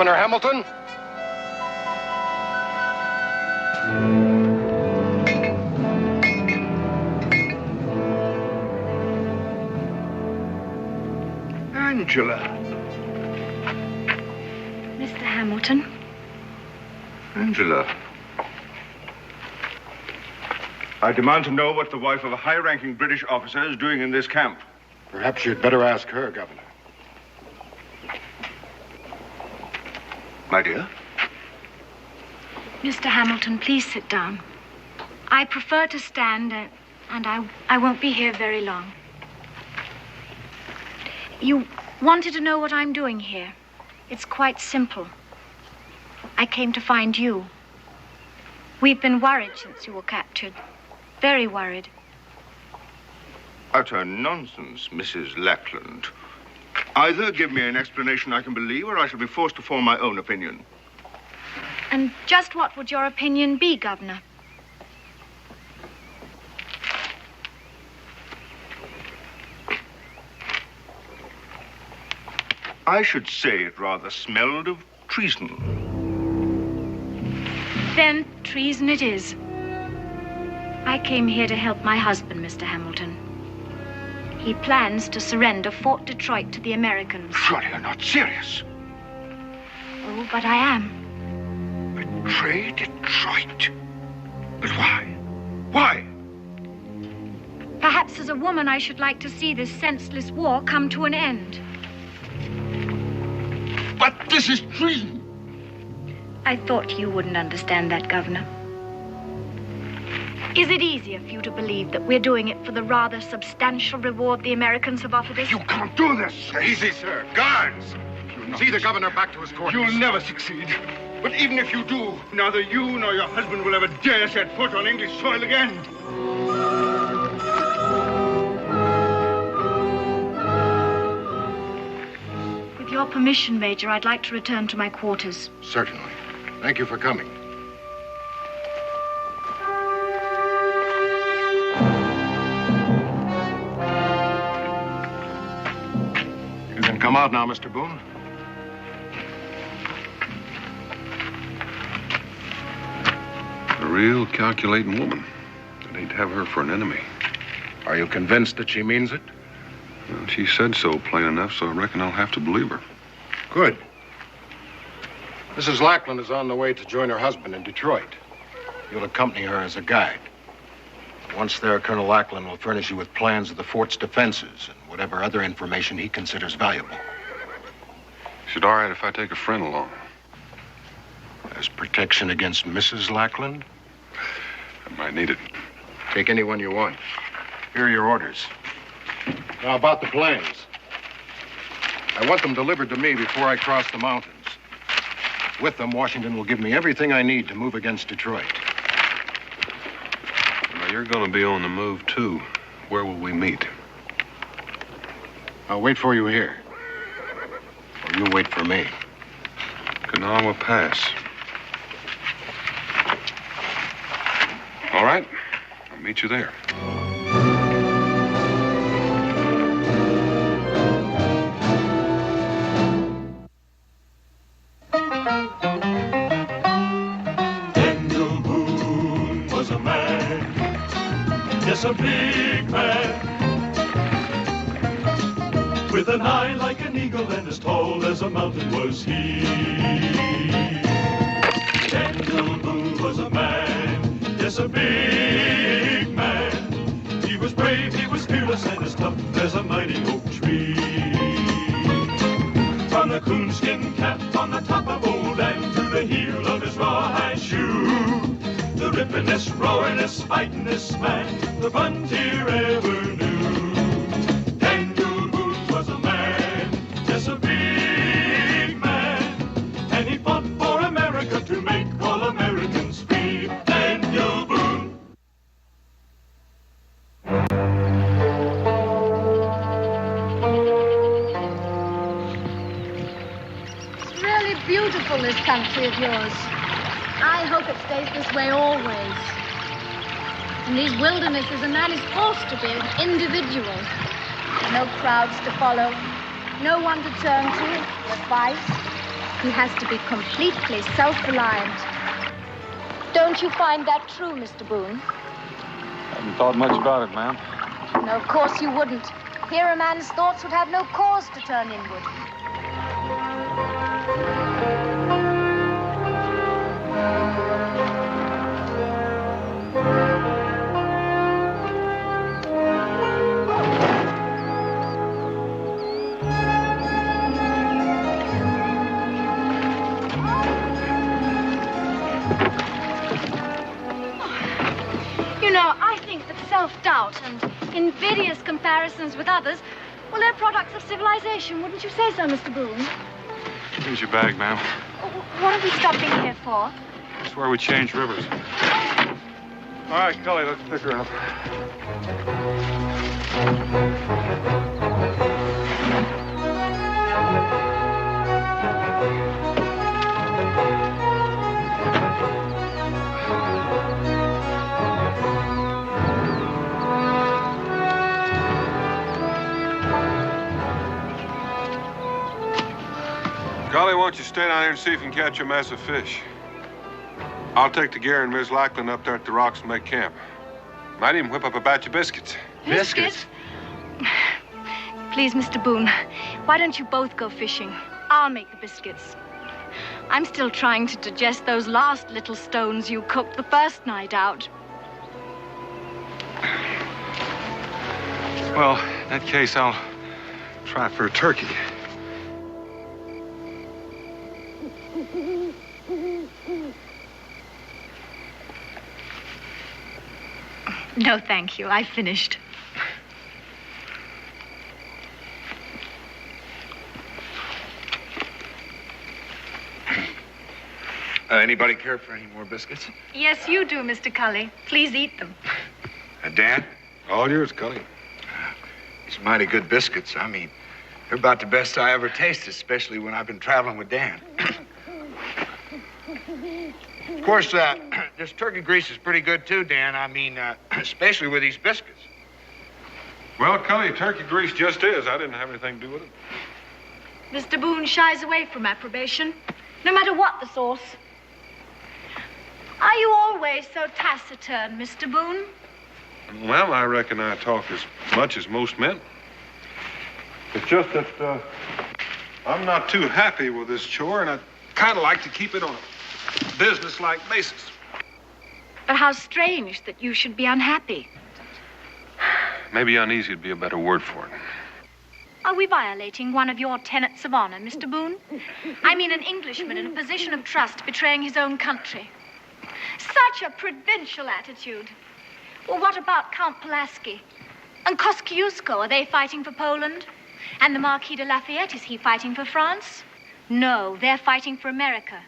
Joiner Hamilton? Angela. Mr. Hamilton? Angela. I demand to know what the wife of a high-ranking British officer is doing in this camp. Perhaps you'd better ask her, Governor. My dear? Mr. Hamilton, please sit down. I prefer to stand, and I won't be here very long. You wanted to know what I'm doing here. It's quite simple. I came to find you. We've been worried since you were captured. Very worried. Utter nonsense, Mrs. Lackland. Either give me an explanation I can believe, or I shall be forced to form my own opinion. And just what would your opinion be, Governor? I should say it rather smelled of treason. Then treason it is. I came here to help my husband, Mr. Hamilton. He plans to surrender Fort Detroit to the Americans. Surely you're not serious. Oh, but I am. Betray Detroit? But why? Why? Perhaps as a woman I should like to see this senseless war come to an end. But this is treason. I thought you wouldn't understand that, Governor. Is it easier for you to believe that we're doing it for the rather substantial reward the Americans have offered us? You can't do this. Easy, sir. Guards! See the governor back to his quarters. You'll never succeed. But even if you do, neither you nor your husband will ever dare set foot on English soil again. With your permission, Major, I'd like to return to my quarters. Certainly. Thank you for coming. You can come out now, Mr. Boone. A real calculating woman. I'd hate to have her for an enemy. Are you convinced that she means it? Well, she said so plain enough, so I reckon I'll have to believe her. Good. Mrs. Lackland is on the way to join her husband in Detroit. You'll accompany her as a guide. Once there, Colonel Lackland will furnish you with plans of the fort's defenses and whatever other information he considers valuable. Is it all right if I take a friend along? As protection against Mrs. Lackland? I might need it. Take anyone you want. Here are your orders. Now, about the plans. I want them delivered to me before I cross the mountains. With them, Washington will give me everything I need to move against Detroit. Now, you're going to be on the move, too. Where will we meet? I'll wait for you here. Or you wait for me. Kanawha Pass. All right. I'll meet you there. Daniel Boone was a man, yes, a big man, with an eye like an eagle and as tall as a mountain was he. Daniel Boone was a man, yes, a big man. He was brave, he was fearless, and as tough as a mighty oak tree. From the coonskin cap on the top of old Dan to the heel of his rawhide shoe, the rippin'est, roaring'est, fighting'est man the frontier ever knew. Daniel Boone was a man, yes, a big man, and he fought for America to make all Americans free. Daniel Boone. Really beautiful, this country of yours. I hope it stays this way always. In these wildernesses, a man is forced to be an individual. No crowds to follow, no one to turn to for advice. He has to be completely self-reliant. Don't you find that true, Mr. Boone? I haven't thought much about it, ma'am. No, of course you wouldn't. Here a man's thoughts would have no cause to turn inward. You know, I think that self-doubt and invidious comparisons with others, well, they're products of civilization. Wouldn't you say so, Mr. Boone? Here's your bag, ma'am. What are we stopping here for? That's where we change rivers. All right, Cully, let's pick her up. Golly, why don't you stay down here and see if you can catch a mess of fish? I'll take the gear and Miss Lackland up there at the rocks and make camp. Might even whip up a batch of biscuits. Biscuits? Please, Mr. Boone, why don't you both go fishing? I'll make the biscuits. I'm still trying to digest those last little stones you cooked the first night out. Well, in that case, I'll try for a turkey. No, thank you. I finished. Anybody care for any more biscuits? Yes, you do, Mr. Cully. Please eat them. Dan? All yours, Cully. These mighty good biscuits. I mean, they're about the best I ever tasted, especially when I've been traveling with Dan. Of course, this turkey grease is pretty good, too, Dan. I mean, especially with these biscuits. Well, Cully, turkey grease just is. I didn't have anything to do with it. Mr. Boone shies away from approbation, no matter what the source. Are you always so taciturn, Mr. Boone? Well, I reckon I talk as much as most men. It's just that I'm not too happy with this chore, and I'd kind of like to keep it on a business-like basis. But how strange that you should be unhappy. Maybe uneasy would be a better word for it. Are we violating one of your tenets of honor, Mr. Boone? I mean an Englishman in a position of trust betraying his own country. Such a provincial attitude. Well, what about Count Pulaski? And Kosciuszko, are they fighting for Poland? And the Marquis de Lafayette, is he fighting for France? No, they're fighting for America.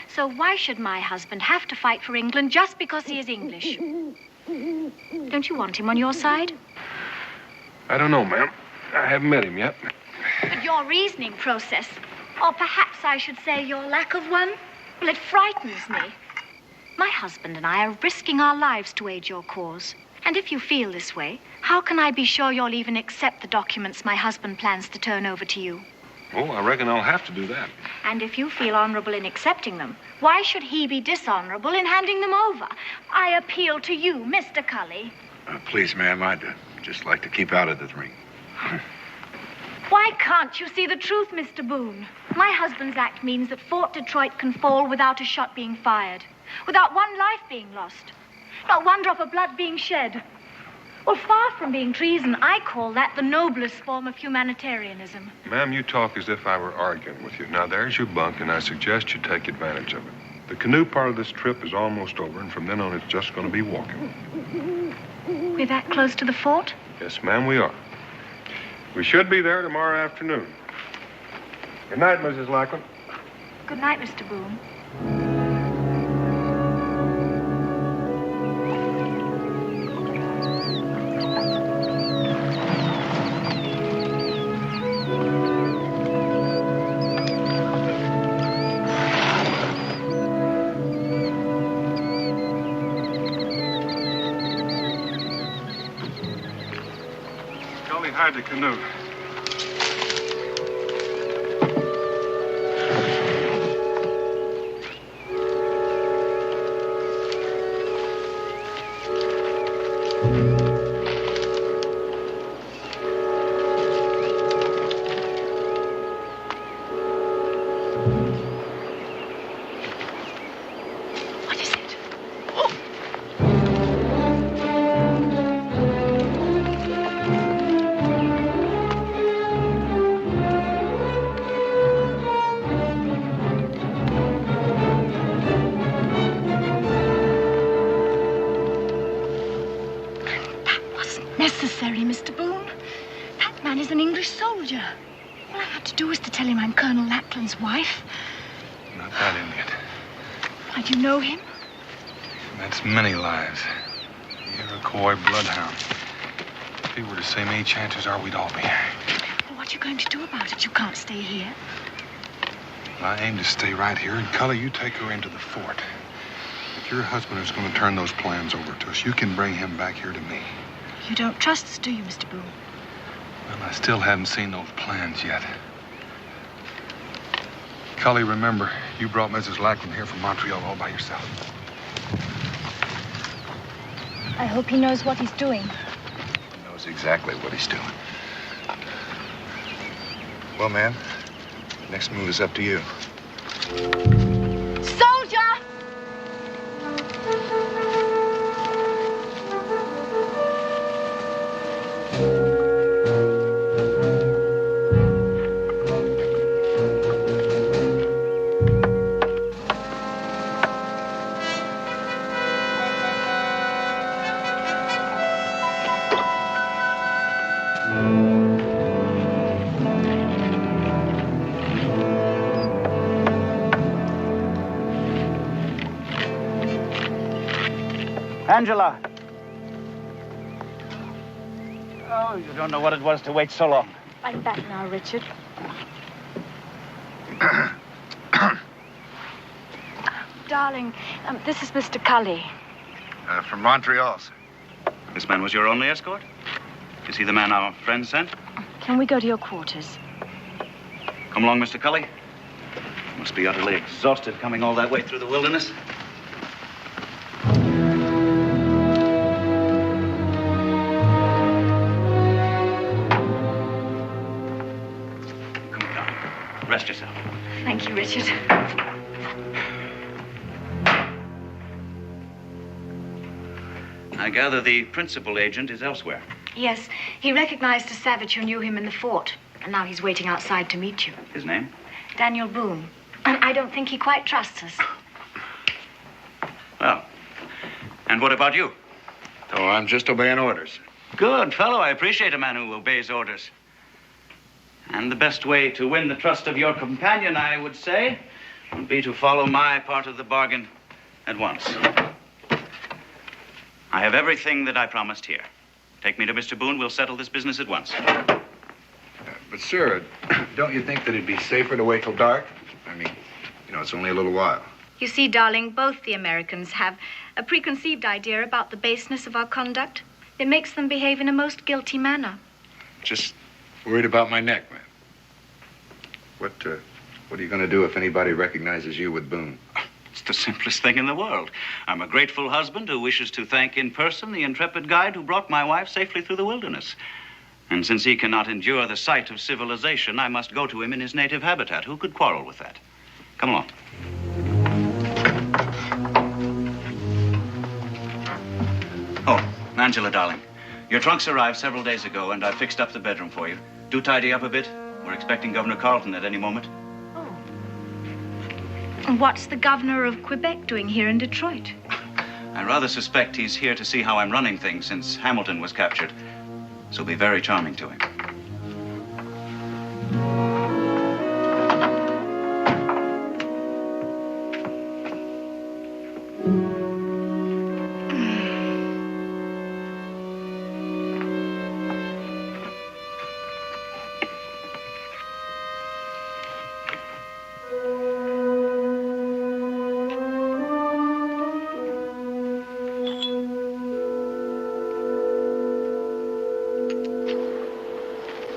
So why should my husband have to fight for England just because he is English? Don't you want him on your side? I don't know, ma'am. I haven't met him yet. But your reasoning process, or perhaps I should say your lack of one, well, it frightens me. My husband and I are risking our lives to aid your cause. And if you feel this way, how can I be sure you'll even accept the documents my husband plans to turn over to you? Oh, I reckon I'll have to do that. And if you feel honorable in accepting them, why should he be dishonorable in handing them over? I appeal to you, Mr. Cully. Please, ma'am, I'd just like to keep out of the ring. Why can't you see the truth, Mr. Boone? My husband's act means that Fort Detroit can fall without a shot being fired, without one life being lost, not one drop of blood being shed. Well, far from being treason, I call that the noblest form of humanitarianism. Ma'am, you talk as if I were arguing with you. Now, there's your bunk, and I suggest you take advantage of it. The canoe part of this trip is almost over, and from then on, it's just going to be walking. We're that close to the fort? Yes, ma'am, we are. We should be there tomorrow afternoon. Good night, Mrs. Lackland. Good night, Mr. Boone. Hide the canoe. unnecessary, Mr. Boone. That man is an English soldier. All I had to do was to tell him I'm Colonel Lackland's wife. Not that Indian. Why, do you know him? That's many lives. The Iroquois bloodhound. If he were the same age, chances are we'd all be here. Well, what are you going to do about it? You can't stay here. I aim to stay right here, and Cully, you take her into the fort. If your husband is going to turn those plans over to us, you can bring him back here to me. You don't trust us, do you, Mr. Boone? Well, I still haven't seen those plans yet. Cully, remember, you brought Mrs. Lackland here from Montreal all by yourself. I hope he knows what he's doing. He knows exactly what he's doing. Well, ma'am, next move is up to you. Soldier! Angela! Oh, you don't know what it was to wait so long. I'm back now, Richard. Darling, this is Mr. Cully. From Montreal, sir. This man was your only escort? Is he the man our friend sent? Can we go to your quarters? Come along, Mr. Cully. You must be utterly exhausted coming all that way through the wilderness. Come on, darling. Rest yourself. Thank you, Richard. I gather the principal agent is elsewhere. Yes, he recognized a savage who knew him in the fort, and now he's waiting outside to meet you. His name? Daniel Boone. And I don't think he quite trusts us. Well, and what about you? Oh, I'm just obeying orders. Good fellow. I appreciate a man who obeys orders. And the best way to win the trust of your companion, I would say, would be to follow my part of the bargain at once. I have everything that I promised here. Take me to Mr. Boone. We'll settle this business at once. But, sir, don't you think that it'd be safer to wait till dark? I mean, you know, it's only a little while. You see, darling, both the Americans have a preconceived idea about the baseness of our conduct. It makes them behave in a most guilty manner. Just worried about my neck, man. What are you going to do if anybody recognizes you with Boone? It's the simplest thing in the world. I'm a grateful husband who wishes to thank in person the intrepid guide who brought my wife safely through the wilderness. And since he cannot endure the sight of civilization, I must go to him in his native habitat. Who could quarrel with that? Come along. Oh, Angela, darling, your trunks arrived several days ago, and I fixed up the bedroom for you. Do tidy up a bit. We're expecting Governor Carleton at any moment. And what's the governor of Quebec doing here in Detroit? I rather suspect he's here to see how I'm running things since Hamilton was captured. So be very charming to him.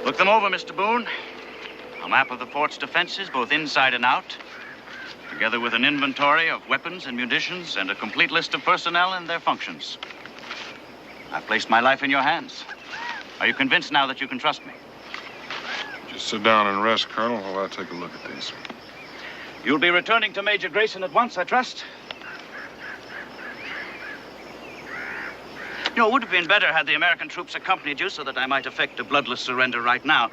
Look them over, Mr. Boone. A map of the fort's defenses, both inside and out, together with an inventory of weapons and munitions and a complete list of personnel and their functions. I've placed my life in your hands. Are you convinced now that you can trust me? Just sit down and rest, Colonel, while I take a look at these. You'll be returning to Major Grayson at once, I trust? You know, it would have been better had the American troops accompanied you so that I might effect a bloodless surrender right now.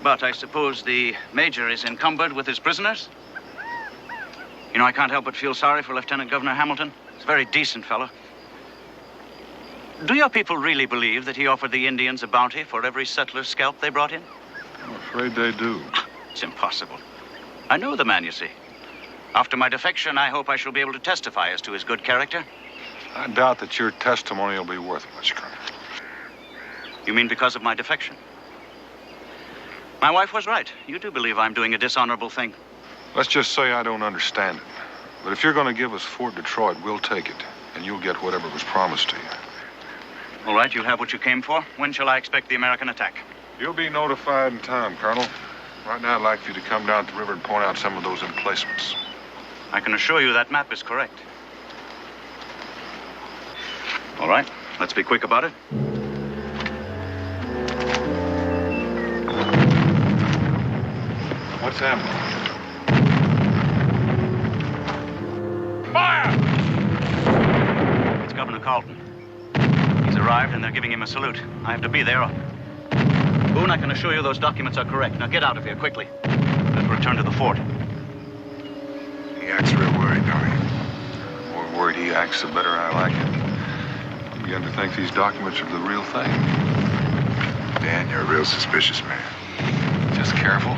But I suppose the Major is encumbered with his prisoners? You know, I can't help but feel sorry for Lieutenant Governor Hamilton. He's a very decent fellow. Do your people really believe that he offered the Indians a bounty for every settler's scalp they brought in? I'm afraid they do. It's impossible. I know the man, you see. After my defection, I hope I shall be able to testify as to his good character. I doubt that your testimony will be worth much, Colonel. You mean because of my defection? My wife was right. You do believe I'm doing a dishonorable thing. Let's just say I don't understand it. But if you're going to give us Fort Detroit, we'll take it. And you'll get whatever was promised to you. All right, you'll have what you came for. When shall I expect the American attack? You'll be notified in time, Colonel. Right now, I'd like for you to come down to the river and point out some of those emplacements. I can assure you that map is correct. All right, let's be quick about it. What's happening? Fire! It's Governor Carlton. He's arrived and they're giving him a salute. I have to be there. Boone, I can assure you those documents are correct. Now get out of here quickly. Let's return to the fort. He acts real worried, don't he? The more worried he acts, the better I like it. I'm beginning to think these documents are the real thing. Dan, you're a real suspicious man. Just careful.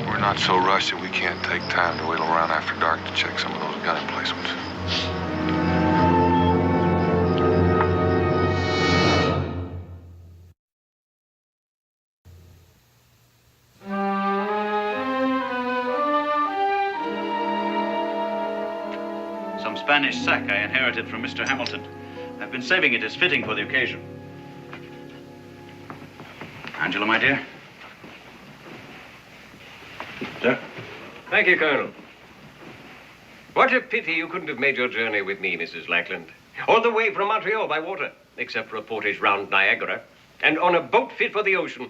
We're not so rushed that we can't take time to wait around after dark to check some of those gun emplacements. Some Spanish sack I inherited from Mr. Hamilton. I've been saving it as fitting for the occasion. Angela, my dear. Sir? Thank you, Colonel. What a pity you couldn't have made your journey with me, Mrs. Lackland. All the way from Montreal by water, except for a portage round Niagara, and on a boat fit for the ocean.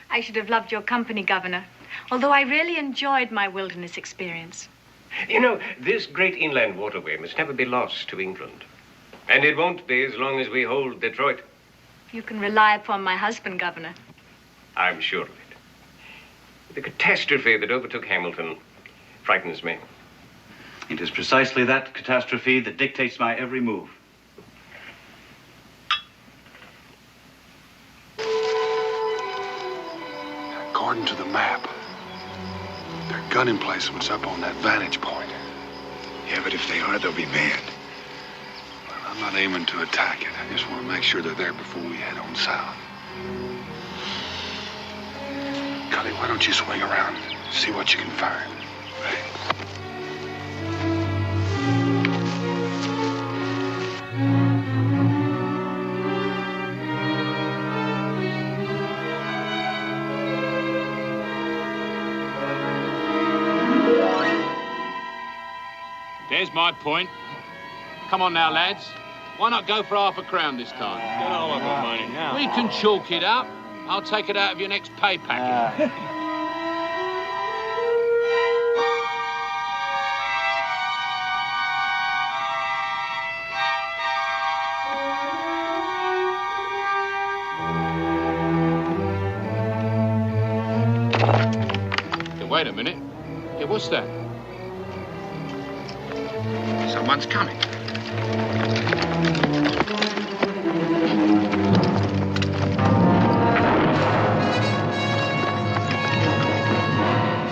I should have loved your company, Governor, although I really enjoyed my wilderness experience. You know, this great inland waterway must never be lost to England. And it won't be as long as we hold Detroit. You can rely upon my husband, Governor. I'm sure of it. The catastrophe that overtook Hamilton frightens me. It is precisely that catastrophe that dictates my every move. According to the map, there are gun emplacements up on that vantage point. Yeah, but if they are, they'll be mad. Well, I'm not aiming to attack it. I just want to make sure they're there before we head on south. Cully, why don't you swing around and see what you can find? Right. There's my point. Come on now, lads. Why not go for £5 this time? Get all of the money now. We can chalk it up. I'll take it out of your next pay packet. Hey, wait a minute. Hey, what's that? Someone's coming.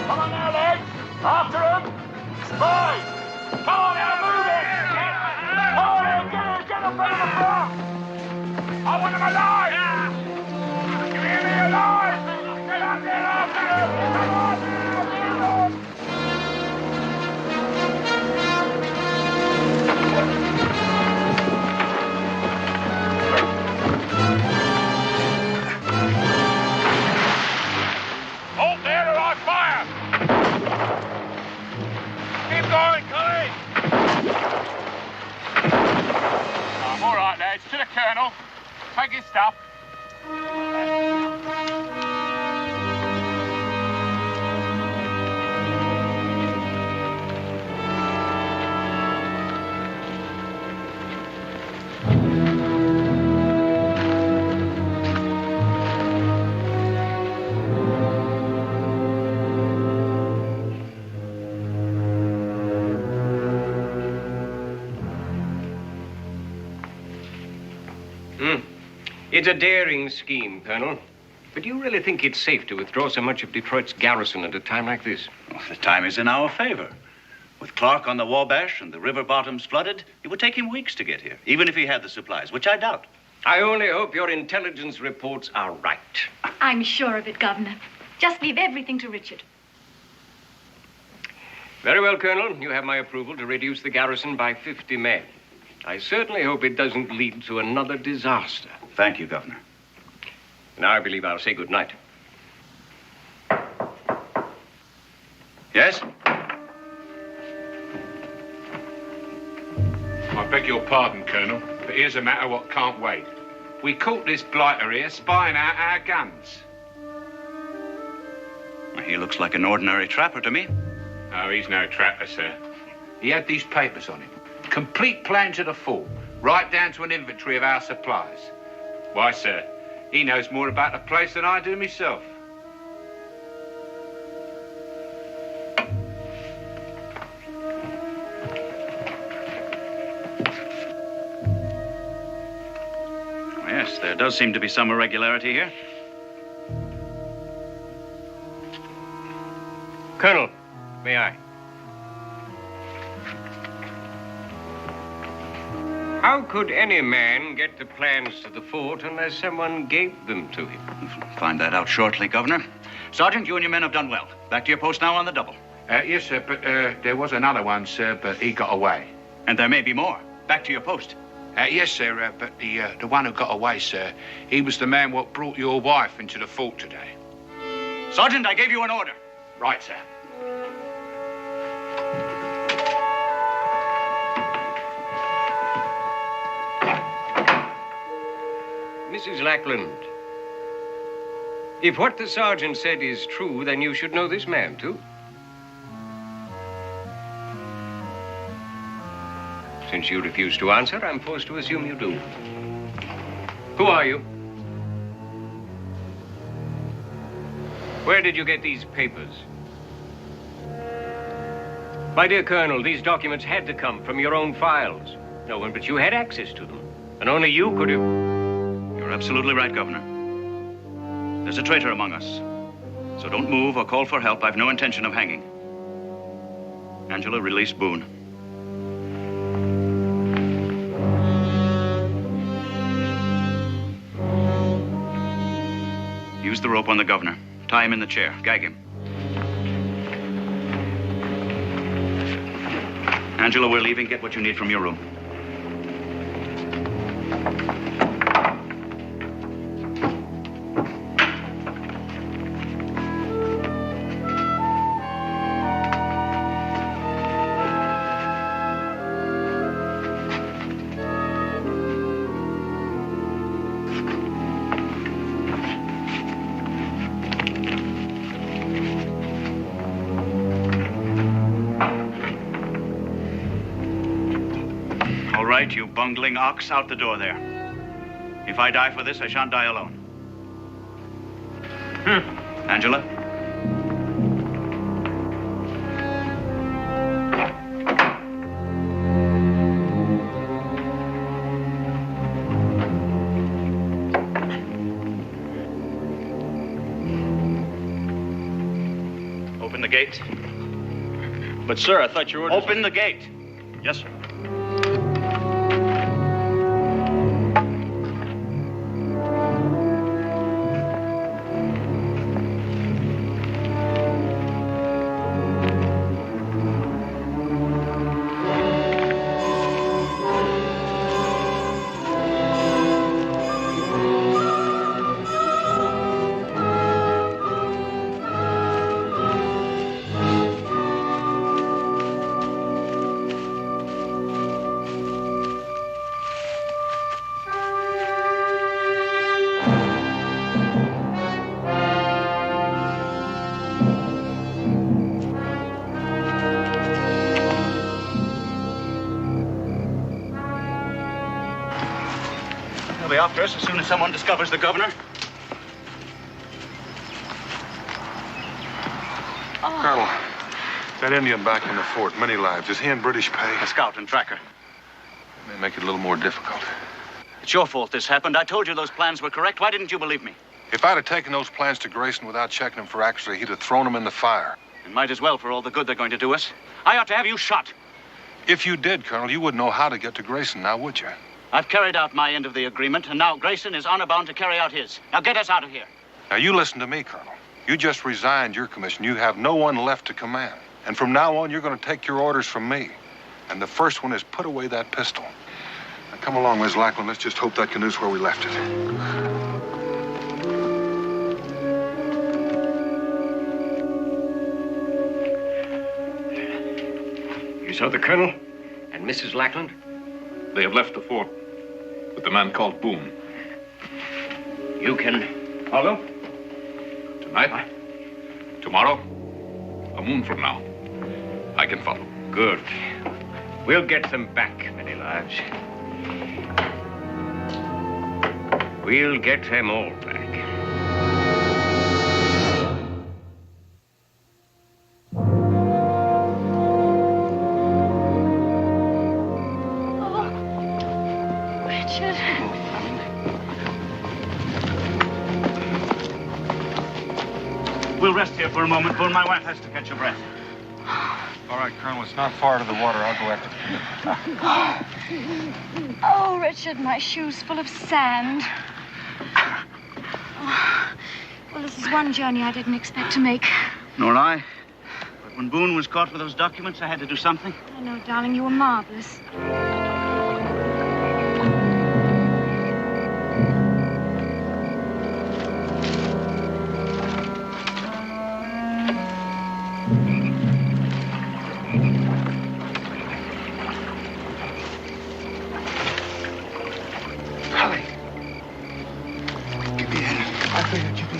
Come on now, lads. After him. Boys. Come on now, move it. Come on now, get up out of the front. I want him alive. You hear me, alive? Get up there after him. Come on now, get on. Hold there or I fire! Keep going, Cully! All right, lads, to the colonel. Take his stuff. It's a daring scheme, Colonel. But do you really think it's safe to withdraw so much of Detroit's garrison at a time like this? Well, the time is in our favor. With Clark on the Wabash and the river bottoms flooded, it would take him weeks to get here, even if he had the supplies, which I doubt. I only hope your intelligence reports are right. I'm sure of it, Governor. Just leave everything to Richard. Very well, Colonel. You have my approval to reduce the garrison by 50 men. I certainly hope it doesn't lead to another disaster. Thank you, Governor. Now I believe I'll say good night. Yes? I beg your pardon, Colonel, but here's a matter what can't wait. We caught this blighter here spying out our guns. He looks like an ordinary trapper to me. Oh, he's no trapper, sir. He had these papers on him. Complete plans of the fort, right down to an inventory of our supplies. Why, sir, he knows more about the place than I do myself. Yes, there does seem to be some irregularity here. Colonel, may I? How could any man get the plans to the fort unless someone gave them to him? We'll find that out shortly, Governor. Sergeant, you and your men have done well. Back to your post now on the double. Yes, sir, but there was another one, sir, but he got away. And there may be more. Back to your post. Yes, sir, but the one who got away, sir, he was the man what brought your wife into the fort today. Sergeant, I gave you an order. Right, sir. Mrs. Lackland, if what the sergeant said is true, then you should know this man, too. Since you refuse to answer, I'm forced to assume you do. Who are you? Where did you get these papers? My dear Colonel, these documents had to come from your own files. No one but you had access to them, and only you could have... You're absolutely right, Governor. There's a traitor among us. So don't move or call for help. I've no intention of hanging. Angela, release Boone. Use the rope on the governor. Tie him in the chair. Gag him. Angela, we're leaving. Get what you need from your room. You bungling ox, out the door there. If I die for this, I shan't die alone. Angela? Open the gate. But, sir, I thought your orders... Open the gate. Yes, sir. They'll be after us as soon as someone discovers the governor. Colonel, that Indian back in the fort, many lives. Is he in British pay? A scout and tracker. It may make it a little more difficult. It's your fault this happened. I told you those plans were correct. Why didn't you believe me? If I'd have taken those plans to Grayson without checking them for accuracy, he'd have thrown them in the fire. And might as well for all the good they're going to do us. I ought to have you shot. If you did, Colonel, you wouldn't know how to get to Grayson now, would you? I've carried out my end of the agreement, and now Grayson is honor bound to carry out his. Now get us out of here. Now, you listen to me, Colonel. You just resigned your commission. You have no one left to command. And from now on, you're going to take your orders from me. And the first one is put away that pistol. Now, come along, Miss Lackland. Let's just hope that canoe's where we left it. You saw the Colonel and Mrs. Lackland? They have left the fort with the man called Boone. You can follow? Tonight? Tomorrow? A moon from now. I can follow. Good. We'll get them back, Many Lives. We'll get them all back. We'll rest here for a moment, Boone. My wife has to catch her breath. All right, Colonel, it's not far to the water. I'll go after you. Oh, Richard, my shoes full of sand. Oh, well, this is one journey I didn't expect to make. Nor I. But when Boone was caught with those documents, I had to do something. I know, darling, you were marvelous.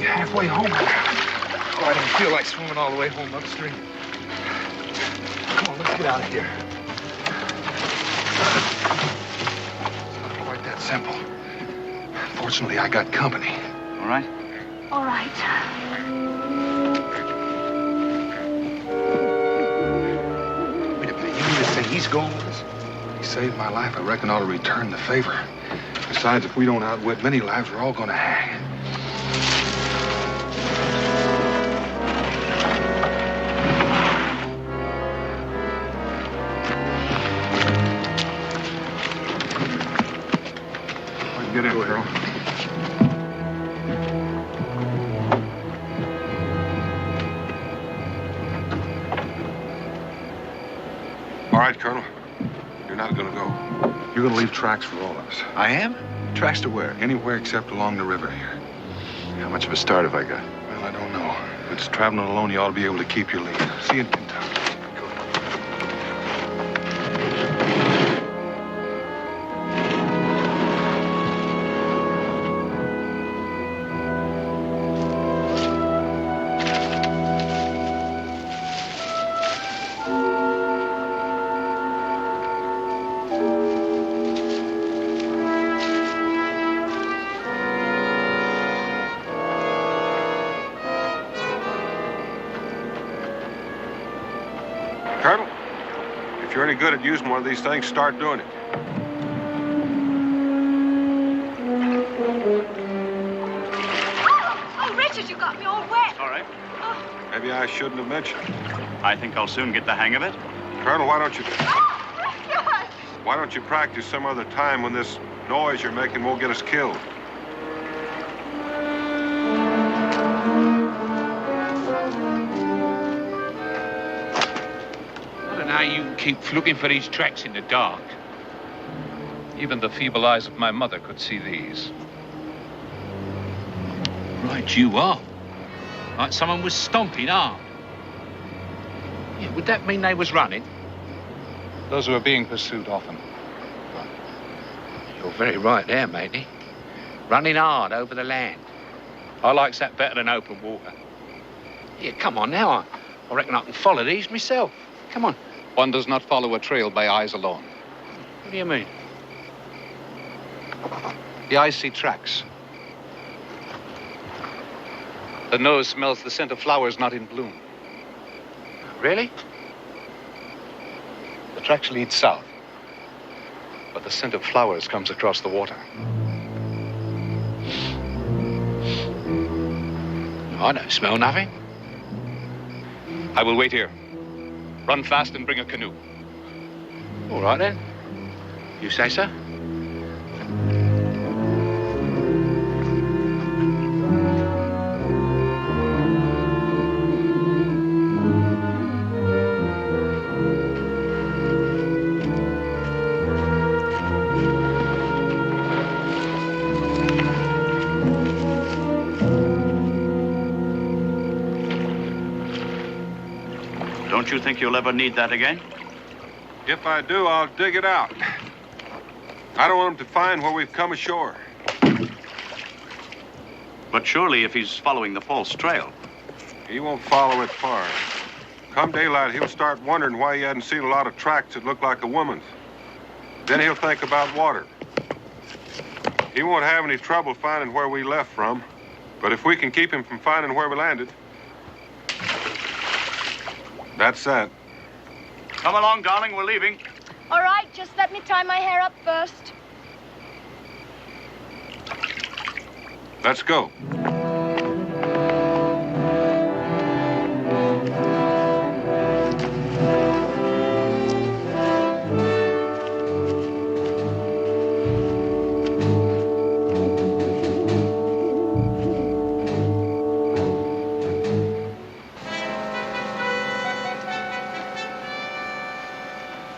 Halfway home. Oh, I didn't feel like swimming all the way home upstream. Come on, let's get out of here. It's not quite that simple. Fortunately, I got company. All right? All right. Wait a minute, you mean to say he's going with us? He saved my life. I reckon I ought to return the favor. Besides, if we don't outwit Many Lives, we're all going to hang. Get in, girl. All right, Colonel. You're not going to go. You're going to leave tracks for all of us. I am? Tracks to where? Anywhere except along the river here. How much of a start have I got? Well, I don't know. If it's traveling alone, you ought to be able to keep your lead. See you in Kentucky. Colonel, if you're any good at using one of these things, start doing it. Oh, Richard, you got me all wet. All right. Maybe I shouldn't have mentioned it. I think I'll soon get the hang of it. Colonel, why don't you practice some other time when this noise you're making won't get us killed? How you keep looking for these tracks in the dark. Even the feeble eyes of my mother could see these. Right you are. Like someone was stomping armed. Yeah, would that mean they was running? Those who are being pursued often. You're very right there, matey. Running hard over the land. I likes that better than open water. Yeah, come on now. I reckon I can follow these myself. Come on. One does not follow a trail by eyes alone. What do you mean? The eyes see tracks. The nose smells the scent of flowers not in bloom. Really? The tracks lead south. but the scent of flowers comes across the water. I don't smell nothing. I will wait here. Run fast and bring a canoe. All right, then. You say so? Don't you think you'll ever need that again? If I do, I'll dig it out. I don't want him to find where we've come ashore. But surely if he's following the false trail. He won't follow it far. Come daylight, he'll start wondering why he hadn't seen a lot of tracks that look like a woman's. Then he'll think about water. He won't have any trouble finding where we left from. But if we can keep him from finding where we landed, that's that. Come along, darling, we're leaving. All right, just let me tie my hair up first. Let's go.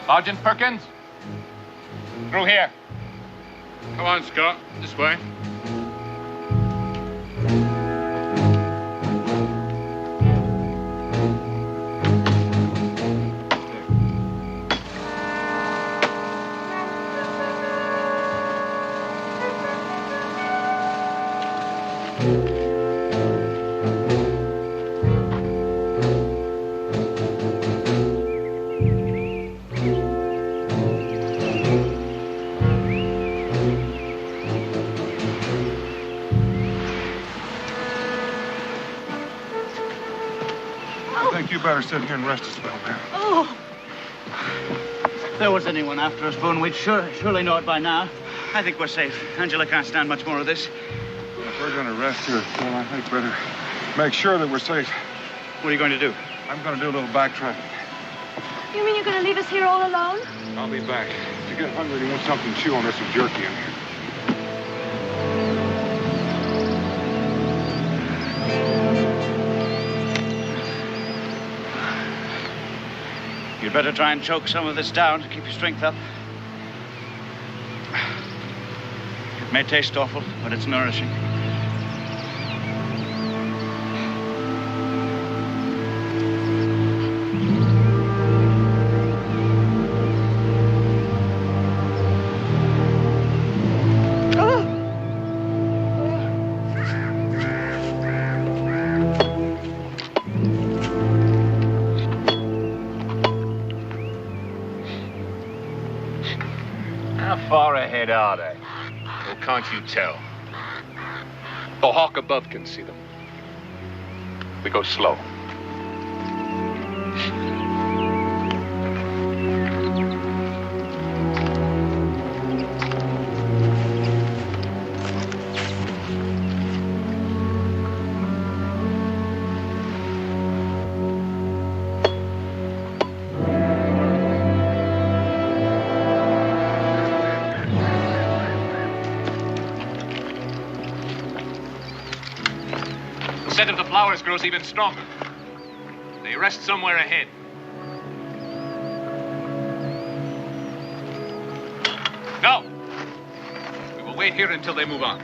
Sergeant Perkins? Through here. Come on, Scott. This way. Better sit here and rest a spell, man. Oh! If there was anyone after us, Boone, we'd surely know it by now. I think we're safe. Angela can't stand much more of this. If we're going to rest here, well, I think better make sure that we're safe. What are you going to do? I'm going to do a little backtracking. You mean you're going to leave us here all alone? I'll be back. If you get hungry and you want something to chew on, there's some jerky in here. You'd better try and choke some of this down to keep your strength up. It may taste awful, but it's nourishing. Far ahead are they? Well, can't you tell? The hawk above can see them. We go slow. The scent of the flowers grows even stronger. They rest somewhere ahead. No! We will wait here until they move on.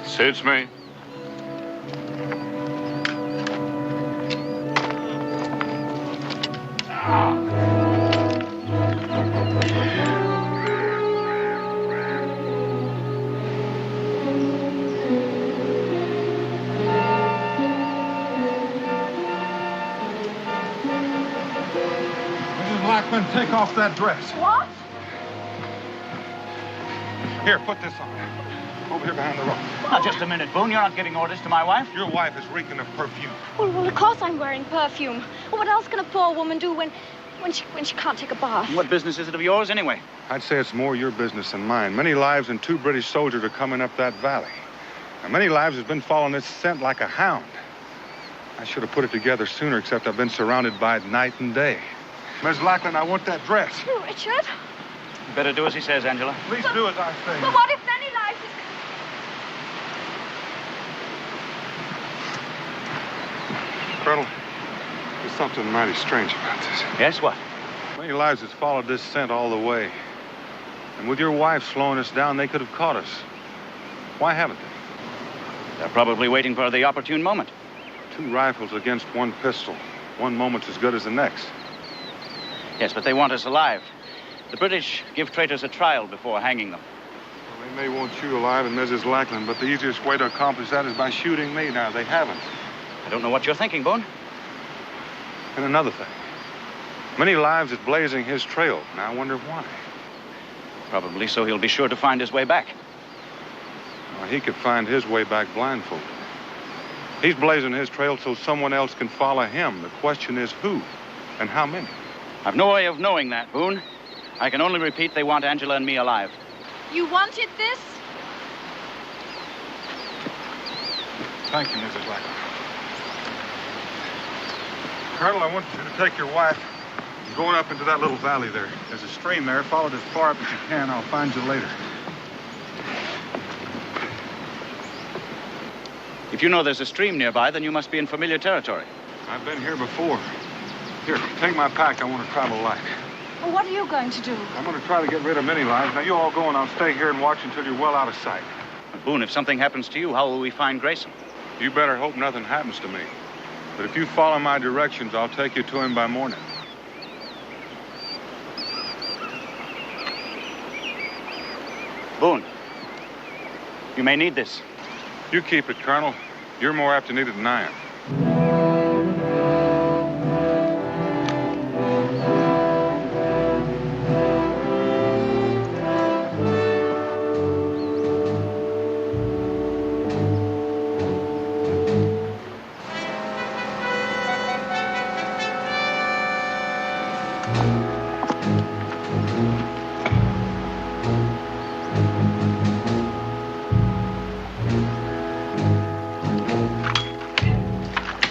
Suits me. Blackman, take off that dress. What? Here, put this on. Over here behind the rock. Now, just a minute, Boone. You're not giving orders to my wife. Your wife is reeking of perfume. Well, of course I'm wearing perfume. Well, what else can a poor woman do when when she can't take a bath? What business is it of yours, anyway? I'd say it's more your business than mine. Many lives and 2 British soldiers are coming up that valley. And many lives has been following this scent like a hound. I should have put it together sooner, except I've been surrounded by it night and day. Miss Lackland, I want that dress. Oh, Richard. You better do as he says, Angela. Please do as I say. But what if many lives is... Colonel, there's something mighty strange about this. Yes, what? Many lives has followed this scent all the way. And with your wife slowing us down, they could have caught us. Why haven't they? They're probably waiting for the opportune moment. 2 rifles against 1 pistol. One moment's as good as the next. Yes, but they want us alive. The British give traitors a trial before hanging them. Well, they may want you alive and Mrs. Lackland, but the easiest way to accomplish that is by shooting me. Now, they haven't. I don't know what you're thinking, Boone. And another thing. Many lives is blazing his trail. Now, I wonder why. Probably so he'll be sure to find his way back. Well, he could find his way back blindfolded. He's blazing his trail so someone else can follow him. The question is who and how many? I've no way of knowing that, Boone. I can only repeat they want Angela and me alive. You wanted this? Thank you, Mrs. Lackland. Colonel, I want you to take your wife and going up into that little valley there. There's a stream there. Follow it as far up as you can. I'll find you later. If you know there's a stream nearby, then you must be in familiar territory. I've been here before. Here, take my pack. I want to travel light. Well, what are you going to do? I'm going to try to get rid of many lives. Now, you all go and I'll stay here and watch until you're well out of sight. But Boone, if something happens to you, how will we find Grayson? You better hope nothing happens to me. But if you follow my directions, I'll take you to him by morning. Boone, you may need this. You keep it, Colonel. You're more apt to need it than I am.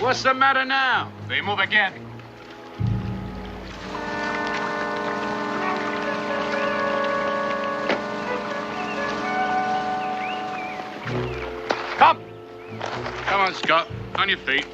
What's the matter now? They move again. Come! Come on, Scott. On your feet.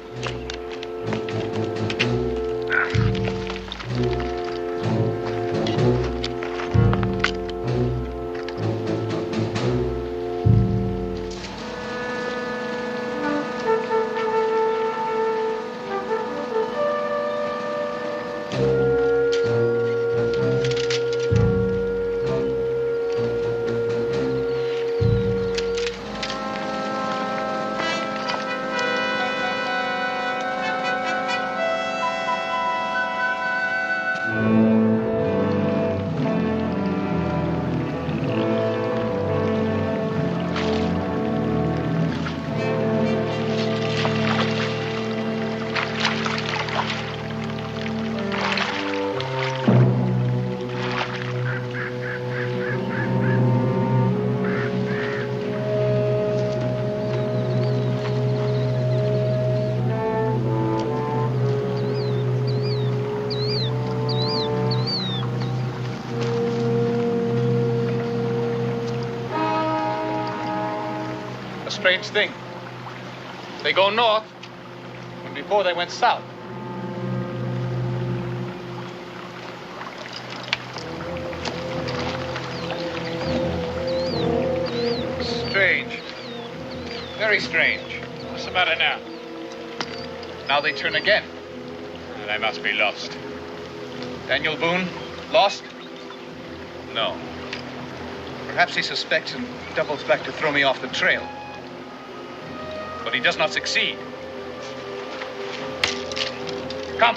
Strange thing. They go north, and before they went south. Strange. Very strange. What's the matter now? Now they turn again. They must be lost. Daniel Boone, lost? No. Perhaps he suspects and doubles back to throw me off the trail. But he does not succeed. Come.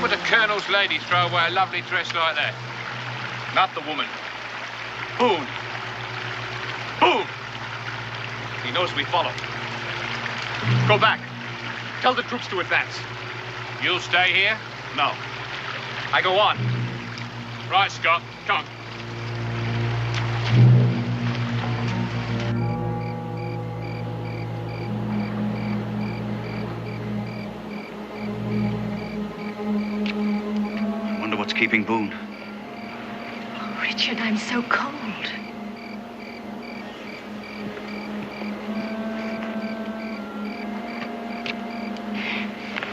would a colonel's lady throw away a lovely dress like that? Not the woman. Boone. Boone! He knows we follow. Go back. Tell the troops to advance. You'll stay here? No. I go on. Right, Scott. Come on. I wonder what's keeping Boone. Oh, Richard, I'm so cold.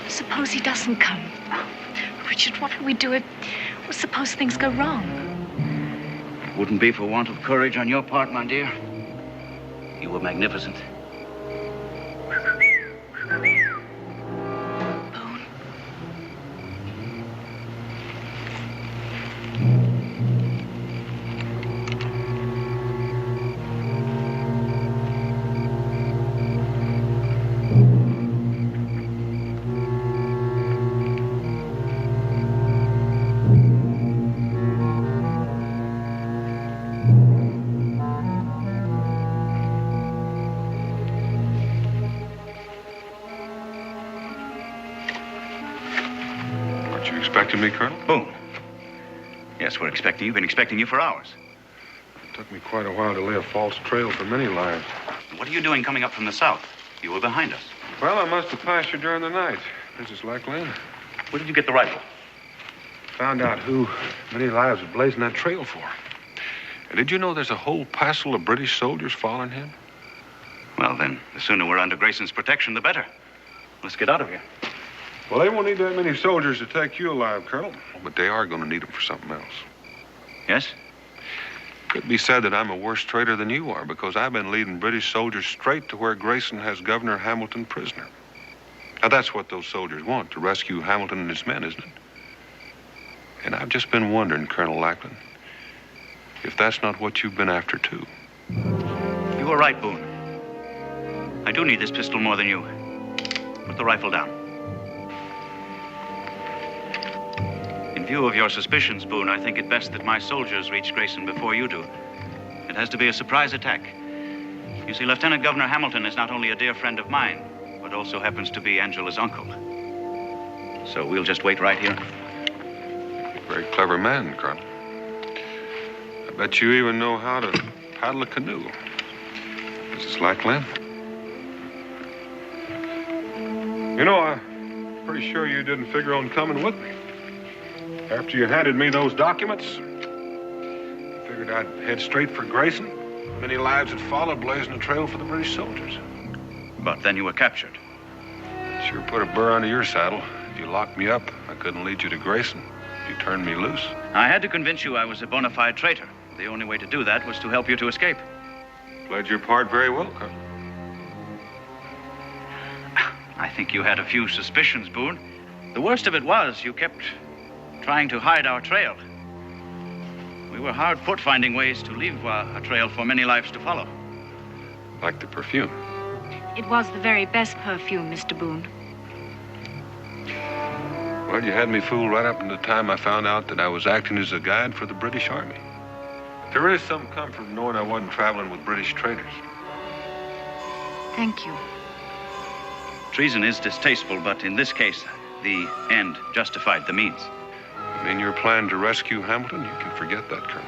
Suppose he doesn't come. Oh, Richard, what will we do if... Well, suppose things go wrong? It wouldn't be for want of courage on your part, my dear. You were magnificent. Expecting me, Colonel? Boone. Yes, we're expecting you. Been expecting you for hours. It took me quite a while to lay a false trail for many lives. What are you doing coming up from the south? You were behind us. Well, I must have passed you during the night, Mrs. Lackland. Where did you get the rifle? Found out who many lives are blazing that trail for. And did you know there's a whole passel of British soldiers following him? Well, then, the sooner we're under Grayson's protection, the better. Let's get out of here. Well, they won't need that many soldiers to take you alive, Colonel. But they are going to need them for something else. Yes? Could be said that I'm a worse traitor than you are, because I've been leading British soldiers straight to where Grayson has Governor Hamilton prisoner. Now, that's what those soldiers want, to rescue Hamilton and his men, isn't it? And I've just been wondering, Colonel Lackland, if that's not what you've been after, too. You were right, Boone. I do need this pistol more than you. Put the rifle down. In view of your suspicions, Boone, I think it best that my soldiers reach Grayson before you do. It has to be a surprise attack. You see, Lieutenant Governor Hamilton is not only a dear friend of mine, but also happens to be Angela's uncle. So we'll just wait right here. Very clever man, Colonel. I bet you even know how to paddle a canoe. Mrs. Lackland. You know, I'm pretty sure you didn't figure on coming with me. After you handed me those documents, I figured I'd head straight for Grayson. Many lives had followed, blazing a trail for the British soldiers. But then you were captured. It sure put a burr under your saddle. If you locked me up, I couldn't lead you to Grayson. You turned me loose. I had to convince you I was a bona fide traitor. The only way to do that was to help you to escape. Played your part very well, Colonel. I think you had a few suspicions, Boone. The worst of it was you kept trying to hide our trail. We were hard put finding ways to leave a trail for many lives to follow. Like the perfume. It was the very best perfume, Mr. Boone. Well, you had me fooled right up to the time I found out that I was acting as a guide for the British Army. There is some comfort in knowing I wasn't traveling with British traitors. Thank you. Treason is distasteful, but in this case, the end justified the means. In your plan to rescue Hamilton, you can forget that, Colonel.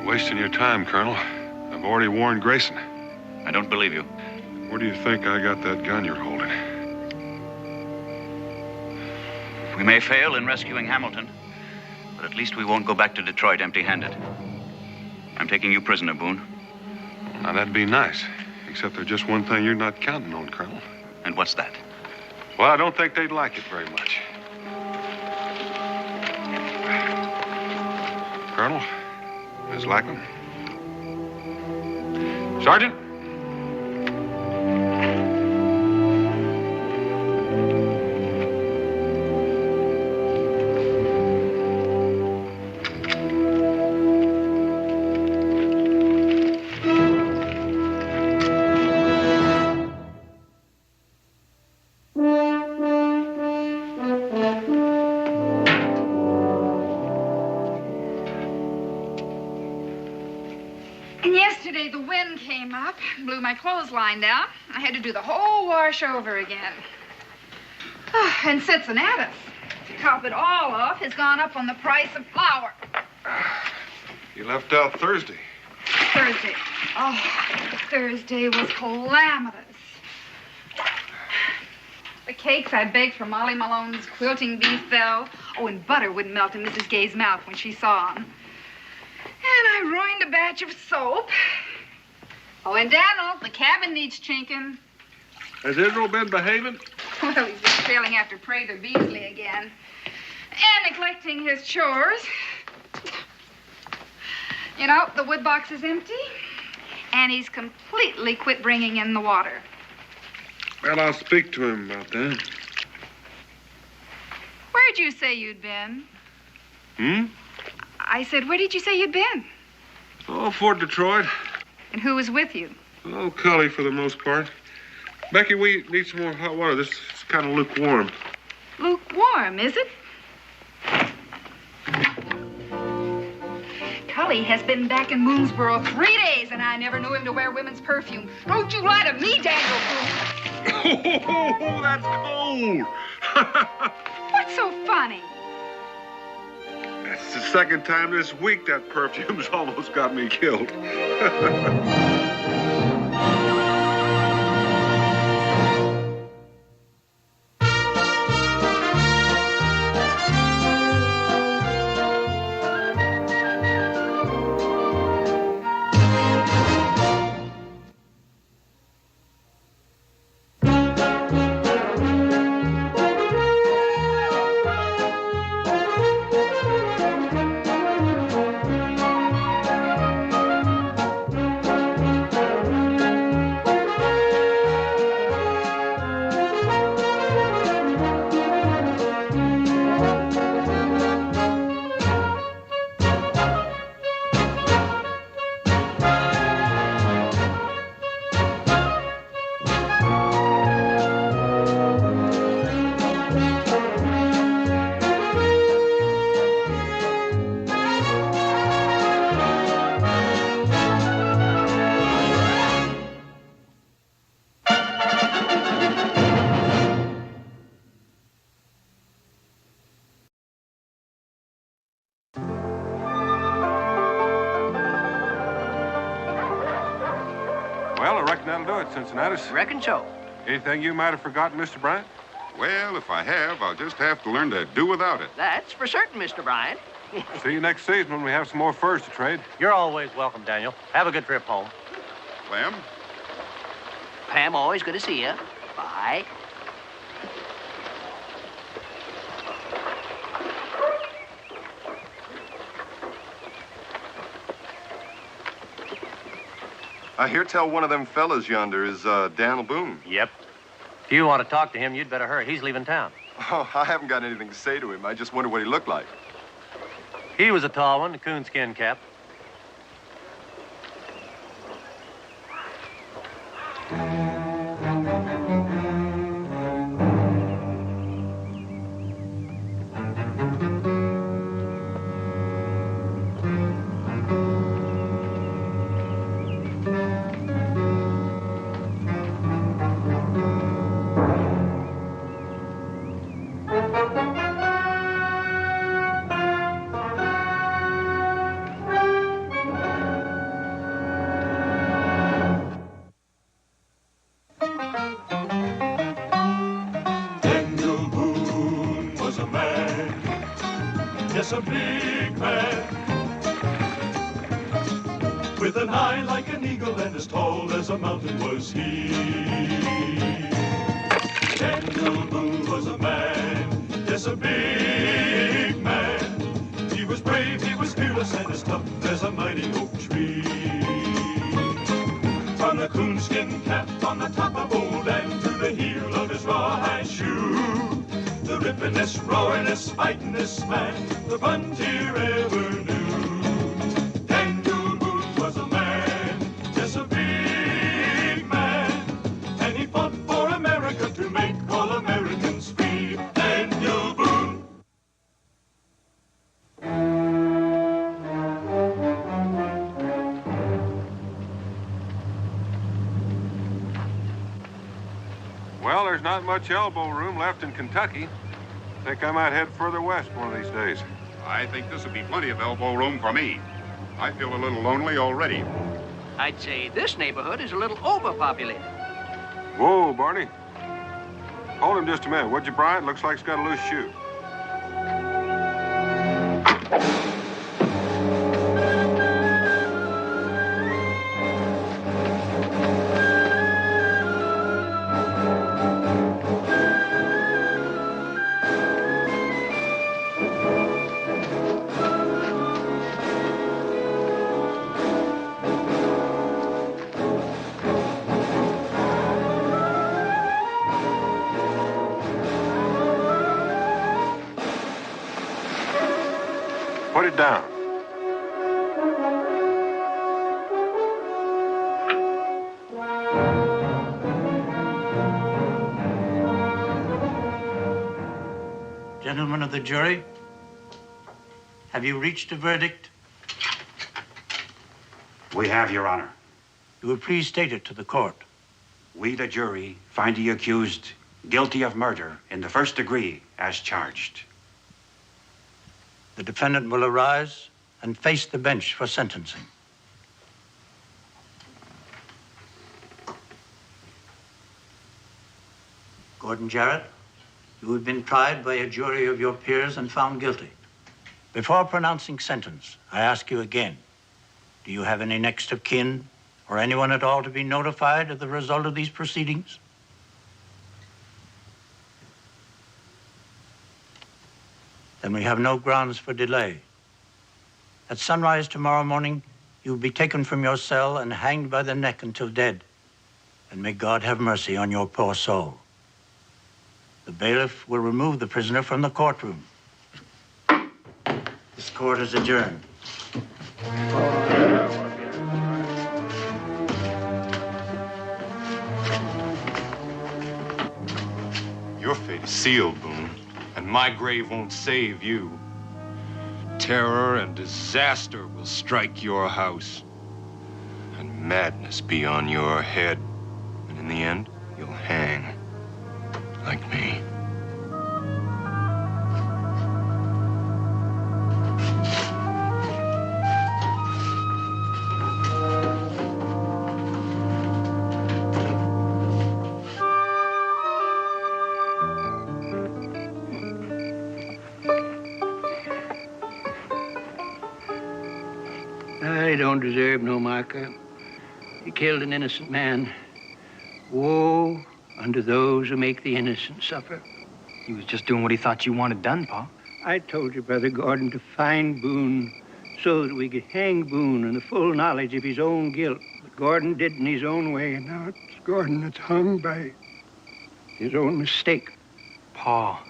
Wasting your time, Colonel. I've already warned Grayson. I don't believe you. Where do you think I got that gun you're holding? We may fail in rescuing Hamilton, but at least we won't go back to Detroit empty-handed. I'm taking you prisoner, Boone. Now, that'd be nice. Except there's just one thing you're not counting on, Colonel. And what's that? Well, I don't think they'd like it very much. Colonel, Miss Lackland. Sergeant? Yesterday, the wind came up, blew my clothesline down. I had to do the whole wash over again. And Cincinnatus, to top it all off, has gone up on the price of flour. You left out Thursday. Thursday. Oh, Thursday was calamitous. The cakes I baked for Molly Malone's quilting bee fell. Oh, and butter wouldn't melt in Mrs. Gay's mouth when she saw 'em. And I ruined a batch of soap. Oh, and Daniel, the cabin needs chinking. Has Israel been behaving? Well, he's just trailing after Prather Beasley again. And neglecting his chores. You know, the wood box is empty. And he's completely quit bringing in the water. Well, I'll speak to him about that. Where'd you say you'd been? Hmm? I said, where did you say you'd been? Oh, Fort Detroit. And who was with you? Oh, Cully for the most part. Becky, we need some more hot water. This is kind of lukewarm. Lukewarm, is it? Cully has been back in Moonsboro 3 days, and I never knew him to wear women's perfume. Don't you lie to me, Daniel Boone. Oh, that's cold. What's so funny? That's the second time this week that perfume's almost got me killed. Well, I reckon that'll do it, Cincinnatus. Reckon so. Anything you might have forgotten, Mr. Bryant? Well, if I have, I'll just have to learn to do without it. That's for certain, Mr. Bryant. See you next season when we have some more furs to trade. You're always welcome, Daniel. Have a good trip home. Clem? Pam, always good to see you. Bye. I hear tell one of them fellas yonder is Daniel Boone. Yep. If you want to talk to him, you'd better hurry. He's leaving town. Oh, I haven't got anything to say to him. I just wondered what he looked like. He was a tall one, a coonskin cap. yes, a big man. With an eye like an eagle and as tall as a mountain was he. Daniel Boone was a man, yes, a big man. He was brave, he was fearless, and as tough as a mighty oak tree. From the coonskin cap on the top of Old Dan to the heel of his rawhide shoe, the rippin'est, roaring'est, fighting'est man the frontier ever knew. Daniel Boone was a man, yes, a big man, and he fought for America to make all Americans free. Daniel Boone. Well, there's not much elbow room left in Kentucky. Think I might head further west one of these days. I think this would be plenty of elbow room for me. I feel a little lonely already. I'd say this neighborhood is a little overpopulated. Whoa, Barney. Hold him just a minute, would you, Bryant? Looks like he's got a loose shoe. Put it down. Gentlemen of the jury, have you reached a verdict? We have, Your Honor. You will please state it to the court. We, the jury, find the accused guilty of murder in the first degree as charged. The defendant will arise and face the bench for sentencing. Gordon Jarrett, you have been tried by a jury of your peers and found guilty. Before pronouncing sentence, I ask you again, do you have any next of kin or anyone at all to be notified of the result of these proceedings? Then we have no grounds for delay. At sunrise tomorrow morning, you will be taken from your cell and hanged by the neck until dead. And may God have mercy on your poor soul. The bailiff will remove the prisoner from the courtroom. This court is adjourned. Your fate is sealed, Boone, and my grave won't save you. Terror and disaster will strike your house, and madness be on your head. And in the end, you'll hang, like me. I don't deserve no marker. He killed an innocent man. Woe unto those who make the innocent suffer. He was just doing what he thought you wanted done, Pa. I told you, Brother Gordon, to find Boone so that we could hang Boone in the full knowledge of his own guilt. But Gordon did in his own way, and now it's Gordon that's hung by his own mistake. Pa,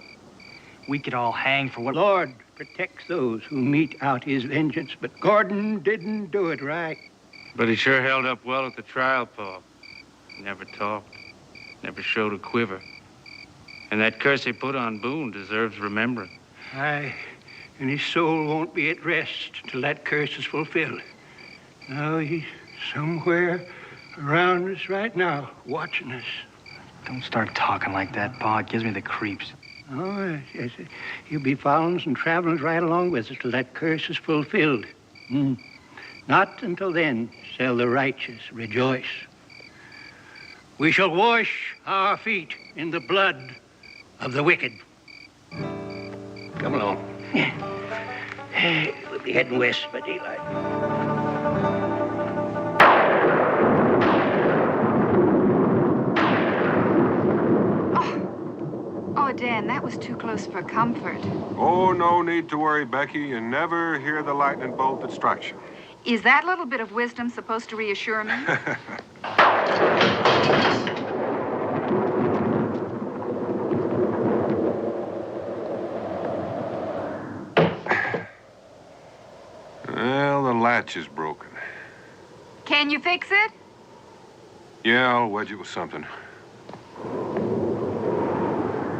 we could all hang for what... Lord protects those who mete out his vengeance, but Gordon didn't do it right. But he sure held up well at the trial, Pa. Never talked, never showed a quiver. And that curse he put on Boone deserves remembering. Aye, and his soul won't be at rest till that curse is fulfilled. Now he's somewhere around us right now, watching us. Don't start talking like that, Pa. It gives me the creeps. Oh, yes, he'll be following and traveling right along with us till that curse is fulfilled. Not until then shall the righteous rejoice. We shall wash our feet in the blood of the wicked. Come along. We'll be heading west by daylight. Oh, Dan, that was too close for comfort. Oh, no need to worry, Becky. You never hear the lightning bolt that strikes you. Is that little bit of wisdom supposed to reassure me? Well, the latch is broken. Can you fix it? Yeah, I'll wedge it with something.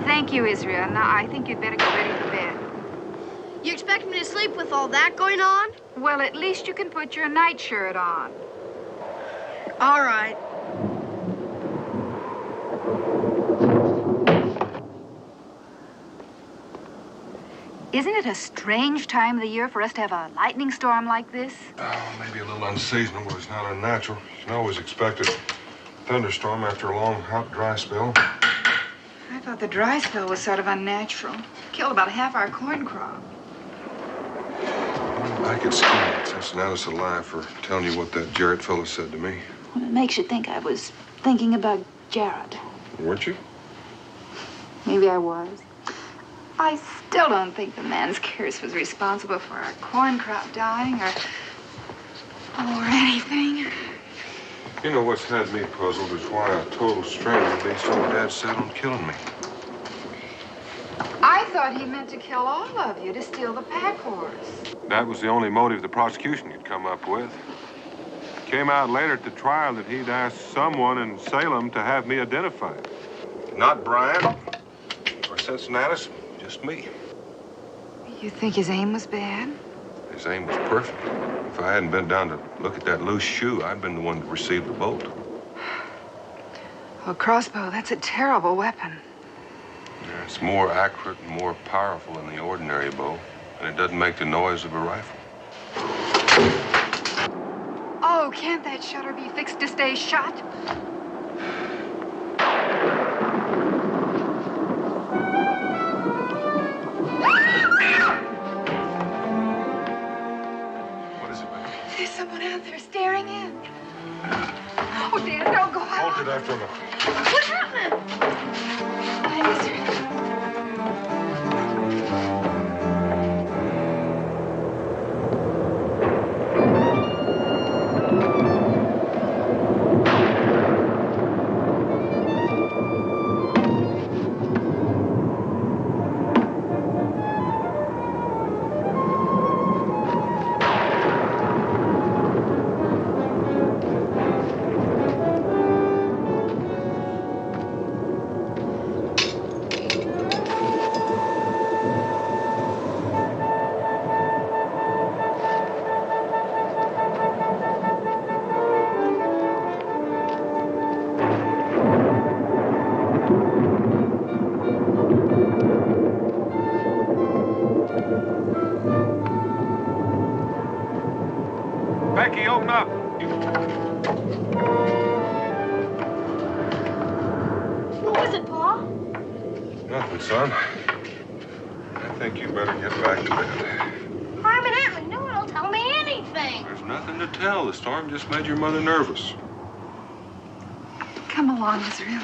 Thank you, Israel. Now, I think you'd better get ready for bed. You expect me to sleep with all that going on? Well, at least you can put your nightshirt on. All right. Isn't it a strange time of the year for us to have a lightning storm like this? Oh, maybe a little unseasonal, but it's not unnatural. You can always expect a thunderstorm after a long, hot, dry spell. I thought the dry spell was sort of unnatural. Killed about half our corn crop. I could ski. That's not alive for telling you what that Jarrett fellow said to me. Well, it makes you think I was thinking about Jared. Weren't you? Maybe I was. I still don't think the man's curse was responsible for our corn crop dying or anything. You know what's had me puzzled is why a total stranger be so dead set on killing me. I thought he meant to kill all of you to steal the pack horse. That was the only motive the prosecution could come up with. It came out later at the trial that he'd asked someone in Salem to have me identified. Not Brian or Cincinnati, just me. You think his aim was bad? His aim was perfect. If I hadn't been down to look at that loose shoe, I'd been the one to receive the bolt. Well, crossbow, that's a terrible weapon. Yeah, it's more accurate and more powerful than the ordinary bow, and it doesn't make the noise of a rifle. Oh, can't that shutter be fixed to stay shut? There's someone out there staring in. Oh, Dan, don't go out. Hold it after a minute. What's happening? Becky, open up. What was it, Pa? Nothing, son. I think you better get back to bed. I'm an Aunt. No one will tell me anything. There's nothing to tell. The storm just made your mother nervous. Come along, Israel.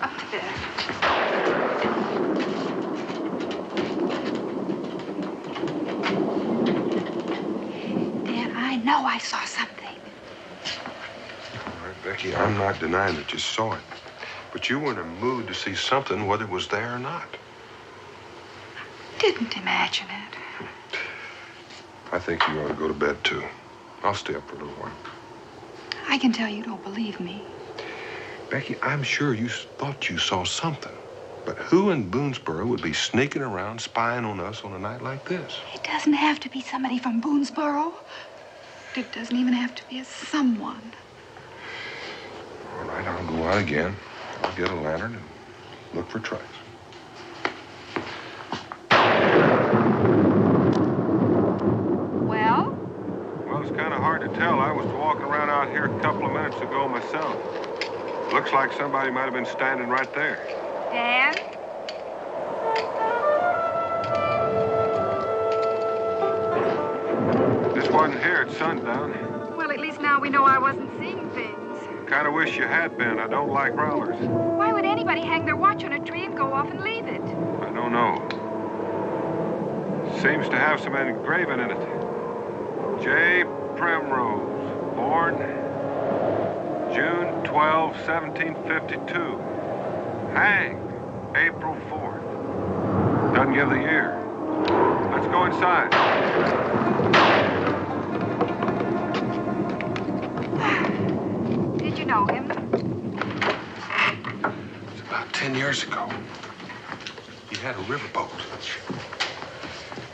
Up to bed. Dan, I know I saw something. All right, Becky, I'm not denying that you saw it. But you were in a mood to see something, whether it was there or not. Didn't imagine it. I think you ought to go to bed, too. I'll stay up for a little while. I can tell you don't believe me. Becky, I'm sure you thought you saw something. But who in Boonesboro would be sneaking around spying on us on a night like this? It doesn't have to be somebody from Boonesboro. It doesn't even have to be a someone. All right, I'll go out again. I'll get a lantern and look for tracks. Well? Well, it's kind of hard to tell. I was walking around out here a couple of minutes ago myself. Looks like somebody might have been standing right there. Dan? wasn't here at sundown. Well, at least now we know I wasn't seeing things. Kind of wish you had been. I don't like growlers. Why would anybody hang their watch on a tree and go off and leave it? I don't know. Seems to have some engraving in it. J. Primrose, born June 12, 1752. Hanged April 4th. Doesn't give the year. Let's go inside. Did you know him? It's about 10 years ago. He had a riverboat.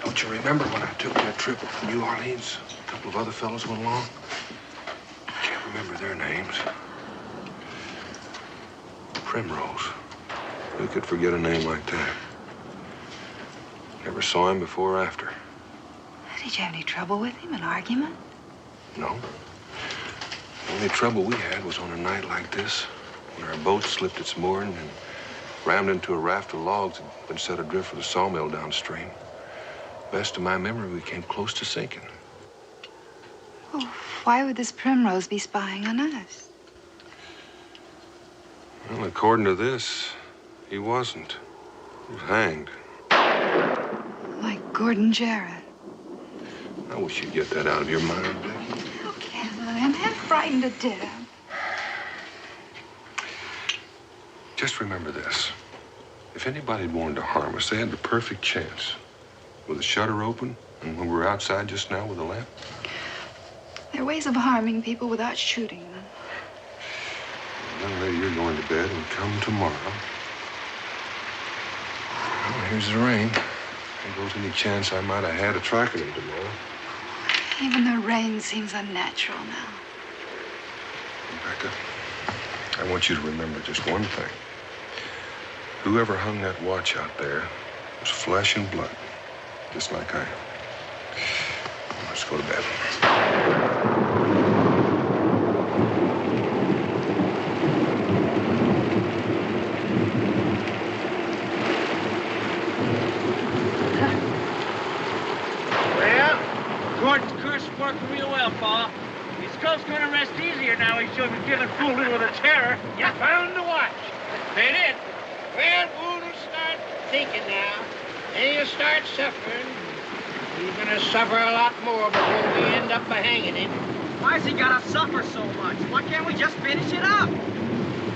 Don't you remember when I took that trip from New Orleans? A couple of other fellows went along. Can't remember their names. Primrose. Who could forget a name like that? Never saw him before or after. Did you have any trouble with him? An argument? No. The only trouble we had was on a night like this, when our boat slipped its mooring and rammed into a raft of logs and been set adrift with a sawmill downstream. Best of my memory, we came close to sinking. Oh, why would this Primrose be spying on us? Well, according to this, he wasn't. He was hanged. Like Gordon Jarrett. I wish you'd get that out of your mind, Becky. How can I? I'm half frightened to death. Just remember this. If anybody wanted to harm us, they had the perfect chance. With the shutter open, and when we were outside just now with a lamp. There are ways of harming people without shooting them. Young lady, you're going to bed and come tomorrow. Well, here's the rain. There goes any chance I might have had of tracking him tomorrow. Even the rain seems unnatural now. Rebecca, I want you to remember just one thing. Whoever hung that watch out there was flesh and blood, just like I am. Let's go to bed. Well, Gordon's curse worked real well, Pa. His skull's gonna rest easier now he's shown giving fool little of the terror. You found the watch. They did. Well, Boone will start thinking now. Then he'll start suffering. He's gonna suffer a lot more before we end up by hanging him. Why's he gotta suffer so much? Why can't we just finish it up?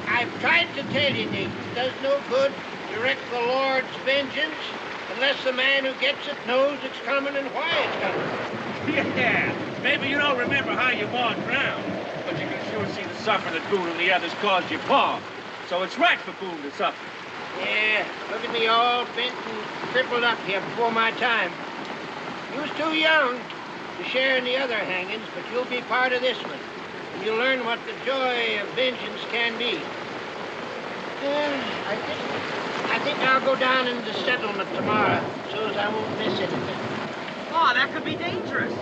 I've tried to tell you, Nick, it does no good to wreak the Lord's vengeance unless the man who gets it knows it's coming and why it's coming. Yeah, maybe you don't remember how you walked around, but you can sure see the suffering that Boone and the others caused your Pa. So it's right for Boone to suffer. Yeah, look at me all bent and crippled up here before my time. You was too young to share in the other hangings, but you'll be part of this one. And you'll learn what the joy of vengeance can be. I think I'll go down in the settlement tomorrow, so as I won't miss anything. Oh, that could be dangerous.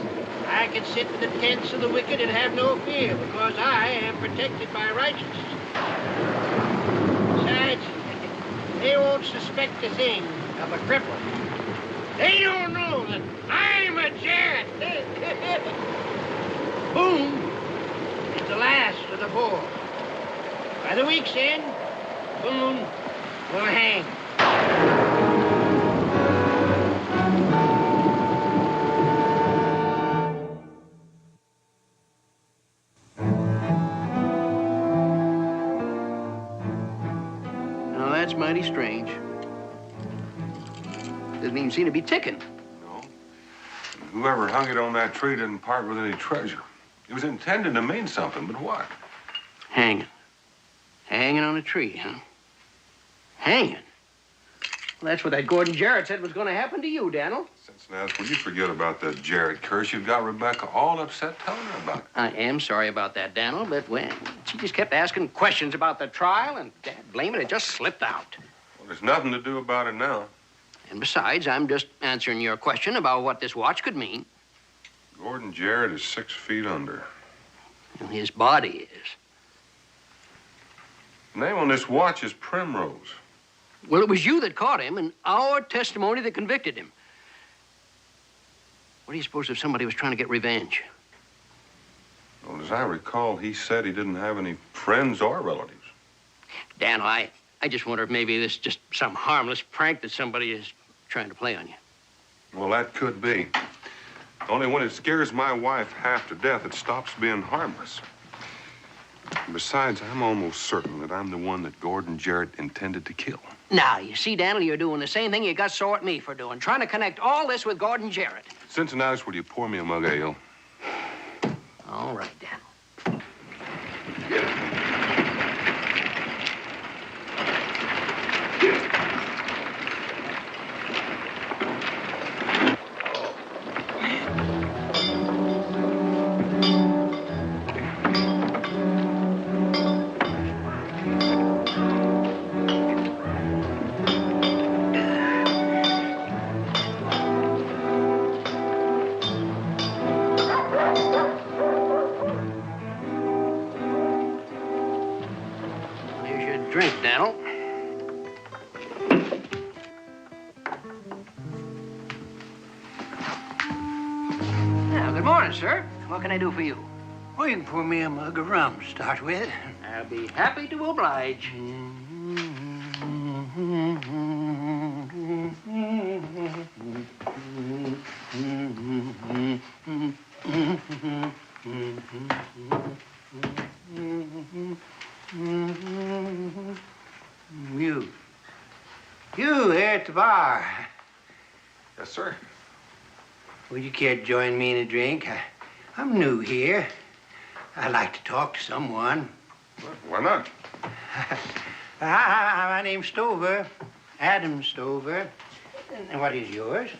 I can sit in the tents of the wicked and have no fear, because I am protected by righteousness. Besides, they won't suspect a thing of a cripple. They don't know that I'm a Jarrett. Boone is the last of the four. By the week's end, Boone will hang. Now, that's mighty strange. Doesn't even seem to be ticking. No. Whoever hung it on that tree didn't part with any treasure. It was intended to mean something, but what? Hanging. Hanging on a tree, huh? Hanging? Well, that's what that Gordon Jarrett said was going to happen to you, Daniel. Cincinnati, will you forget about that Jarrett curse? You've got Rebecca all upset telling her about it. I am sorry about that, Daniel, but when she just kept asking questions about the trial, and Dad, blame it just slipped out. Well, there's nothing to do about it now. And besides, I'm just answering your question about what this watch could mean. Gordon Jarrett is 6 feet under. And his body is. The name on this watch is Primrose. Well, it was you that caught him and our testimony that convicted him. What do you suppose if somebody was trying to get revenge? Well, as I recall, he said he didn't have any friends or relatives. Dan, I just wonder if maybe this is just some harmless prank that somebody is trying to play on you. Well, that could be. Only when it scares my wife half to death, it stops being harmless. Besides, I'm almost certain that I'm the one that Gordon Jarrett intended to kill. Now, you see, Daniel, you're doing the same thing you got sore at me for doing, trying to connect all this with Gordon Jarrett. Cincinnatus, will you pour me a mug of ale? All right, Dan. Drink, Daniel. Now, good morning, sir. What can I do for you? Well, you can pour me a mug of rum to start with. I'll be happy to oblige. You here at the bar. Yes, sir. Would you care to join me in a drink? I'm new here. I'd like to talk to someone. Well, why not? My name's Stover. Adam Stover. And what is yours?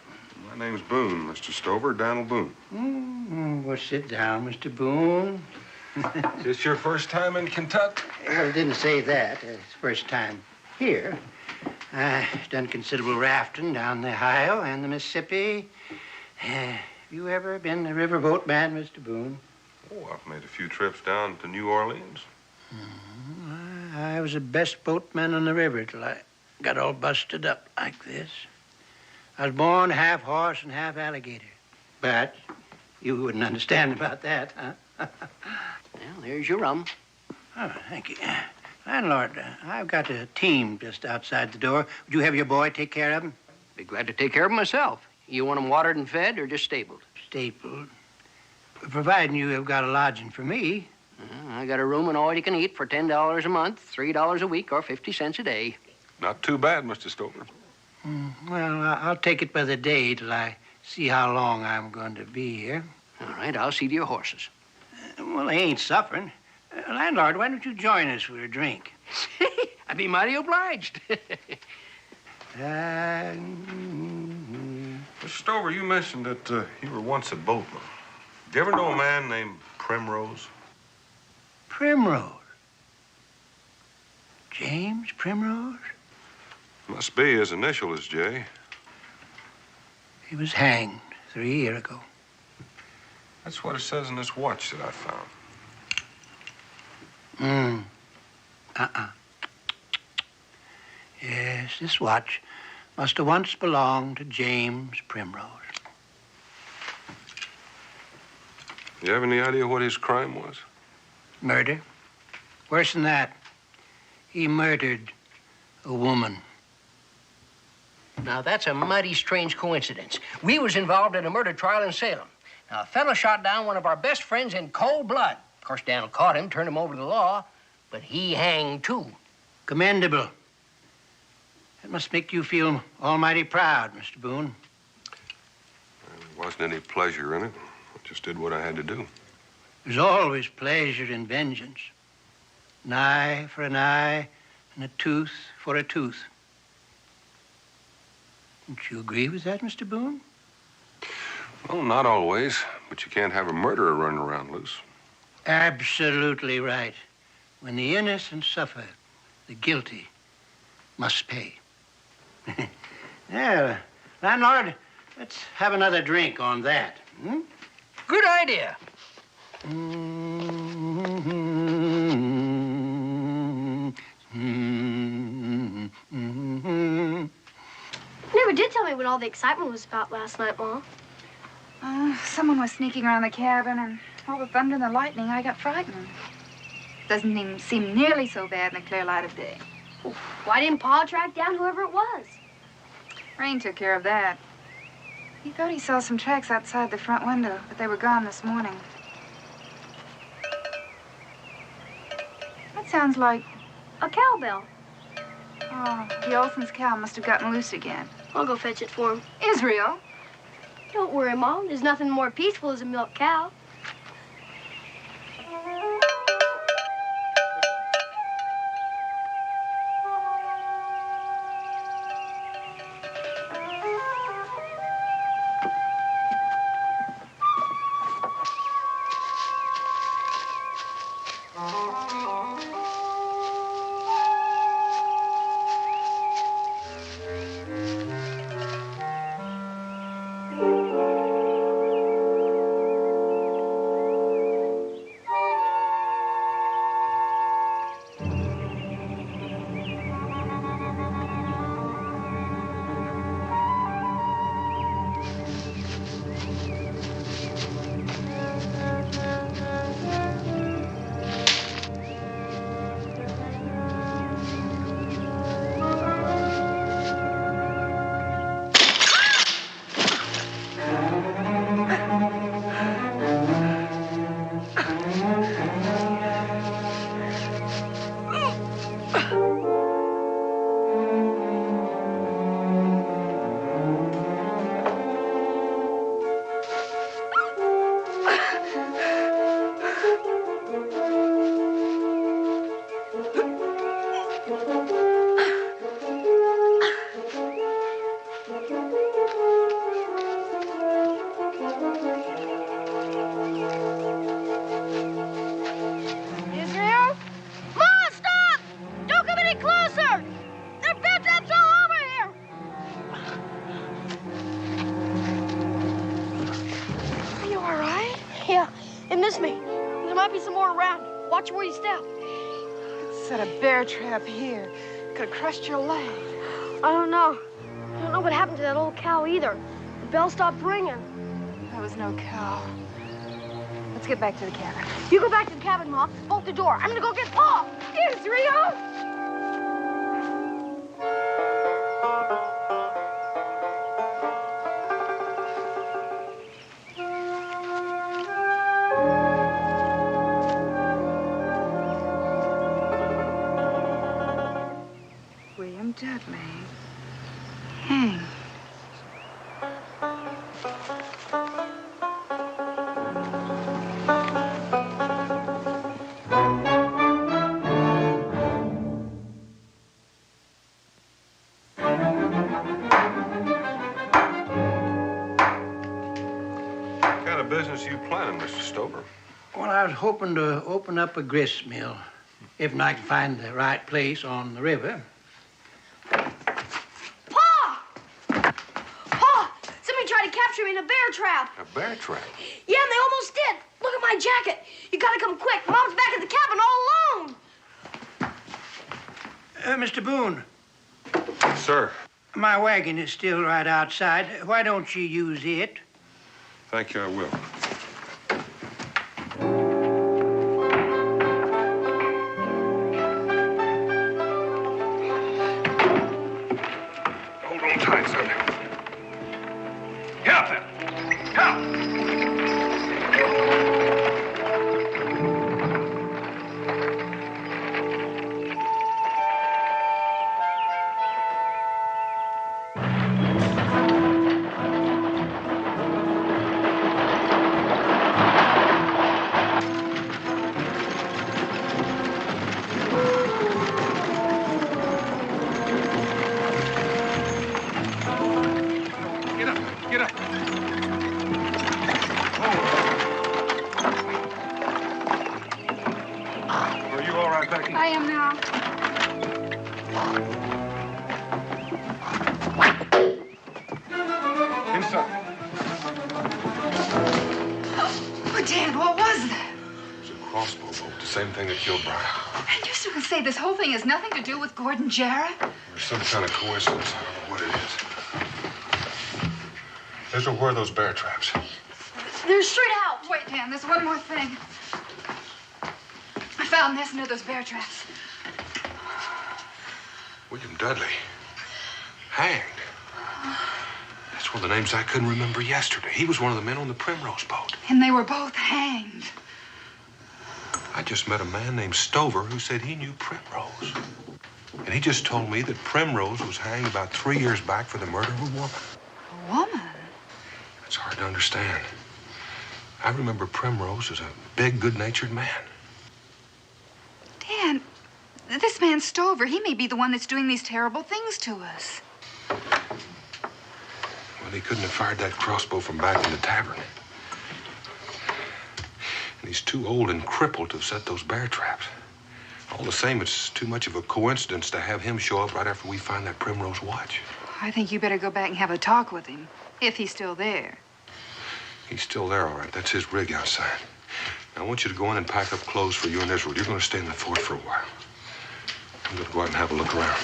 My name's Boone, Mr. Stover, Donald Boone. Well, sit down, Mr. Boone. Is this your first time in Kentucky? Well, it didn't say that. It's first time here. I've done considerable rafting down the Ohio and the Mississippi. Have you ever been a riverboat man, Mr. Boone? Oh, I've made a few trips down to New Orleans. I was the best boatman on the river till I got all busted up like this. I was born half horse and half alligator. But you wouldn't understand about that, huh? Well, there's your rum. Oh, thank you. Landlord, I've got a team just outside the door. Would you have your boy take care of him? Be glad to take care of him myself. You want him watered and fed or just stabled? Stapled. Providing you have got a lodging for me. I got a room and all you can eat for $10 a month, $3 a week, or 50 cents a day. Not too bad, Mr. Stover. Well, I'll take it by the day till I see how long I'm going to be here. All right, I'll see to your horses. Well, they ain't suffering. Landlord, why don't you join us for a drink? I'd be mighty obliged. Mr. Stover, you mentioned that you were once a boatman. Did you ever know a man named Primrose? Primrose? James Primrose? Must be. His initial is J. He was hanged 3 years ago. That's what it says in this watch that I found. Yes, this watch must have once belonged to James Primrose. You have any idea what his crime was? Murder. Worse than that. He murdered a woman. Now, that's a mighty strange coincidence. We was involved in a murder trial in Salem. Now, a fellow shot down one of our best friends in cold blood. Of course, Daniel caught him, turned him over to the law, but he hanged, too. Commendable. That must make you feel almighty proud, Mr. Boone. There wasn't any pleasure in it. I just did what I had to do. There's always pleasure in vengeance. An eye for an eye and a tooth for a tooth. Don't you agree with that, Mr. Boone? Well, not always, but you can't have a murderer running around loose. Absolutely right. When the innocent suffer, the guilty must pay. Yeah, landlord, let's have another drink on that. Good idea. You never did tell me what all the excitement was about last night, Ma. Someone was sneaking around the cabin, and all the thunder and the lightning, I got frightened. Doesn't even seem nearly so bad in the clear light of day. Why didn't Pa track down whoever it was? Rain took care of that. He thought he saw some tracks outside the front window, but they were gone this morning. That sounds like a cowbell. Oh, the Olson's cow must have gotten loose again. I'll go fetch it for him. Israel? Don't worry, Mom. There's nothing more peaceful as a milk cow. Watch where you step. Set a bear trap here. Could have crushed your leg. I don't know. I don't know what happened to that old cow either. The bell stopped ringing. That was no cow. Let's get back to the cabin. You go back to the cabin, Mom. Bolt the door. I'm gonna go get Pa. Israel! Dudley. Hang. What kind of business are you planning, Mr. Stover? Well, I was hoping to open up a grist mill, if I can find the right place on the river. Capture me in a bear trap. A bear trap? Yeah, and they almost did. Look at my jacket. You gotta come quick. Mom's back at the cabin all alone. Mr. Boone. Sir. My wagon is still right outside. Why don't you use it? Thank you, I will. Hold on tight, son. Get up there! Help! Get up! Are you all right, Becky? I am now. Inside. Oh, Dan, what was that? It's a crossbow bolt, the same thing that killed Brian. And you still can say this whole thing has nothing to do with Gordon Jarrett? There's some kind of coincidence. I don't know what it is. Ezra, where are those bear traps? They're straight out. Wait, Dan, there's one more thing. I found this near those bear traps. William Dudley. Hanged. That's one of the names I couldn't remember yesterday. He was one of the men on the Primrose boat. And they were both hanged. I just met a man named Stover who said he knew Primrose. And he just told me that Primrose was hanged about 3 years back for the murder of a woman. A woman? It's hard to understand. I remember Primrose as a big, good-natured man. Dan, this man Stover, he may be the one that's doing these terrible things to us. Well, he couldn't have fired that crossbow from back in the tavern. And he's too old and crippled to have set those bear traps. All the same, it's too much of a coincidence to have him show up right after we find that Primrose watch. I think you better go back and have a talk with him, if he's still there. He's still there, all right. That's his rig outside. Now, I want you to go in and pack up clothes for you and Israel. You're going to stay in the fort for a while. I'm going to go out and have a look around.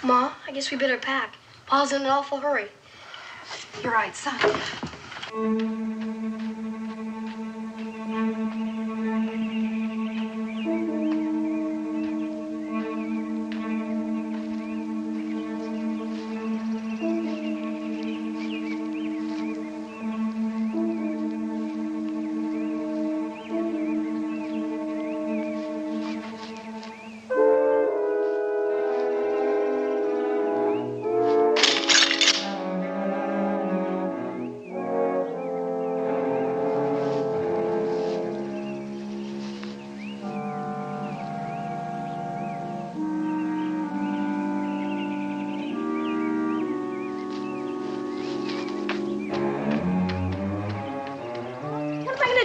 Ma, I guess we better pack. Pa's in an awful hurry. You're right, son.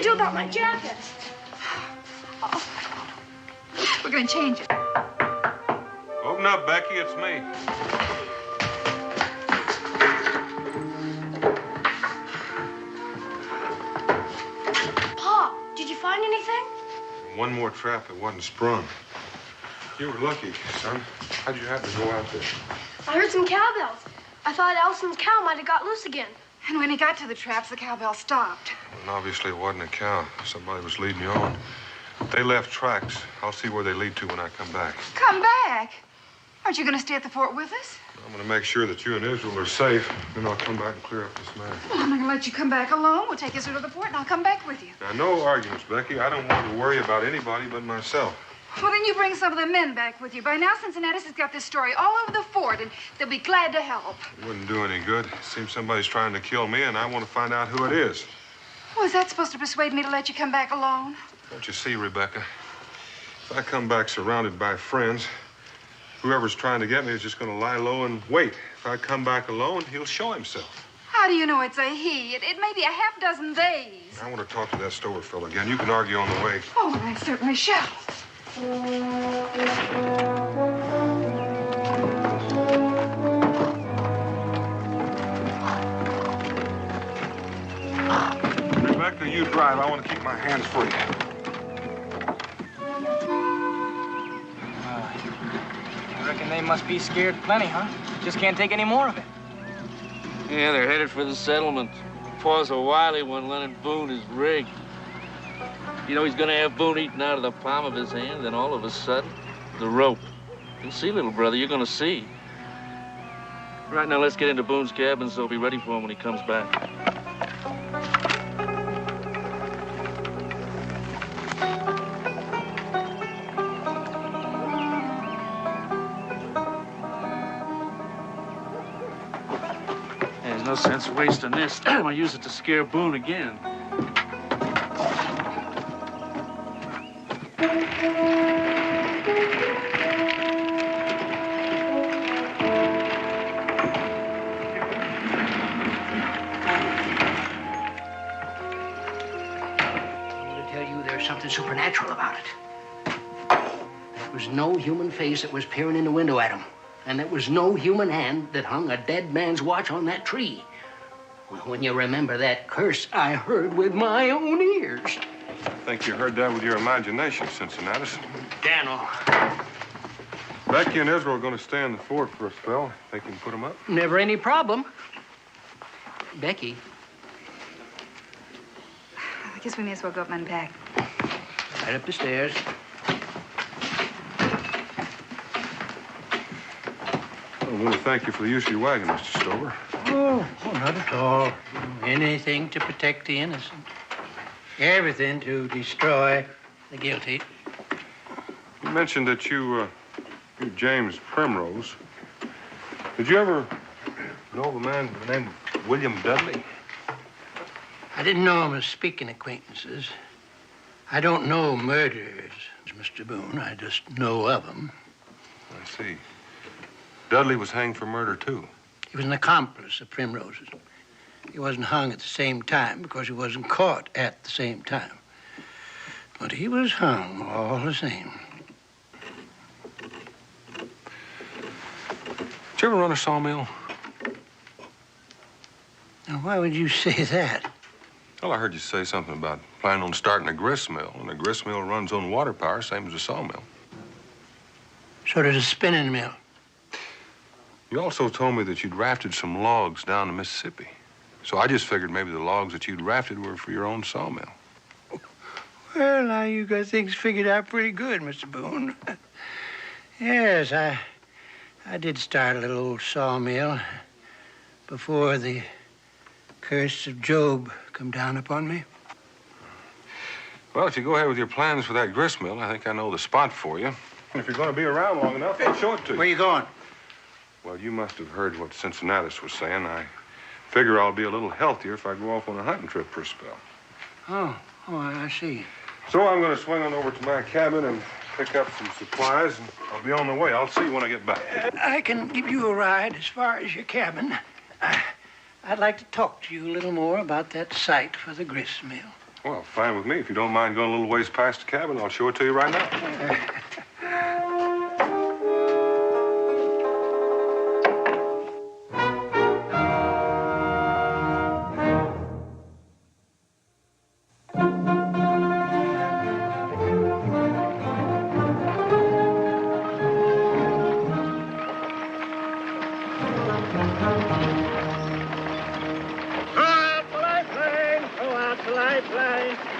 Do about my jacket? Oh. We're going to change it. Open up, Becky. It's me. Pa, did you find anything? One more trap that wasn't sprung. You were lucky, son. How'd you happen to go out there? I heard some cowbells. I thought Allison's cow might have got loose again. And when he got to the traps, the cowbell stopped. And obviously it wasn't a cow. Somebody was leading you on. They left tracks. I'll see where they lead to when I come back. Come back? Aren't you going to stay at the fort with us? I'm going to make sure that you and Israel are safe. Then I'll come back and clear up this matter. Well, I'm not going to let you come back alone. We'll take Israel to the fort, and I'll come back with you. Now, no arguments, Becky. I don't want to worry about anybody but myself. Well, then you bring some of the men back with you. By now, Cincinnatus has got this story all over the fort, and they'll be glad to help. It wouldn't do any good. It seems somebody's trying to kill me, and I want to find out who it is. Well, is that supposed to persuade me to let you come back alone? Don't you see, Rebecca? If I come back surrounded by friends, whoever's trying to get me is just going to lie low and wait. If I come back alone, he'll show himself. How do you know it's a he? It may be a half dozen days. I want to talk to that Stover fellow again. You can argue on the way. Oh, I certainly shall. Rebecca, you drive. I want to keep my hands free. I reckon they must be scared plenty, huh? Just can't take any more of it. Yeah, they're headed for the settlement. Pa's a wily one, Leonard Boone is rigged. You know, he's gonna have Boone eaten out of the palm of his hand, then all of a sudden, the rope. You'll see, little brother, you're gonna see. Right now, let's get into Boone's cabin so he'll be ready for him when he comes back. There's no sense wasting this. I'm gonna use it to scare Boone again. Something supernatural about it. There was no human face that was peering in the window at him. And there was no human hand that hung a dead man's watch on that tree. Well, when you remember that curse I heard with my own ears. I think you heard that with your imagination, Cincinnatus. Daniel. Becky and Israel are going to stay in the fort for a spell. Think you can put them up? Never any problem. Becky. I guess we may as well go up and unpack. Right up the stairs. I want to thank you for the use of your wagon, Mr. Stover. Oh, not at all. Anything to protect the innocent. Everything to destroy the guilty. You mentioned that you're James Primrose. Did you ever know of a man by the name of William Dudley? I didn't know him as speaking acquaintances. I don't know murderers, Mr. Boone. I just know of them. I see. Dudley was hanged for murder, too. He was an accomplice of Primrose's. He wasn't hung at the same time because he wasn't caught at the same time. But he was hung all the same. Did you ever run a sawmill? Now, why would you say that? Well, I heard you say something about planning on starting a grist mill, and a grist mill runs on water power, same as a sawmill. So does a spinning mill. You also told me that you'd rafted some logs down the Mississippi. So I just figured maybe the logs that you'd rafted were for your own sawmill. Well, now you got things figured out pretty good, Mr. Boone. Yes, I did start a little old sawmill before the curse of Job come down upon me. Well, if you go ahead with your plans for that grist mill, I think I know the spot for you. If you're going to be around long enough, I'll show it to you. Where you going? Well, you must have heard what Cincinnatus was saying. I figure I'll be a little healthier if I go off on a hunting trip for a spell. Oh, I see. So I'm going to swing on over to my cabin and pick up some supplies, and I'll be on the way. I'll see you when I get back. I can give you a ride as far as your cabin. I'd like to talk to you a little more about that site for the grist mill. Well, fine with me. If you don't mind going a little ways past the cabin, I'll show it to you right now.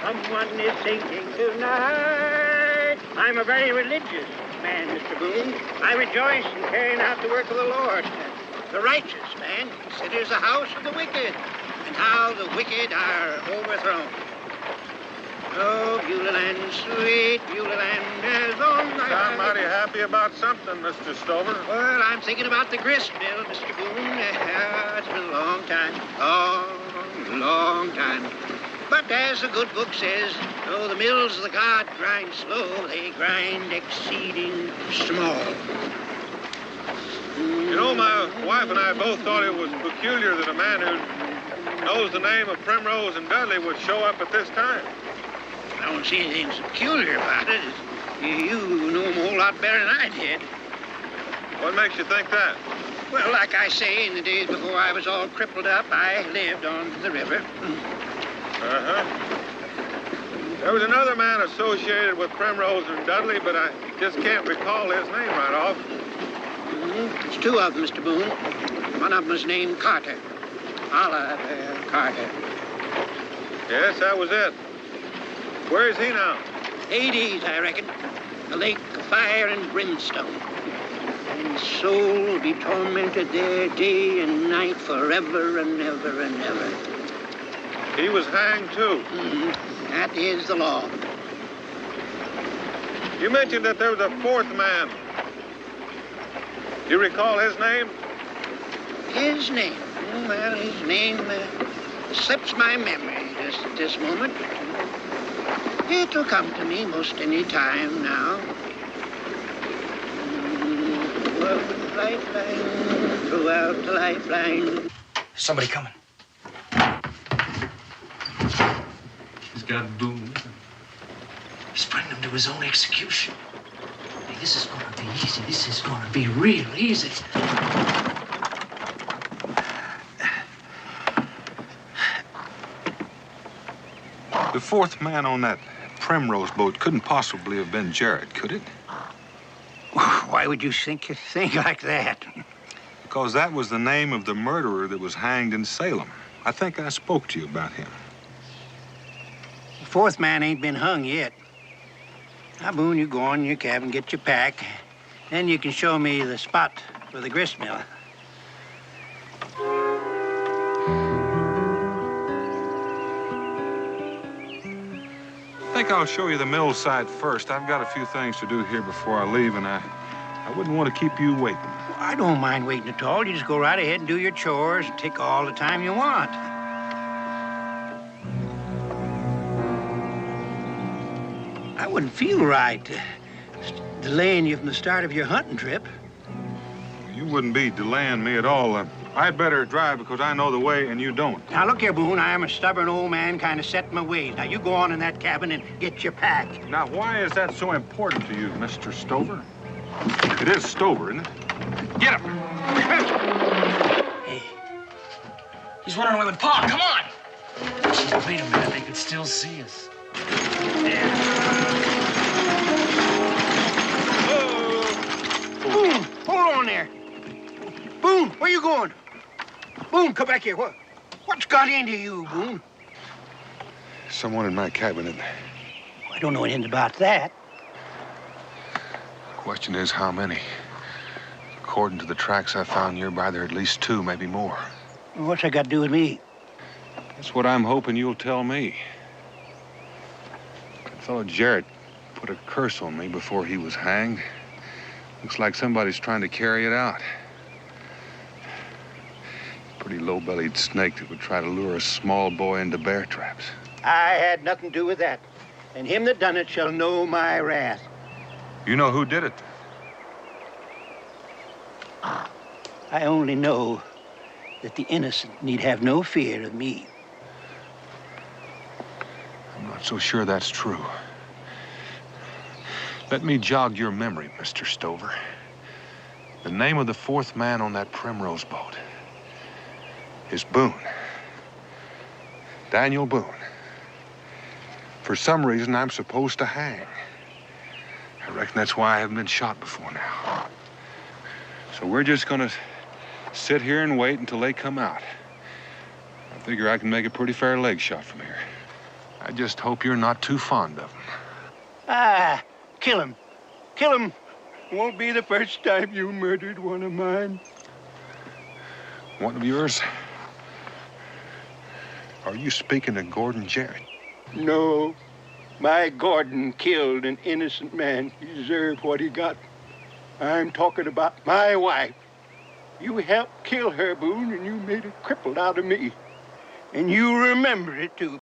Someone is sinking tonight. I'm a very religious man, Mr. Boone. I rejoice in carrying out the work of the Lord. The righteous man considers the house of the wicked, and how the wicked are overthrown. Oh, Beulah Land, sweet Beulah Land, as on my... I'm mighty happy about something, Mr. Stover. Well, I'm thinking about the grist mill, Mr. Boone. It's been a long time. Long time. But as the good book says, though the mills of the God grind slow, they grind exceeding small. You know, my wife and I both thought it was peculiar that a man who knows the name of Primrose and Dudley would show up at this time. I don't see anything so peculiar about it. You know him a whole lot better than I did. What makes you think that? Well, like I say, in the days before I was all crippled up, I lived on the river. There was another man associated with Primrose and Dudley, but I just can't recall his name right off. It's two of them, Mr. Boone. One of them was named Carter. Olive Carter. Yes, that was it. Where is he now? Hades, I reckon. A lake of fire and brimstone. And his soul will be tormented there day and night forever and ever and ever. He was hanged, too. That is the law. You mentioned that there was a fourth man. Do you recall his name? His name? Well, his name slips my memory just at this moment. It'll come to me most any time now. Lifeline, throughout the lifeline. Somebody coming. He's got Boone. He's bringing him to his own execution. Hey, this is going to be easy. This is going to be real easy. The The fourth man on that Primrose boat couldn't possibly have been Jarrett, could it? Why would you think a thing like that? Because that was the name of the murderer that was hanged in Salem. I think I spoke to you about him. The fourth man ain't been hung yet. Now, Boone, you go on in your cabin, get your pack. Then you can show me the spot for the grist mill. I think I'll show you the mill site first. I've got a few things to do here before I leave, and I wouldn't want to keep you waiting. Well, I don't mind waiting at all. You just go right ahead and do your chores and take all the time you want. I wouldn't feel right delaying you from the start of your hunting trip. You wouldn't be delaying me at all. I'd better drive because I know the way and you don't. Now, look here, Boone. I am a stubborn old man, kind of set in my ways. Now, you go on in that cabin and get your pack. Now, why is that so important to you, Mr. Stover? It is Stover, isn't it? Get him! Hey, he's running away with Pa. Come on! Wait a minute. They could still see us. Boone, hold on there. Boone, where you going? Boone, come back here. What's got into you, Boone? Someone in my cabin. I don't know anything about that. The question is, how many? According to the tracks I found nearby, there are at least two, maybe more. What's that got to do with me? That's what I'm hoping you'll tell me. That fellow Jarrett put a curse on me before he was hanged. Looks like somebody's trying to carry it out. Pretty low-bellied snake that would try to lure a small boy into bear traps. I had nothing to do with that. And him that done it shall know my wrath. You know who did it? I only know that the innocent need have no fear of me. I'm not so sure that's true. Let me jog your memory, Mr. Stover. The name of the fourth man on that Primrose boat is Boone. Daniel Boone. For some reason, I'm supposed to hang. I reckon that's why I haven't been shot before now. So we're just gonna sit here and wait until they come out. I figure I can make a pretty fair leg shot from here. I just hope you're not too fond of them. Ah, kill him. Kill him. Won't be the first time you murdered one of mine. One of yours? Are you speaking of Gordon Jarrett? No. My Gordon killed an innocent man. He deserved what he got. I'm talking about my wife. You helped kill her, Boone, and you made a cripple out of me. And you remember it, too.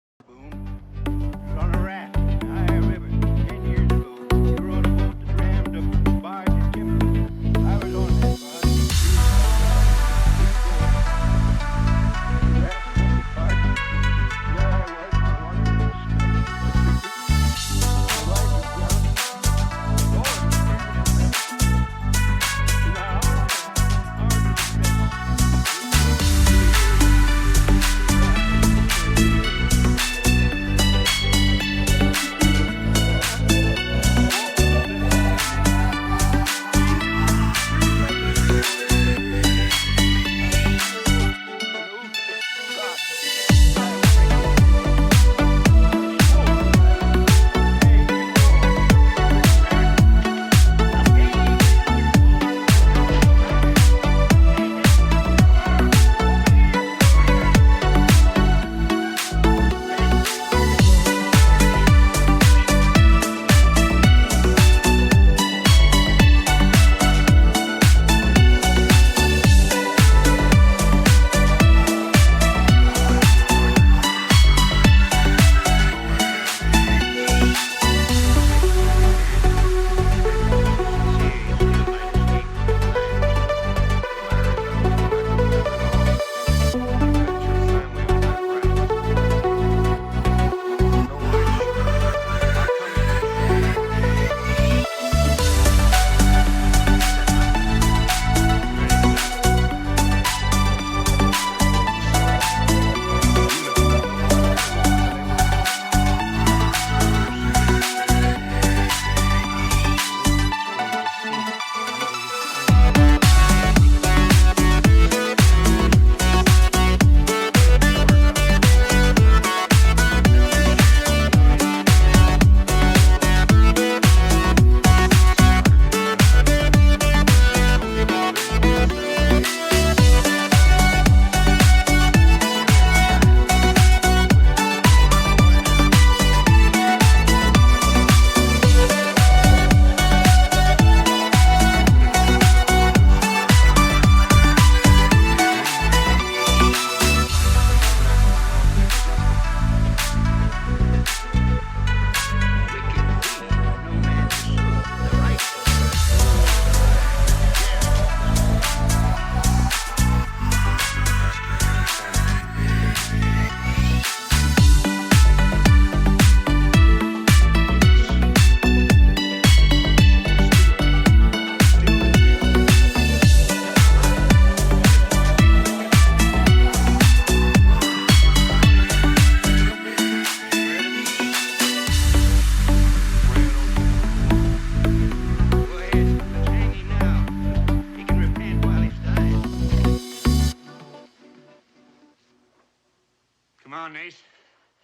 Come on, Nate.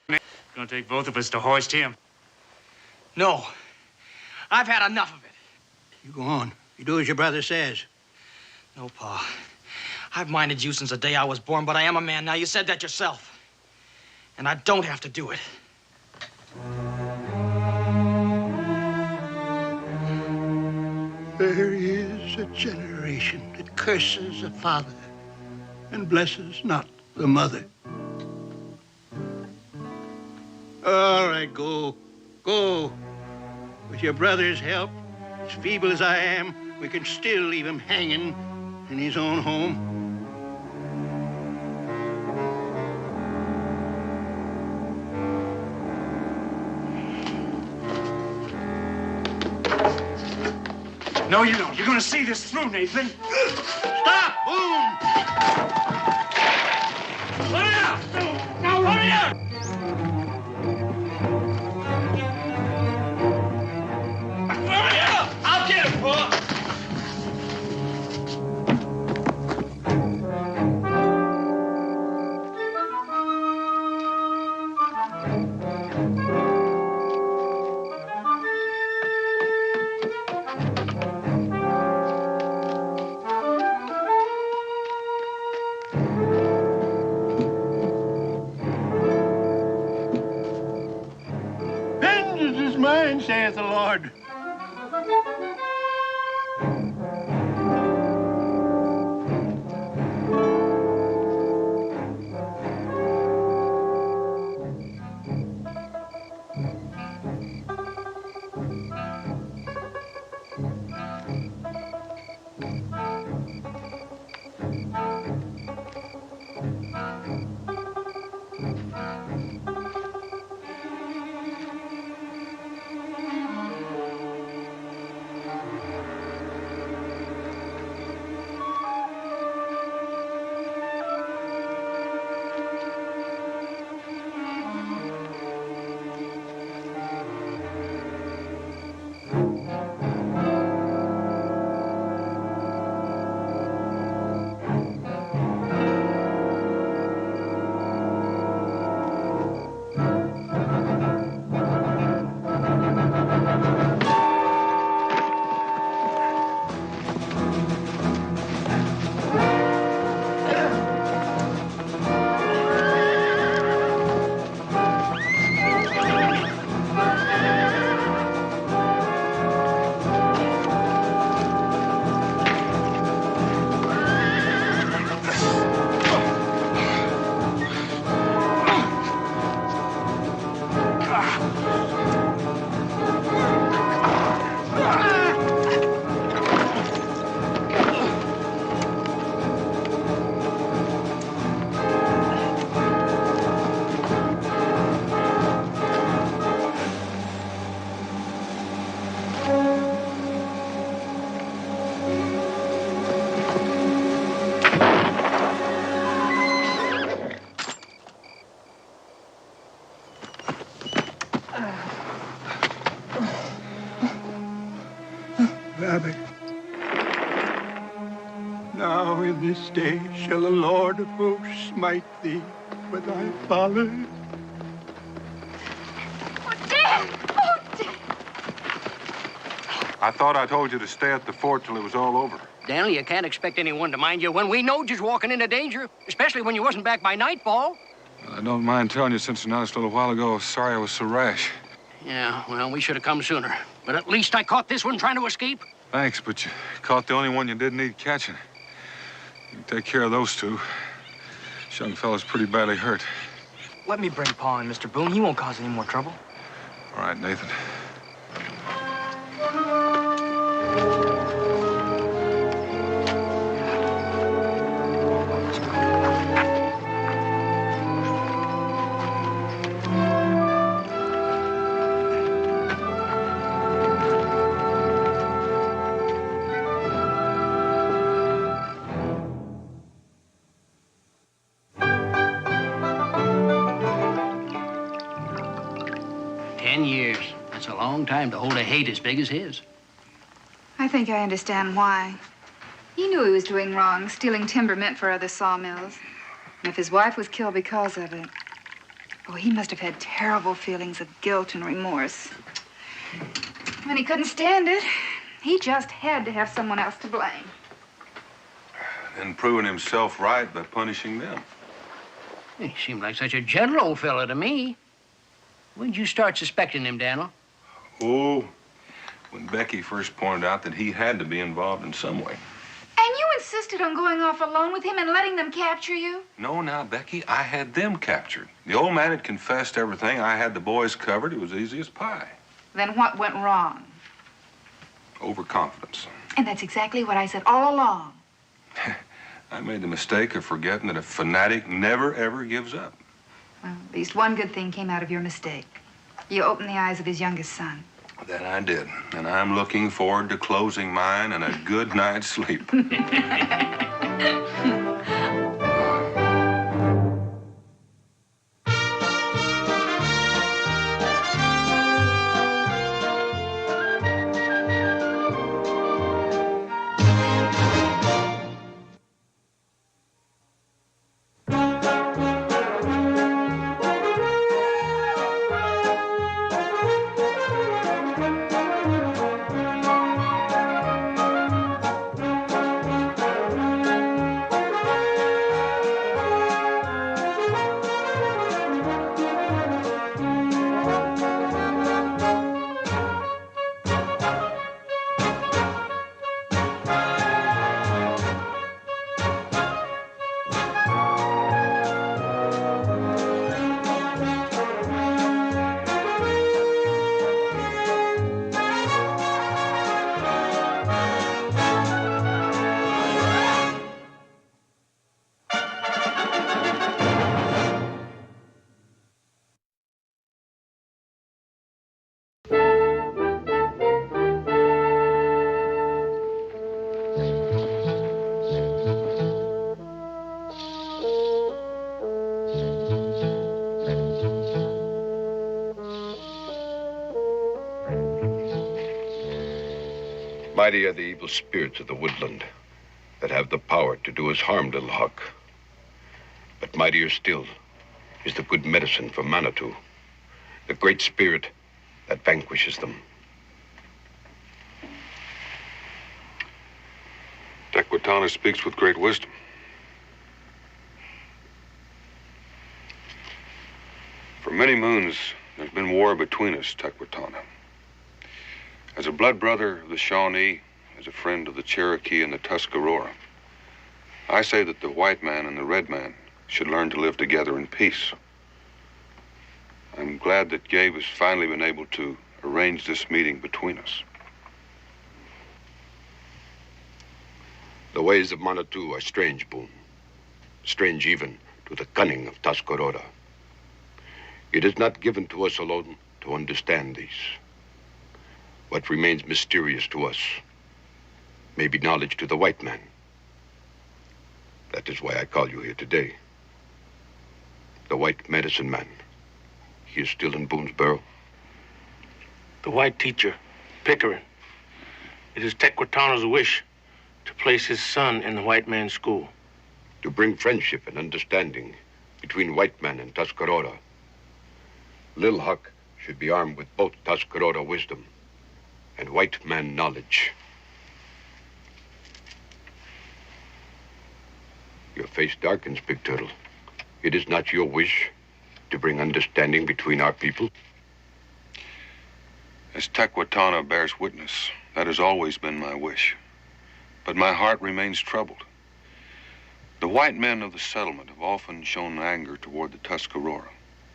It's gonna take both of us to hoist him. No. I've had enough of it. You go on. You do as your brother says. No, Pa. I've minded you since the day I was born, but I am a man now. You said that yourself. And I don't have to do it. There is a generation that curses the father and blesses not the mother. All right, go. Go. With your brother's help, as feeble as I am, we can still leave him hanging in his own home. No, you don't. You're gonna see this through, Nathan. Stop! Boone! Hurry up! Now, hurry up! Hurry up! I'll get him, Pa. Vengeance is mine, saith the Lord. Rabbi, now in this day shall the Lord of hosts smite thee for thy folly. I thought I told you to stay at the fort till it was all over. Daniel, you can't expect anyone to mind you when we know you're walking into danger, especially when you wasn't back by nightfall. I don't mind telling you, since you noticed a little while ago, sorry I was so rash. Yeah, well, we should have come sooner. But at least I caught this one trying to escape. Thanks, but you caught the only one you didn't need catching. You can take care of those two. This young fella's pretty badly hurt. Let me bring Pa in, Mr. Boone. He won't cause any more trouble. All right, Nathan. That's a long time to hold a hate as big as his. I think I understand why. He knew he was doing wrong, stealing timber meant for other sawmills. And if his wife was killed because of it, Oh, he must have had terrible feelings of guilt and remorse. When he couldn't stand it, he just had to have someone else to blame. And proving himself right by punishing them. He seemed like such a gentle old fella to me. When did you start suspecting him, Daniel? Oh, when Becky first pointed out that he had to be involved in some way. And you insisted on going off alone with him and letting them capture you? No, now, Becky, I had them captured. The old man had confessed everything. I had the boys covered. It was easy as pie. Then what went wrong? Overconfidence. And that's exactly what I said all along. I made the mistake of forgetting that a fanatic never, ever gives up. Well, at least one good thing came out of your mistake. You opened the eyes of his youngest son. That I did. And I'm looking forward to closing mine and a good night's sleep. Mighty are the evil spirits of the woodland that have the power to do us harm, Little Hawk. But mightier still is the good medicine for Manitou, the great spirit that vanquishes them. Tequitana speaks with great wisdom. For many moons, there's been war between us, Tequitana. As a blood brother of the Shawnee, as a friend of the Cherokee and the Tuscarora, I say that the white man and the red man should learn to live together in peace. I'm glad that Gabe has finally been able to arrange this meeting between us. The ways of Manitou are strange, Boone. Strange even to the cunning of Tuscarora. It is not given to us alone to understand these. What remains mysterious to us may be knowledge to the white man. That is why I call you here today. The white medicine man. He is still in Boone's Barrow. The white teacher, Pickering. It is Tequitana's wish to place his son in the white man's school. To bring friendship and understanding between white man and Tuscarora. Lil Huck should be armed with both Tuscarora wisdom and white man knowledge. Your face darkens, Big Turtle. It is not your wish to bring understanding between our people? As Tequitana bears witness, that has always been my wish. But my heart remains troubled. The white men of the settlement have often shown anger toward the Tuscarora,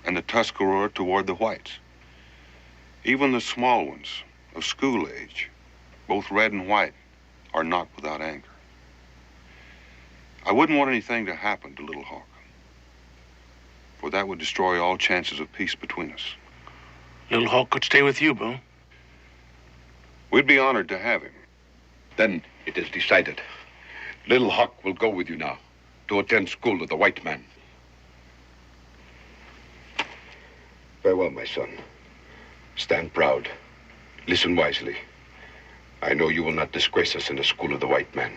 and the Tuscarora toward the whites. Even the small ones, of school age, both red and white, are not without anger. I wouldn't want anything to happen to Little Hawk, for that would destroy all chances of peace between us. Little Hawk could stay with you, Boone. We'd be honored to have him. Then it is decided. Little Hawk will go with you now to attend school with the white man. Farewell, my son. Stand proud. Listen wisely. I know you will not disgrace us in the school of the white man.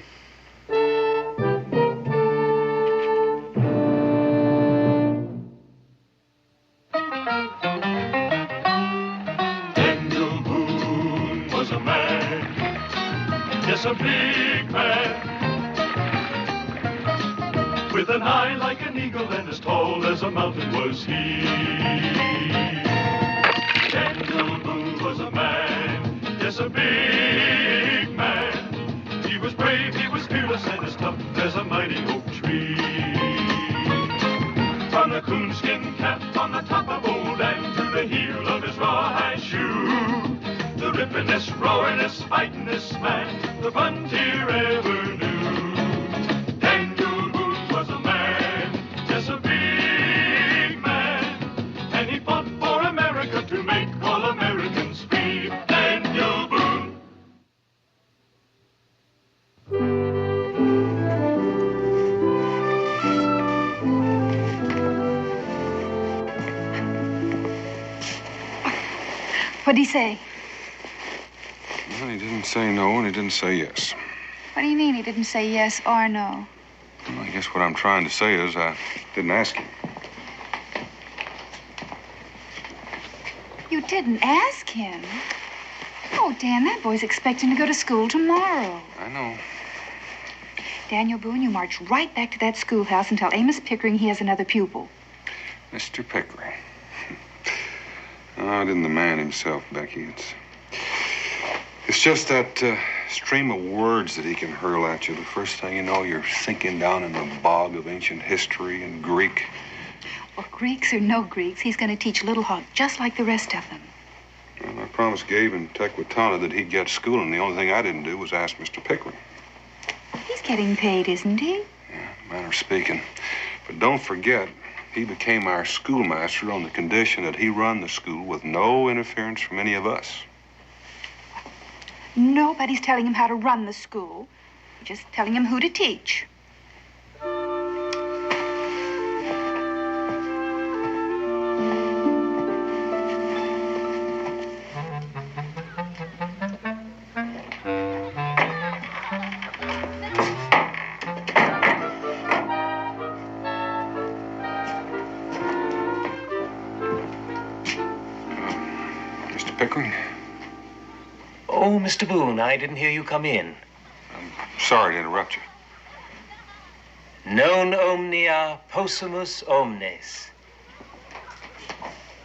Yes, a big man. With an eye like an eagle and as tall as a mountain was he. Daniel Boone was a man, yes, a big man. He was brave, he was fearless, and as tough as a mighty oak tree. From the coonskin cap on the top of old Dan to the heel of his rawhide shoe, the rippin'est, roaring'est, fighting'est man the frontier ever knew. Daniel Boone was a man, yes, a big man, and he fought for America to make all Americans free. Daniel Boone. What'd he say? Well, he didn't say no, and he didn't say yes. What do you mean he didn't say yes or no? Well, I guess what I'm trying to say is I didn't ask him. You didn't ask him? Oh, Dan, that boy's expecting to go to school tomorrow. I know. Daniel Boone, you march right back to that schoolhouse and tell Amos Pickering he has another pupil. Mr. Pickering. Oh, it isn't the man himself, Becky. It's just that stream of words that he can hurl at you. The first thing you know, you're sinking down in the bog of ancient history and Greek. Well, Greeks or no Greeks, he's going to teach Little Hawk just like the rest of them. Well, I promised Gabe and Tequitana that he'd get schooling. The only thing I didn't do was ask Mr. Pickering. He's getting paid, isn't he? Yeah, manner of speaking. But don't forget, he became our schoolmaster on the condition that he run the school with no interference from any of us. Nobody's telling him how to run the school. We're just telling him who to teach. Mr. Pickering? Oh, Mr. Boone, I didn't hear you come in. I'm sorry to interrupt you. Non omnia possumus omnes.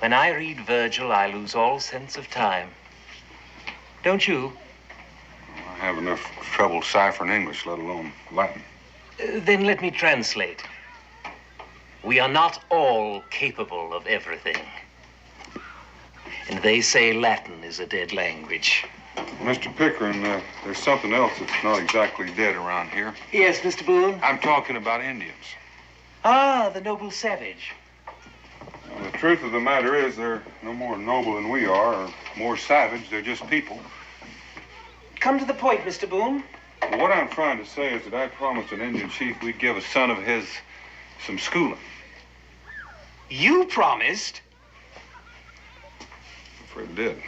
When I read Virgil, I lose all sense of time. Don't you? I have enough trouble ciphering English, let alone Latin. Then let me translate. We are not all capable of everything. And they say Latin is a dead language. Mr. Pickering, there's something else that's not exactly dead around here. Yes, Mr. Boone? I'm talking about Indians. Ah, the noble savage. Well, the truth of the matter is they're no more noble than we are, or more savage. They're just people. Come to the point, Mr. Boone. Well, what I'm trying to say is that I promised an Indian chief we'd give a son of his some schooling. You promised? I'm afraid I did.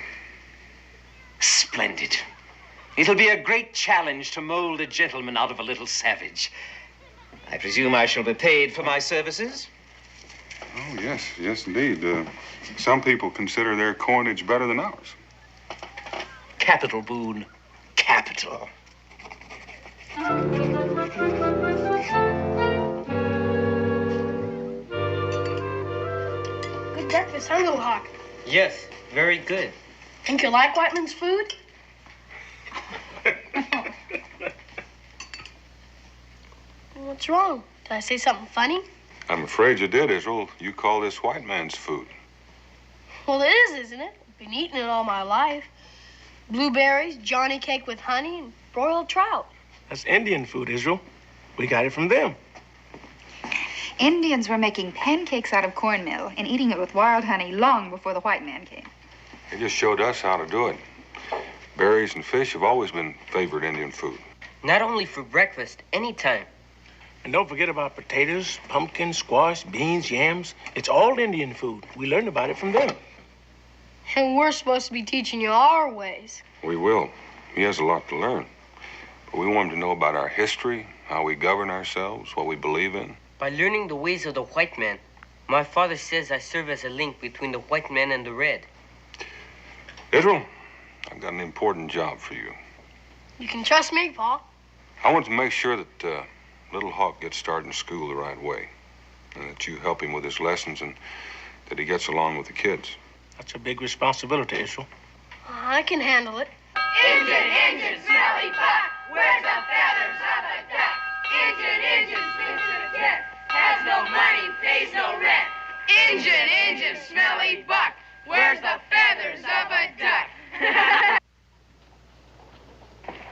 Splendid. It'll be a great challenge to mold a gentleman out of a little savage. I presume I shall be paid for my services? Oh, yes, yes, indeed. Some people consider their coinage better than ours. Capital, Boone. Capital. Good breakfast, huh, Little Hawk? Yes, very good. Think you like Whiteman's food? What's wrong? Did I say something funny? I'm afraid you did, Israel. You call this white man's food. Well, it is, isn't it? I've been eating it all my life. Blueberries, Johnny cake with honey, and broiled trout. That's Indian food, Israel. We got it from them. Indians were making pancakes out of cornmeal and eating it with wild honey long before the white man came. They just showed us how to do it. Berries and fish have always been favored Indian food. Not only for breakfast, anytime. And don't forget about potatoes, pumpkins, squash, beans, yams. It's all Indian food. We learned about it from them. And we're supposed to be teaching you our ways. We will. He has a lot to learn. But we want him to know about our history, how we govern ourselves, what we believe in. By learning the ways of the white man, my father says I serve as a link between the white man and the red. Israel, I've got an important job for you. You can trust me, Pa. I want to make sure that Little Hawk gets started in school the right way, and that you help him with his lessons and that he gets along with the kids. That's a big responsibility, Ishel. I can handle it. Engine, smelly butt, where's the feathers of a duck? Engine, spins to the tent, has no money, pays no rent. Engine, smelly buck, where's the feathers of a duck?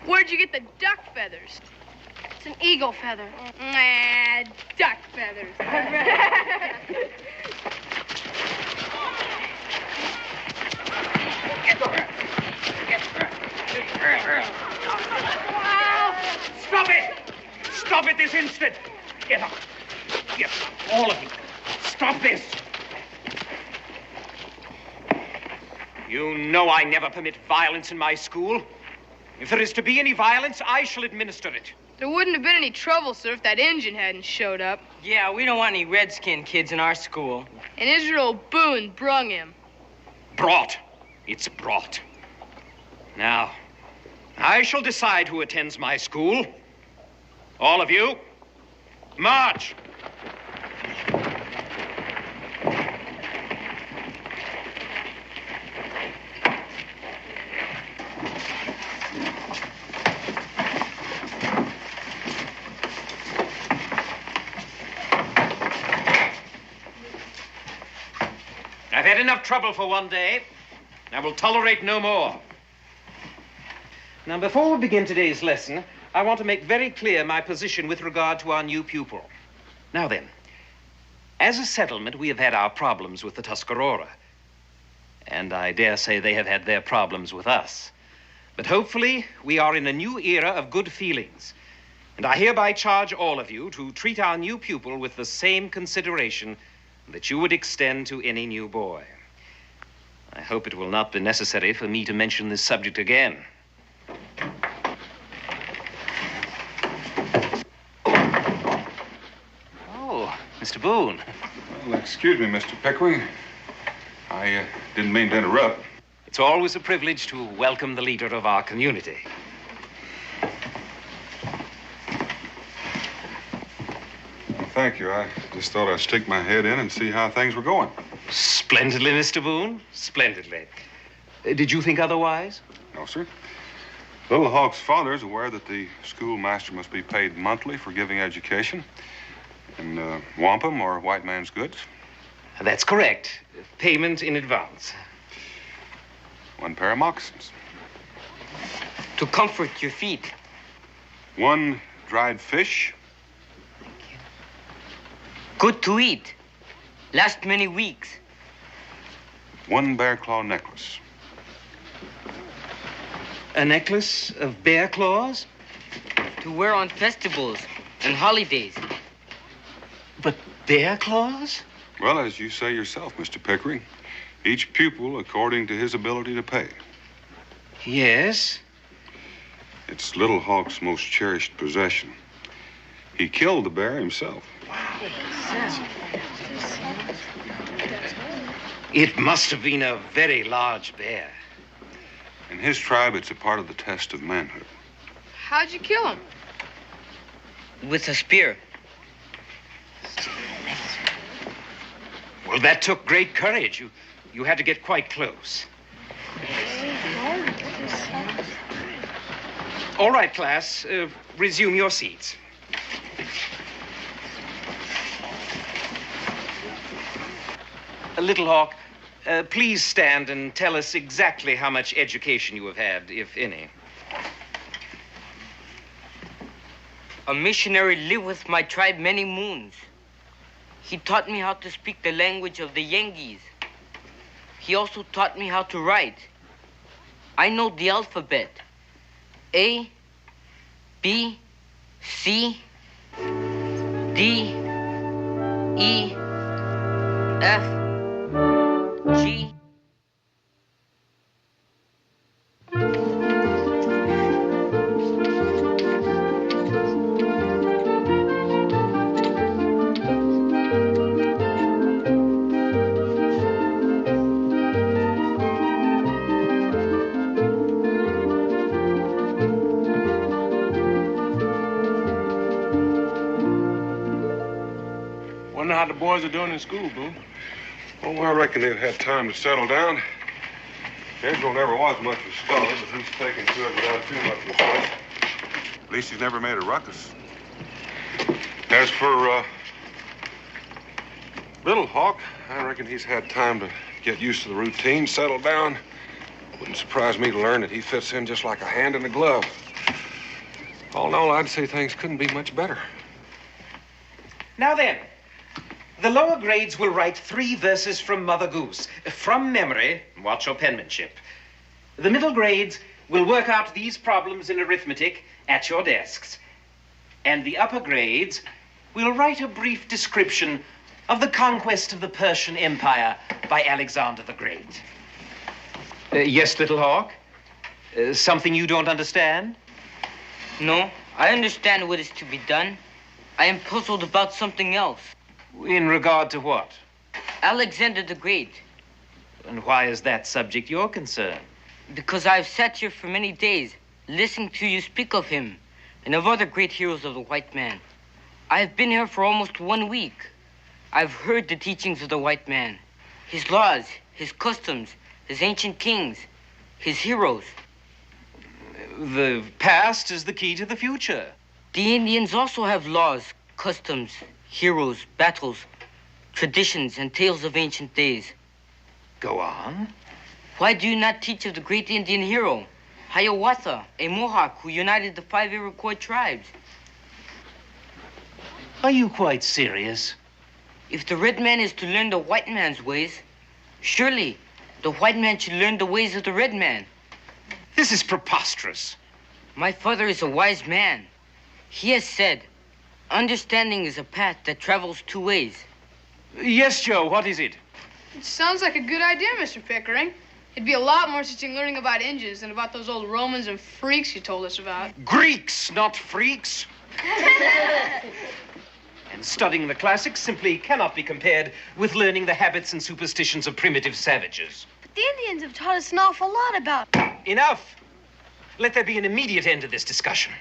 Where'd you get the duck feathers? It's an eagle feather. Nah, duck feathers. Stop it! Stop it this instant! Get up. Get up, all of you. Stop this. You know I never permit violence in my school. If there is to be any violence, I shall administer it. There wouldn't have been any trouble, sir, if that engine hadn't showed up. Yeah, we don't want any redskin kids in our school. And Israel Boone brung him. Brought. It's brought. Now, I shall decide who attends my school. All of you, march. I've had enough trouble for one day. I will tolerate no more. Now, before we begin today's lesson, I want to make very clear my position with regard to our new pupil. Now then, as a settlement, we have had our problems with the Tuscarora. And I dare say they have had their problems with us. But hopefully, we are in a new era of good feelings. And I hereby charge all of you to treat our new pupil with the same consideration that you would extend to any new boy. I hope it will not be necessary for me to mention this subject again. Oh, Mr. Boone. Well, excuse me, Mr. Pickering. I didn't mean to interrupt. It's always a privilege to welcome the leader of our community. Thank you. I just thought I'd stick my head in and see how things were going. Splendidly, Mr. Boone. Splendidly. Did you think otherwise? No, sir. Little Hawk's father is aware that the schoolmaster must be paid monthly for giving education in wampum or white man's goods. That's correct. Payment in advance. 1 pair of moccasins. To comfort your feet. 1 dried fish. Good to eat. Last many weeks. 1 bear claw necklace. A necklace of bear claws? To wear on festivals and holidays. But bear claws? Well, as you say yourself, Mr. Pickering, each pupil according to his ability to pay. Yes? It's Little Hawk's most cherished possession. He killed the bear himself. It must have been a very large bear. In his tribe, it's a part of the test of manhood. How'd you kill him? With a spear. Well, that took great courage. You had to get quite close. All right, class, resume your seats. Little Hawk, please stand and tell us exactly how much education you have had, if any. A missionary lived with my tribe many moons. He taught me how to speak the language of the Yengeese. He also taught me how to write. I know the alphabet. A, B, C, D, E, F, G. boys are doing in school, Boone? Oh, I reckon they've had time to settle down. Angelo never was much of a scholar, but he's taken to it without too much respect. At least he's never made a ruckus. As for, Little Hawk, I reckon he's had time to get used to the routine, settle down. Wouldn't surprise me to learn that he fits in just like a hand in a glove. All in all, I'd say things couldn't be much better. Now then, the lower grades will write 3 verses from Mother Goose, from memory. Watch your penmanship. The middle grades will work out these problems in arithmetic at your desks. And the upper grades will write a brief description of the conquest of the Persian Empire by Alexander the Great. Yes, Little Hawk? Something you don't understand? No, I understand what is to be done. I am puzzled about something else. In regard to what? Alexander the Great. And why is that subject your concern? Because I've sat here for many days, listening to you speak of him and of other great heroes of the white man. I have been here for almost 1 week. I've heard the teachings of the white man, his laws, his customs, his ancient kings, his heroes. The past is the key to the future. The Indians also have laws, customs, heroes, battles, traditions, and tales of ancient days. Go on. Why do you not teach of the great Indian hero, Hiawatha, a Mohawk who united the 5 Iroquois tribes? Are you quite serious? If the red man is to learn the white man's ways, surely the white man should learn the ways of the red man. This is preposterous. My father is a wise man. He has said, understanding is a path that travels 2 ways. Yes, Joe, what is it? It sounds like a good idea, Mr. Pickering. It'd be a lot more interesting learning about Indians than about those old Romans and freaks you told us about. Greeks, not freaks. And studying the classics simply cannot be compared with learning the habits and superstitions of primitive savages. But the Indians have taught us an awful lot about... Enough. Let there be an immediate end to this discussion.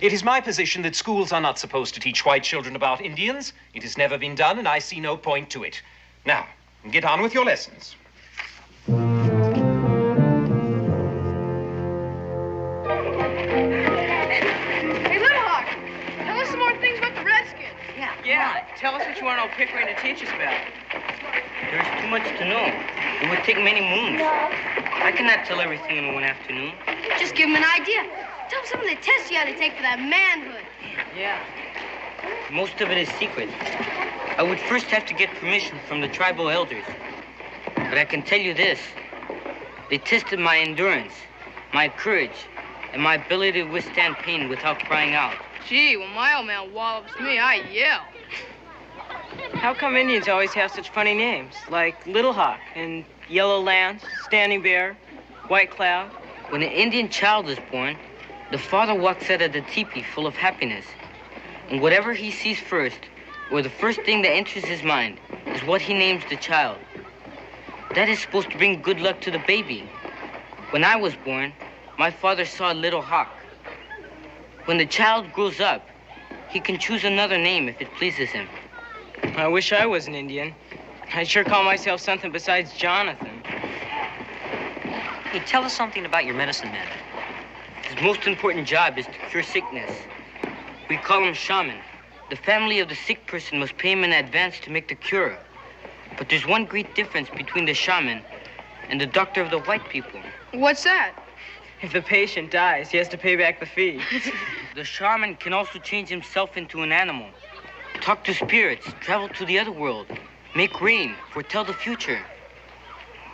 It is my position that schools are not supposed to teach white children about Indians. It has never been done, and I see no point to it. Now, get on with your lessons. Hey, Little Hawk, tell us some more things about the Redskins. Yeah, tell us what you want old Pickering to teach us about. There's too much to know. It would take many moons. I cannot tell everything in 1 afternoon. Just give him an idea. Tell him some of the tests you had to take for that manhood. Yeah. Most of it is secret. I would first have to get permission from the tribal elders. But I can tell you this. They tested my endurance, my courage, and my ability to withstand pain without crying out. Gee, when my old man wallops me, I yell. How come Indians always have such funny names, like Little Hawk and Yellow Lance, Standing Bear, White Cloud? When an Indian child is born, the father walks out of the teepee full of happiness. And whatever he sees first, or the first thing that enters his mind, is what he names the child. That is supposed to bring good luck to the baby. When I was born, my father saw a little hawk. When the child grows up, he can choose another name if it pleases him. I wish I was an Indian. I'd sure call myself something besides Jonathan. Hey, tell us something about your medicine man. His most important job is to cure sickness. We call him shaman. The family of the sick person must pay him in advance to make the cure. But there's one great difference between the shaman and the doctor of the white people. What's that? If the patient dies, he has to pay back the fee. The shaman can also change himself into an animal, talk to spirits, travel to the other world, make rain, foretell the future.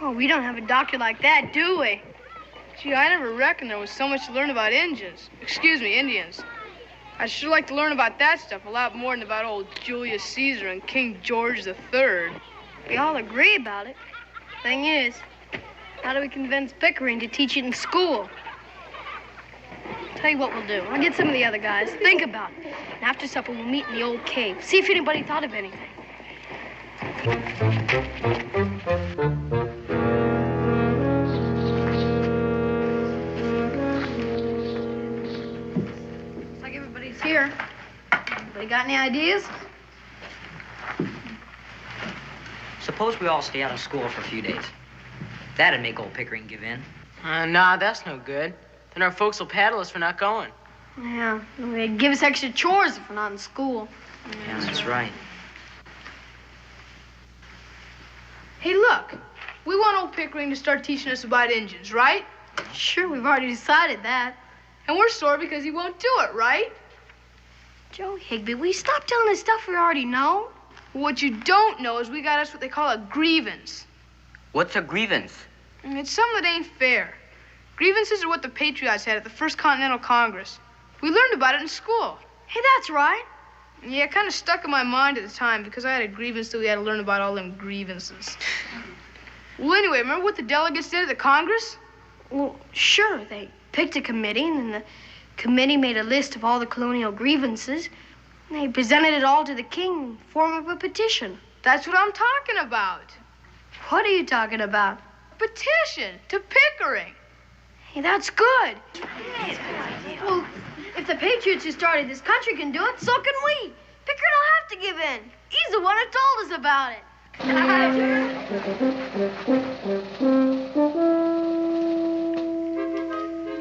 Oh, we don't have a doctor like that, do we? Gee, I never reckoned there was so much to learn about Indians. Excuse me, Indians. I'd sure like to learn about that stuff a lot more than about old Julius Caesar and King George III. We all agree about it. Thing is, how do we convince Pickering to teach it in school? Tell you what we'll do. I'll get some of the other guys. Think about it. And after supper, we'll meet in the old cave. See if anybody thought of anything. Looks like everybody's here. Anybody got any ideas? Suppose we all stay out of school for a few days. That'd make old Pickering give in. Nah, that's no good. Then our folks will paddle us for not going. Yeah, they give us extra chores if we're not in school. Yeah, that's right. Hey, look. We want old Pickering to start teaching us about engines, right? Sure, we've already decided that. And we're sore because he won't do it, right? Joe Higby, will you stop telling us stuff we already know? What you don't know is we got us what they call a grievance. What's a grievance? It's something that ain't fair. Grievances are what the Patriots had at the First Continental Congress. We learned about it in school. Hey, that's right. Yeah, it kind of stuck in my mind at the time because I had a grievance that we had to learn about all them grievances. Well, anyway, remember what the delegates did at the Congress? Well, sure. They picked a committee, and then the committee made a list of all the colonial grievances. And they presented it all to the king in form of a petition. That's what I'm talking about. What are you talking about? Petition to Pickering. Hey, that's good. Well, if the Patriots who started this country can do it, so can we. Pickering will have to give in. He's the one who told us about it.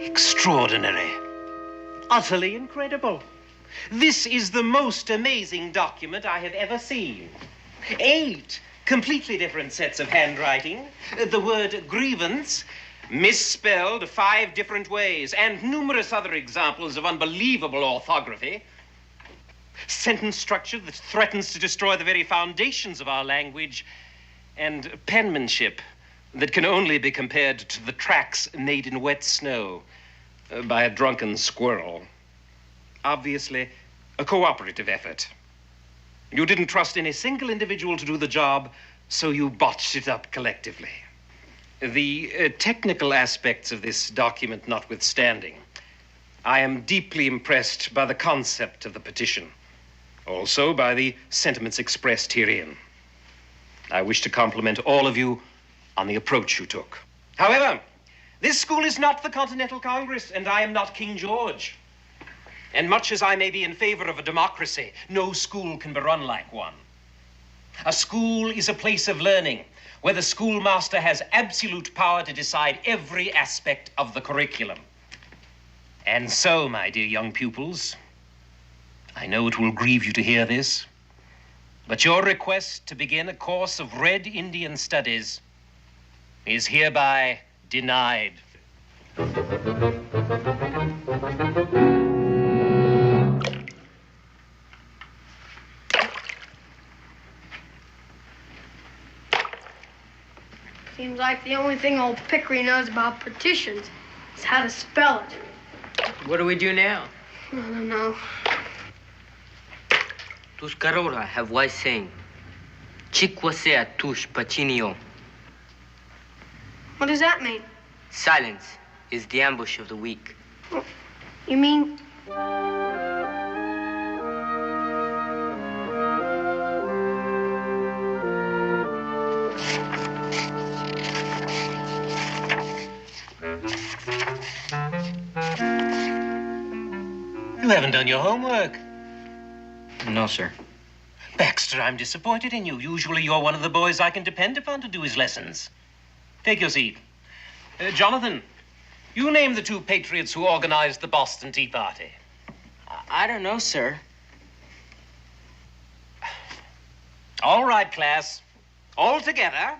Extraordinary. Utterly incredible. This is the most amazing document I have ever seen. 8 completely different sets of handwriting. The word grievance misspelled 5 different ways, and numerous other examples of unbelievable orthography. Sentence structure that threatens to destroy the very foundations of our language, and penmanship that can only be compared to the tracks made in wet snow by a drunken squirrel. Obviously, a cooperative effort. You didn't trust any single individual to do the job, so you botched it up collectively. The technical aspects of this document notwithstanding, I am deeply impressed by the concept of the petition, also by the sentiments expressed herein. I wish to compliment all of you on the approach you took. However, this school is not the Continental Congress, and I am not King George. And much as I may be in favor of a democracy, no school can be run like one. A school is a place of learning where the schoolmaster has absolute power to decide every aspect of the curriculum. And so, my dear young pupils, I know it will grieve you to hear this, but your request to begin a course of Red Indian studies is hereby denied. Seems like the only thing old Pickering knows about petitions is how to spell it. What do we do now? I don't know. Tuscarora have wise saying. Chikwasea tush pachinio. What does that mean? Silence is the ambush of the weak. You mean? You haven't done your homework. No, sir. Baxter, I'm disappointed in you. Usually you're one of the boys I can depend upon to do his lessons. Take your seat. Jonathan, you name the 2 patriots who organized the Boston Tea Party. I don't know, sir. All right, class. All together.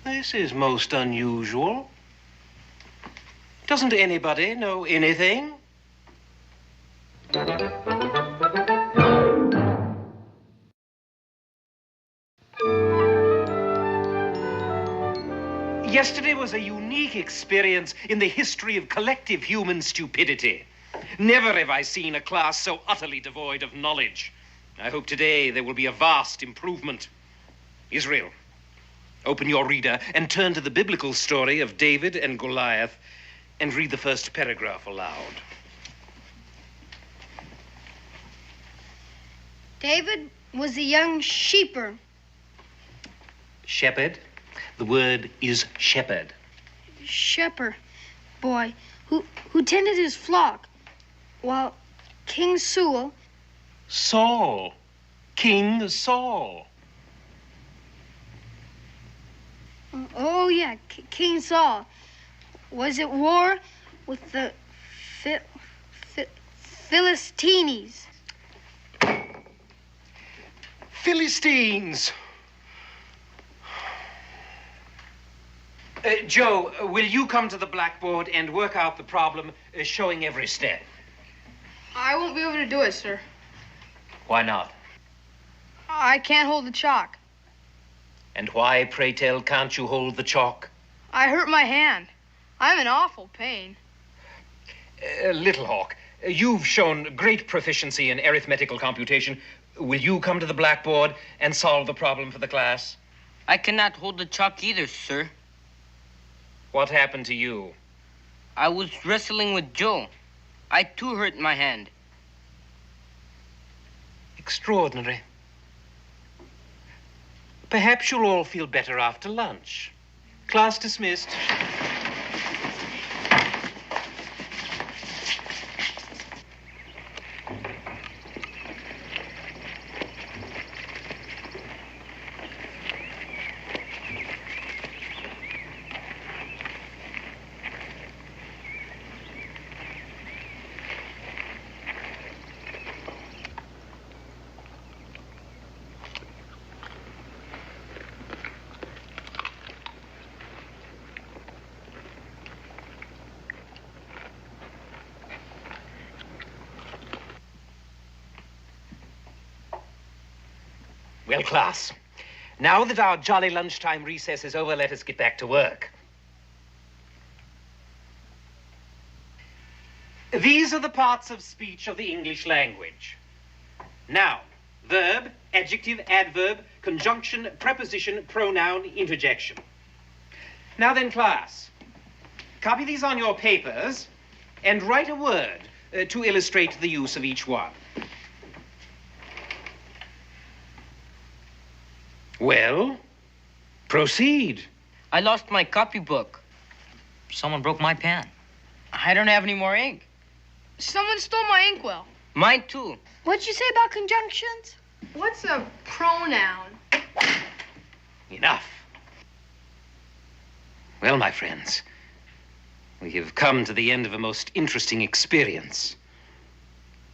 This is most unusual. Doesn't anybody know anything? Yesterday was a unique experience in the history of collective human stupidity. Never have I seen a class so utterly devoid of knowledge. I hope today there will be a vast improvement. Israel, open your reader and turn to the biblical story of David and Goliath and read the first paragraph aloud. David was a young sheeper. Shepherd. The word is shepherd. Shepherd. boy who tended his flock while King Saul... Saul. King Saul. Oh, yeah, King Saul was at war with the Philistines. Philistines. Joe, will you come to the blackboard and work out the problem, showing every step? I won't be able to do it, sir. Why not? I can't hold the chalk. And why, pray tell, can't you hold the chalk? I hurt my hand. I'm in awful pain. Little Hawk, you've shown great proficiency in arithmetical computation. Will you come to the blackboard and solve the problem for the class? I cannot hold the chalk either, sir. What happened to you? I was wrestling with Joe. I too hurt my hand. Extraordinary. Perhaps you'll all feel better after lunch. Class dismissed. Well, class, now that our jolly lunchtime recess is over, let us get back to work. These are the parts of speech of the English language. Noun, verb, adjective, adverb, conjunction, preposition, pronoun, interjection. Now then, class, copy these on your papers and write a word to illustrate the use of each one. Well, proceed. I lost my copybook. Someone broke my pen. I don't have any more ink. Someone stole my inkwell. Mine too. What'd you say about conjunctions? What's a pronoun? Enough. Well, my friends, we have come to the end of a most interesting experience.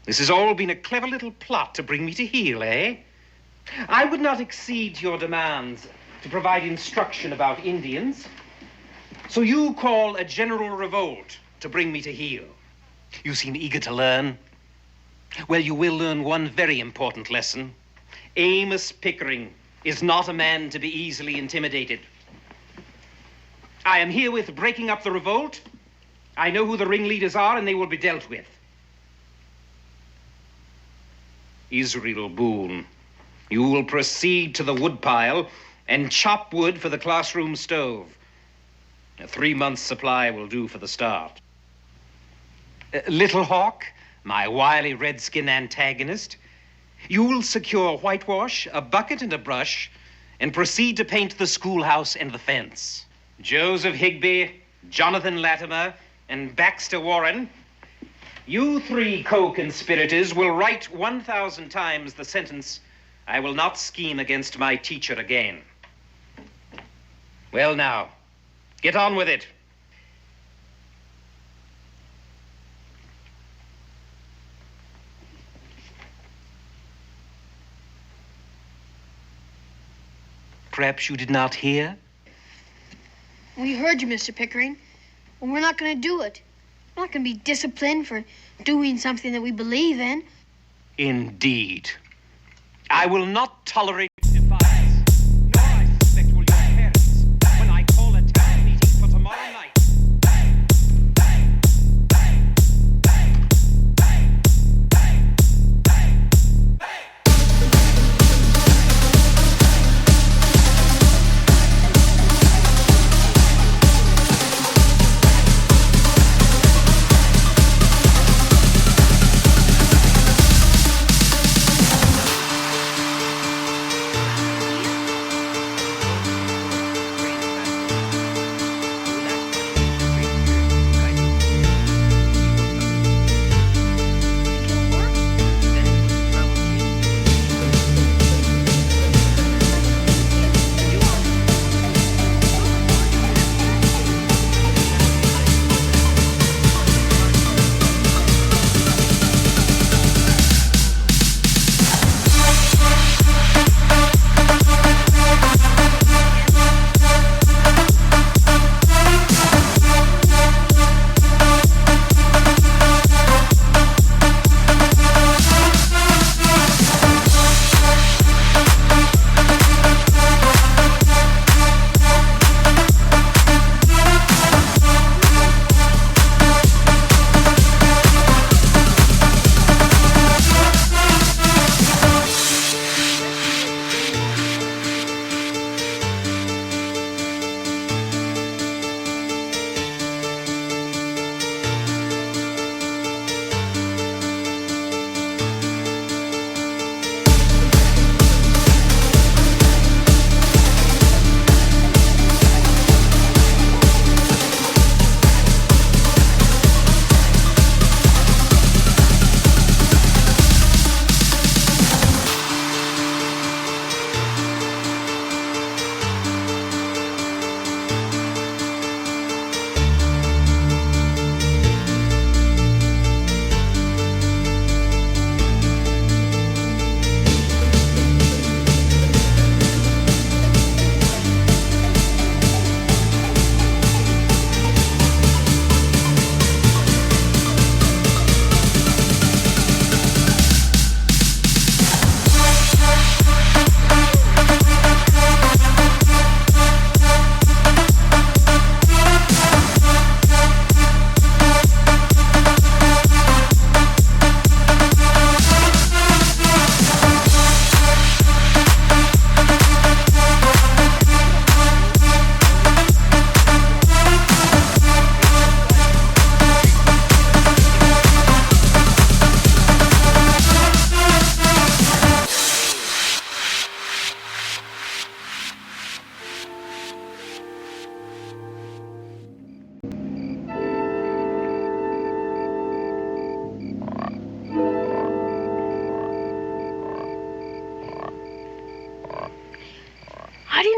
This has all been a clever little plot to bring me to heel, eh? I would not accede to your demands to provide instruction about Indians. So you call a general revolt to bring me to heel. You seem eager to learn. Well, you will learn one very important lesson. Amos Pickering is not a man to be easily intimidated. I am herewith breaking up the revolt. I know who the ringleaders are, and they will be dealt with. Israel Boone, you will proceed to the woodpile and chop wood for the classroom stove. A 3-month supply will do for the start. Little Hawk, my wily redskin antagonist, you will secure whitewash, a bucket and a brush, and proceed to paint the schoolhouse and the fence. Joseph Higby, Jonathan Latimer, and Baxter Warren, you 3 co-conspirators will write 1,000 times the sentence, "I will not scheme against my teacher again." Well, now, get on with it. Perhaps you did not hear? We heard you, Mr. Pickering. But we're not going to do it. We're not going to be disciplined for doing something that we believe in. Indeed. I will not tolerate defiance, nor I suspect will your parents, when I call a town meeting for tomorrow night.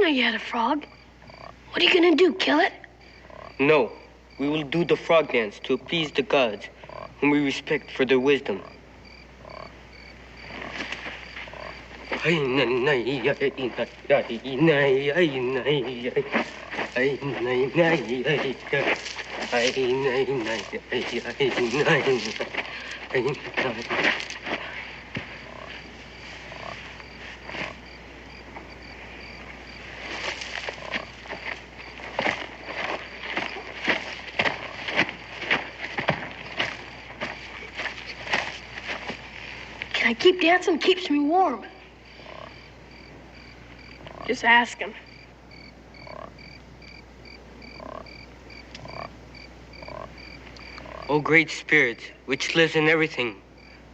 know you had a frog. What are you gonna do, kill it? No, we will do the frog dance to appease the gods, whom we respect for their wisdom. Can I keep dancing? Keeps me warm. Just ask him. O great spirit, which lives in everything,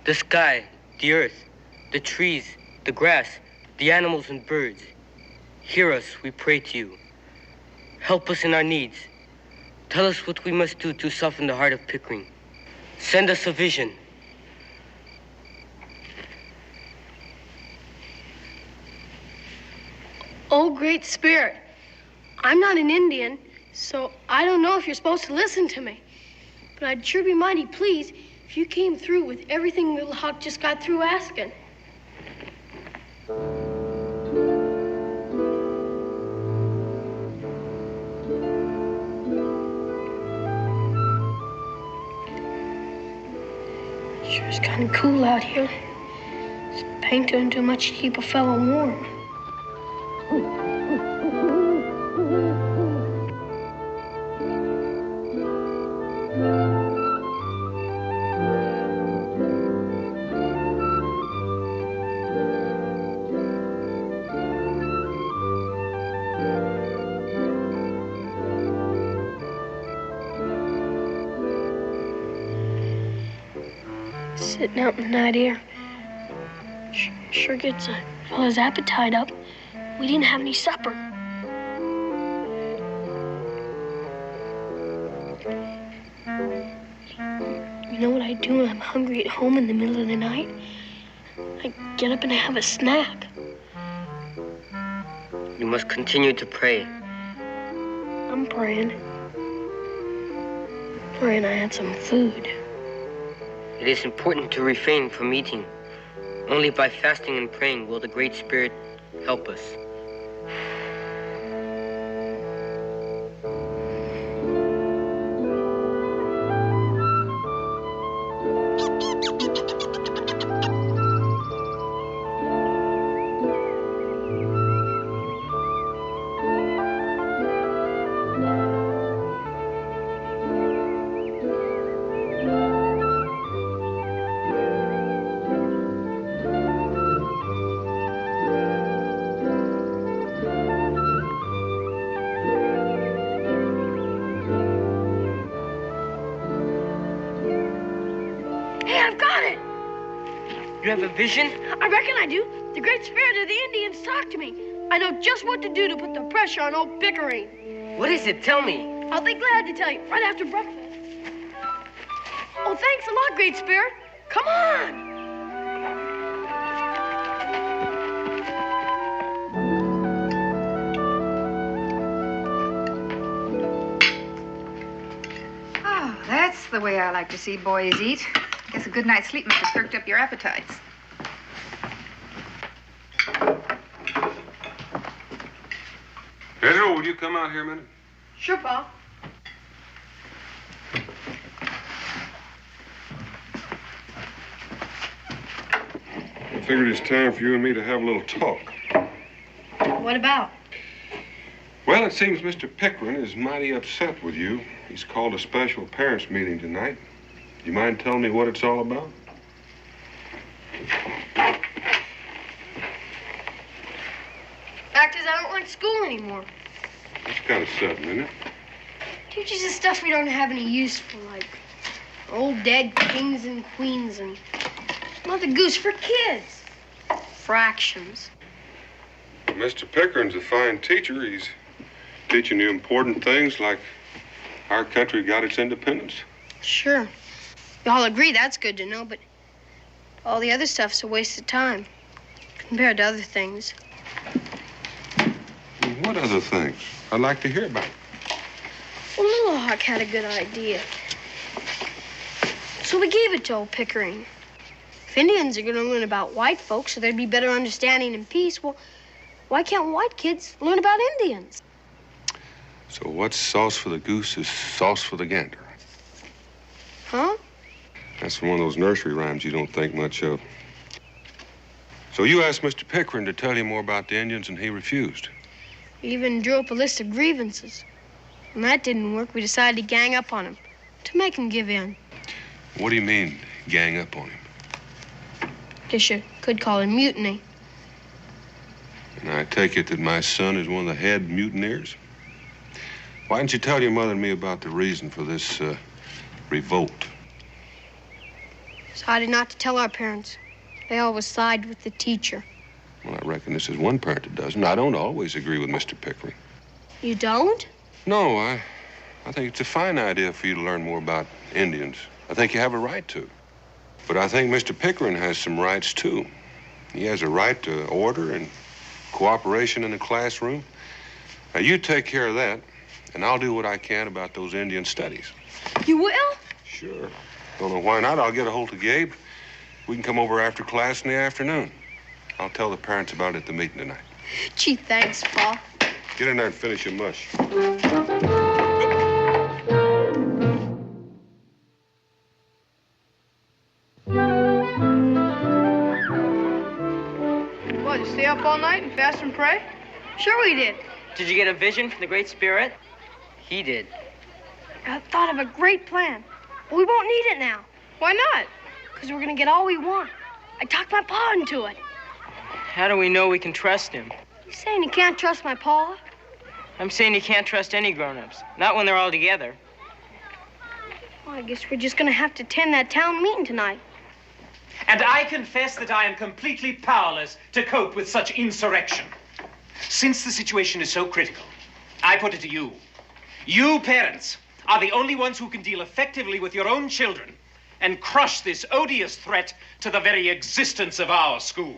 the sky, the earth, the trees, the grass, the animals and birds, hear us, we pray to you. Help us in our needs. Tell us what we must do to soften the heart of Pickering. Send us a vision. Oh, great spirit, I'm not an Indian, so I don't know if you're supposed to listen to me. But I'd sure be mighty pleased if you came through with everything Little Hawk just got through asking. Sure is kind of cool out here. This paint doing too much to keep a fellow warm. Sitting out in the night air sure gets a fella's appetite up. We didn't have any supper. You know what I do when I'm hungry at home in the middle of the night? I get up and I have a snack. You must continue to pray. I'm praying. Praying I had some food. It is important to refrain from eating. Only by fasting and praying will the Great Spirit help us. You have a vision? I reckon I do. The Great Spirit of the Indians talked to me. I know just what to do to put the pressure on old Pickering. What is it? Tell me. I'll be glad to tell you right after breakfast. Oh, thanks a lot, Great Spirit. Come on. Oh, that's the way I like to see boys eat. Guess a good night's sleep must have perked up your appetites. Pedro, will you come out here a minute? Sure, Pa. I figured it's time for you and me to have a little talk. What about? Well, it seems Mr. Pickering is mighty upset with you. He's called a special parents' meeting tonight. You mind telling me what it's all about? Fact is, I don't like school anymore. That's kind of sudden, isn't it? Teaches us stuff we don't have any use for, like old dead kings and queens and Mother Goose for kids. Fractions. Mr. Pickering's a fine teacher. He's teaching you important things like our country got its independence. Sure. Y'all agree that's good to know, but all the other stuff's a waste of time compared to other things. What other things? I'd like to hear about it. Well, Little Hawk had a good idea. So we gave it to old Pickering. If Indians are going to learn about white folks so there'd be better understanding and peace, well, why can't white kids learn about Indians? So what's sauce for the goose is sauce for the gander. Huh? That's one of those nursery rhymes you don't think much of. So you asked Mr. Pickering to tell you more about the Indians, and he refused. He even drew up a list of grievances. When that didn't work, we decided to gang up on him, to make him give in. What do you mean, gang up on him? Guess you could call it mutiny. And I take it that my son is one of the head mutineers? Why didn't you tell your mother and me about the reason for this revolt? Decided not to tell our parents. They always side with the teacher. Well, I reckon this is one parent that doesn't. I don't always agree with Mr. Pickering. You don't? No, I think it's a fine idea for you to learn more about Indians. I think you have a right to. But I think Mr. Pickering has some rights, too. He has a right to order and cooperation in the classroom. Now, you take care of that, and I'll do what I can about those Indian studies. You will? Sure. Don't know why not. I'll get a hold of Gabe. We can come over after class in the afternoon. I'll tell the parents about it at the meeting tonight. Gee, thanks, Pa. Get in there and finish your mush. What, you stay up all night and fast and pray? Sure we did. Did you get a vision from the Great Spirit? He did. I thought of a great plan. We won't need it now. Why not? Because we're going to get all we want. I talked my Pa into it. How do we know we can trust him? You saying you can't trust my Pa? I'm saying you can't trust any grown-ups. Not when they're all together. Well, I guess we're just going to have to attend that town meeting tonight. And I confess that I am completely powerless to cope with such insurrection. Since the situation is so critical, I put it to you. You parents are the only ones who can deal effectively with your own children and crush this odious threat to the very existence of our school.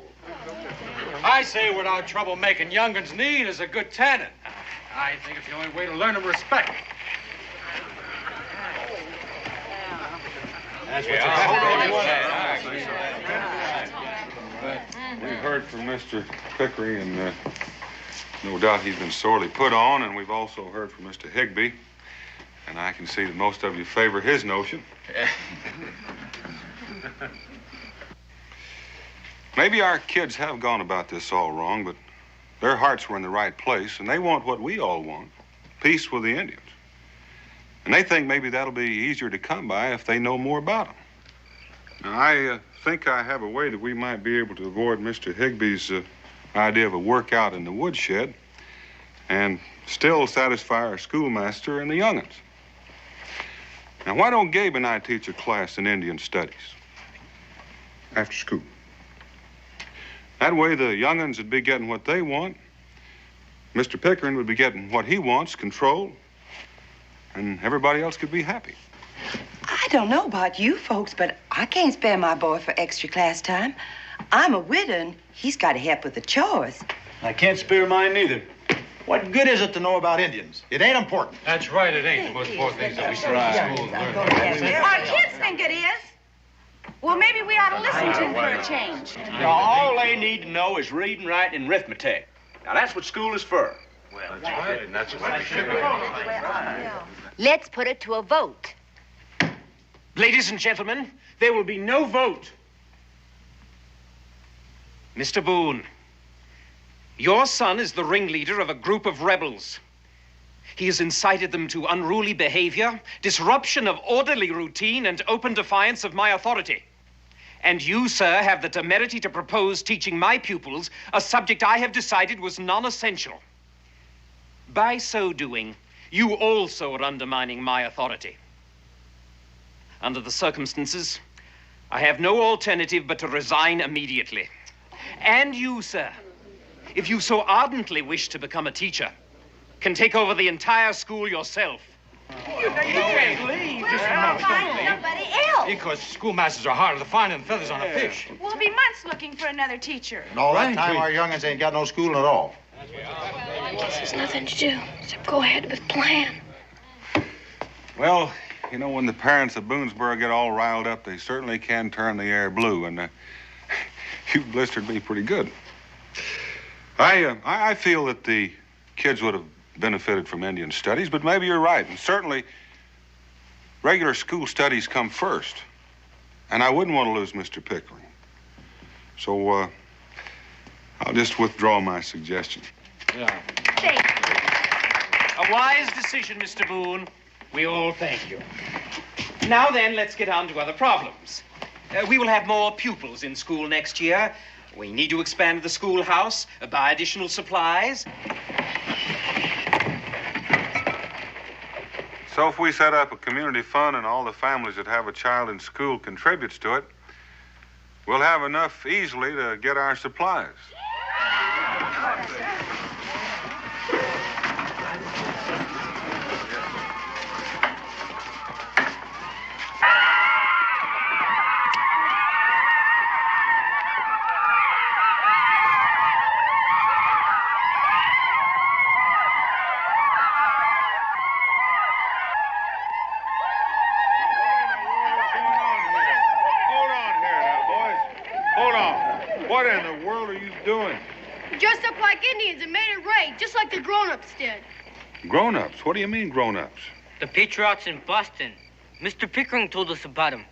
I say without trouble making young'uns need is a good tannin. I think it's the only way to learn them respect. That's what We've heard from Mr. Pickering, and no doubt he's been sorely put on, and we've also heard from Mr. Higbee. And I can see that most of you favor his notion. Maybe our kids have gone about this all wrong, but their hearts were in the right place, and they want what we all want, peace with the Indians. And they think maybe that'll be easier to come by if they know more about them. Now, I think I have a way that we might be able to avoid Mr. Higbee's idea of a workout in the woodshed and still satisfy our schoolmaster and the young'uns. Now, why don't Gabe and I teach a class in Indian studies after school? That way, the young'uns would be getting what they want. Mr. Pickering would be getting what he wants, control, and everybody else could be happy. I don't know about you folks, but I can't spare my boy for extra class time. I'm a widow, and he's got to help with the chores. I can't spare mine neither. What good is it to know about Indians? It ain't important. That's right, it ain't. The most important things that we should in school learn. Our kids think it is. Well, maybe we ought to listen to them for a change. Now, all they need to know is reading, writing, and arithmetic. Now, that's what school is for. Well, that's right, and that's what we should be. Let's put it to a vote. Ladies and gentlemen, there will be no vote. Mr. Boone, your son is the ringleader of a group of rebels. He has incited them to unruly behavior, disruption of orderly routine, and open defiance of my authority. And you, sir, have the temerity to propose teaching my pupils a subject I have decided was non-essential. By so doing, you also are undermining my authority. Under the circumstances, I have no alternative but to resign immediately. And you, sir, if you so ardently wish to become a teacher, can take over the entire school yourself. You can't leave. We'll find somebody else. Because schoolmasters are harder to find than feathers on a fish. We'll be months looking for another teacher. And all that time, our young'uns ain't got no schooling at all. Guess there's nothing to do except go ahead with plan. Well, you know, when the parents of Boonesboro get all riled up, they certainly can turn the air blue, and you blistered me pretty good. I feel that the kids would have benefited from Indian studies, but maybe you're right, and certainly regular school studies come first, and I wouldn't want to lose Mr. Pickering. So, I'll just withdraw my suggestion. Yeah. A wise decision, Mr. Boone. We all thank you. Now then, let's get on to other problems. We will have more pupils in school next year. We need to expand the schoolhouse, buy additional supplies. So if we set up a community fund and all the families that have a child in school contributes to it, we'll have enough easily to get our supplies. What in the world are you doing? We dressed up like Indians and made it rain, just like the grown-ups did. Grown-ups? What do you mean, grown-ups? The patriots in Boston. Mr. Pickering told us about them.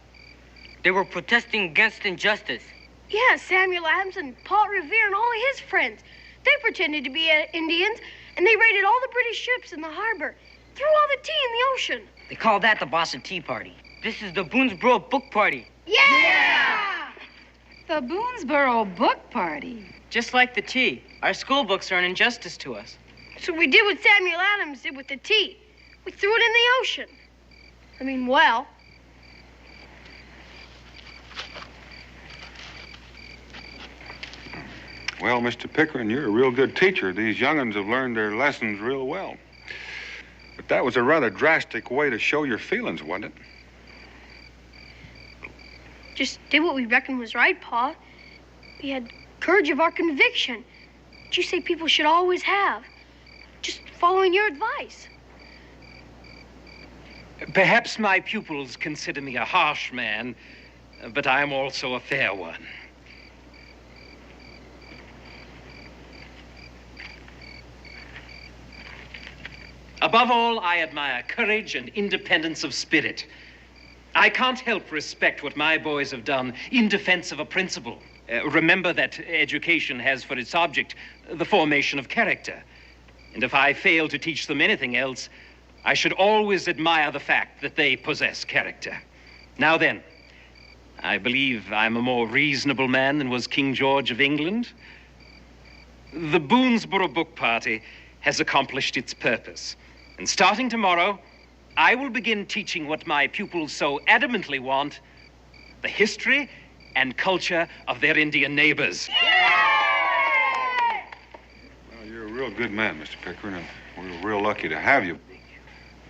They were protesting against injustice. Yeah, Samuel Adams and Paul Revere and all of his friends. They pretended to be Indians, and they raided all the British ships in the harbor, threw all the tea in the ocean. They call that the Boston Tea Party. This is the Boonesboro Book Party. Yeah! The Boonesboro Book Party. Just like the tea. Our school books are an injustice to us. So we did what Samuel Adams did with the tea. We threw it in the ocean. I mean, well. Well, Mr. Pickering, you're a real good teacher. These young'uns have learned their lessons real well. But that was a rather drastic way to show your feelings, wasn't it? Just did what we reckoned was right, Pa. We had courage of our conviction, which you say people should always have. Just following your advice. Perhaps my pupils consider me a harsh man, but I am also a fair one. Above all, I admire courage and independence of spirit. I can't help respect what my boys have done in defense of a principle. Remember that education has for its object the formation of character. And if I fail to teach them anything else, I should always admire the fact that they possess character. Now then, I believe I'm a more reasonable man than was King George of England. The Boonesboro Book Party has accomplished its purpose. And starting tomorrow, I will begin teaching what my pupils so adamantly want, the history and culture of their Indian neighbors. Well, you're a real good man, Mr. Pickering, and we're real lucky to have you.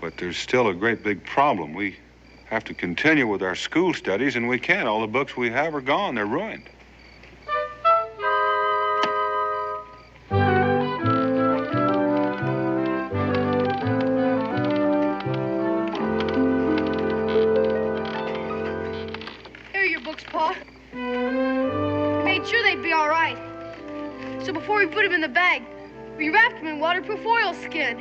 But there's still a great big problem. We have to continue with our school studies, and we can't. All the books we have are gone. They're ruined. Pa. We made sure they'd be all right. So before we put them in the bag, we wrapped them in waterproof oilskin.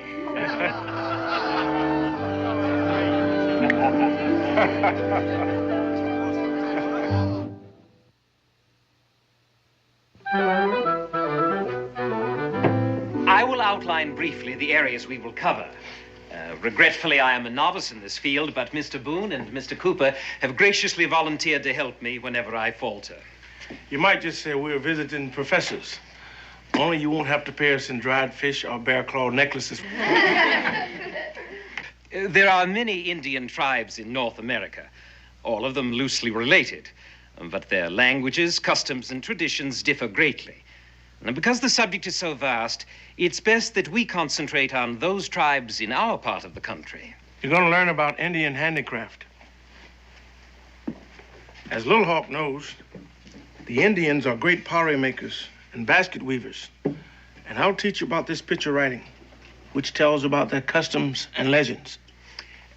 I will outline briefly the areas we will cover. Regretfully, I am a novice in this field, but Mr. Boone and Mr. Cooper have graciously volunteered to help me whenever I falter. You might just say we're visiting professors. Only you won't have to pay us in dried fish or bear claw necklaces. There are many Indian tribes in North America, all of them loosely related, but their languages, customs, and traditions differ greatly. And because the subject is so vast, it's best that we concentrate on those tribes in our part of the country. You're going to learn about Indian handicraft. As Little Hawk knows, the Indians are great pottery makers and basket weavers. And I'll teach you about this picture writing, which tells about their customs and legends.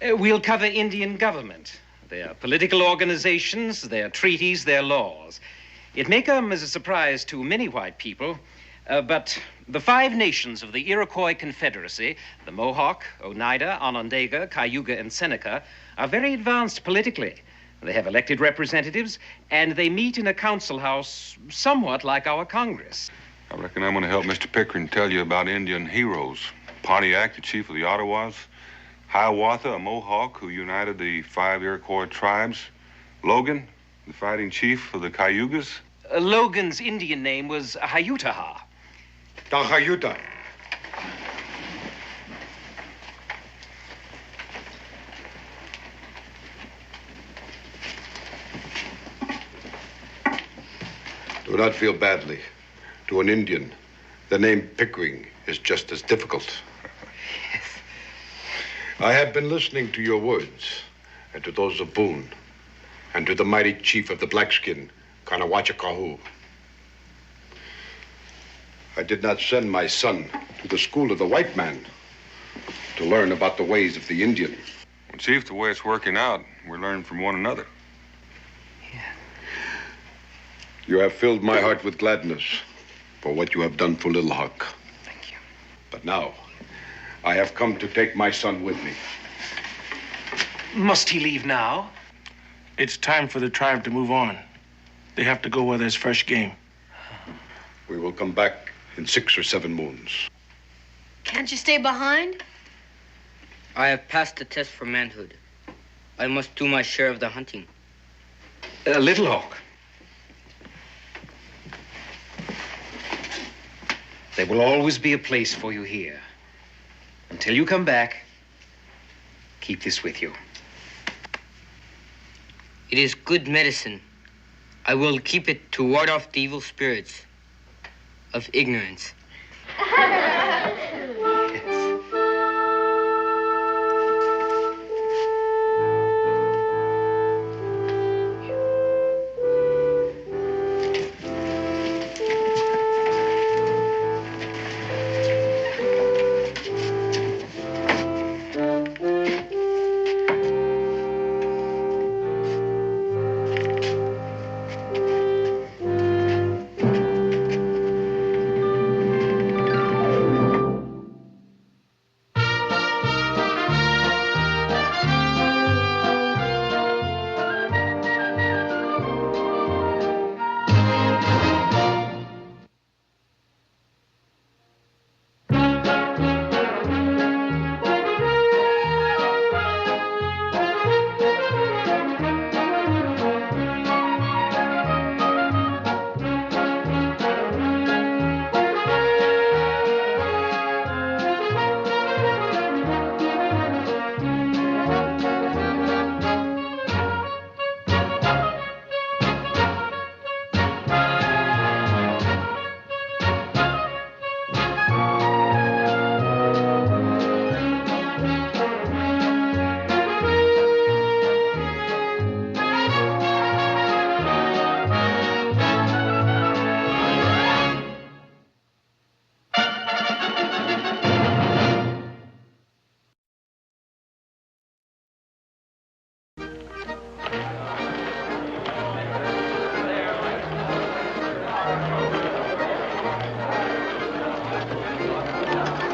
We'll cover Indian government, their political organizations, their treaties, their laws. It may come as a surprise to many white people, but the 5 nations of the Iroquois Confederacy, the Mohawk, Oneida, Onondaga, Cayuga, and Seneca, are very advanced politically. They have elected representatives, and they meet in a council house somewhat like our Congress. I reckon I'm going to help Mr. Pickering tell you about Indian heroes. Pontiac, the chief of the Ottawas. Hiawatha, a Mohawk who united the 5 Iroquois tribes. Logan, the fighting chief of the Cayugas. Logan's Indian name was Hayutaha. Tahayuta. Do not feel badly. To an Indian, the name Pickering is just as difficult. I have been listening to your words, and to those of Boone, and to the mighty chief of the Blackskin, Kanawachakahu. I did not send my son to the school of the white man to learn about the ways of the Indian. Well, Chief, the way it's working out, we're learning from one another. You have filled my heart with gladness for what you have done for Little Hawk. Thank you. But now, I have come to take my son with me. Must he leave now? It's time for the tribe to move on. They have to go where there's fresh game. We will come back in 6 or 7 moons. Can't you stay behind? I have passed the test for manhood. I must do my share of the hunting. Little Hawk. There will always be a place for you here. Until you come back, keep this with you. It is good medicine. I will keep it to ward off the evil spirits of ignorance.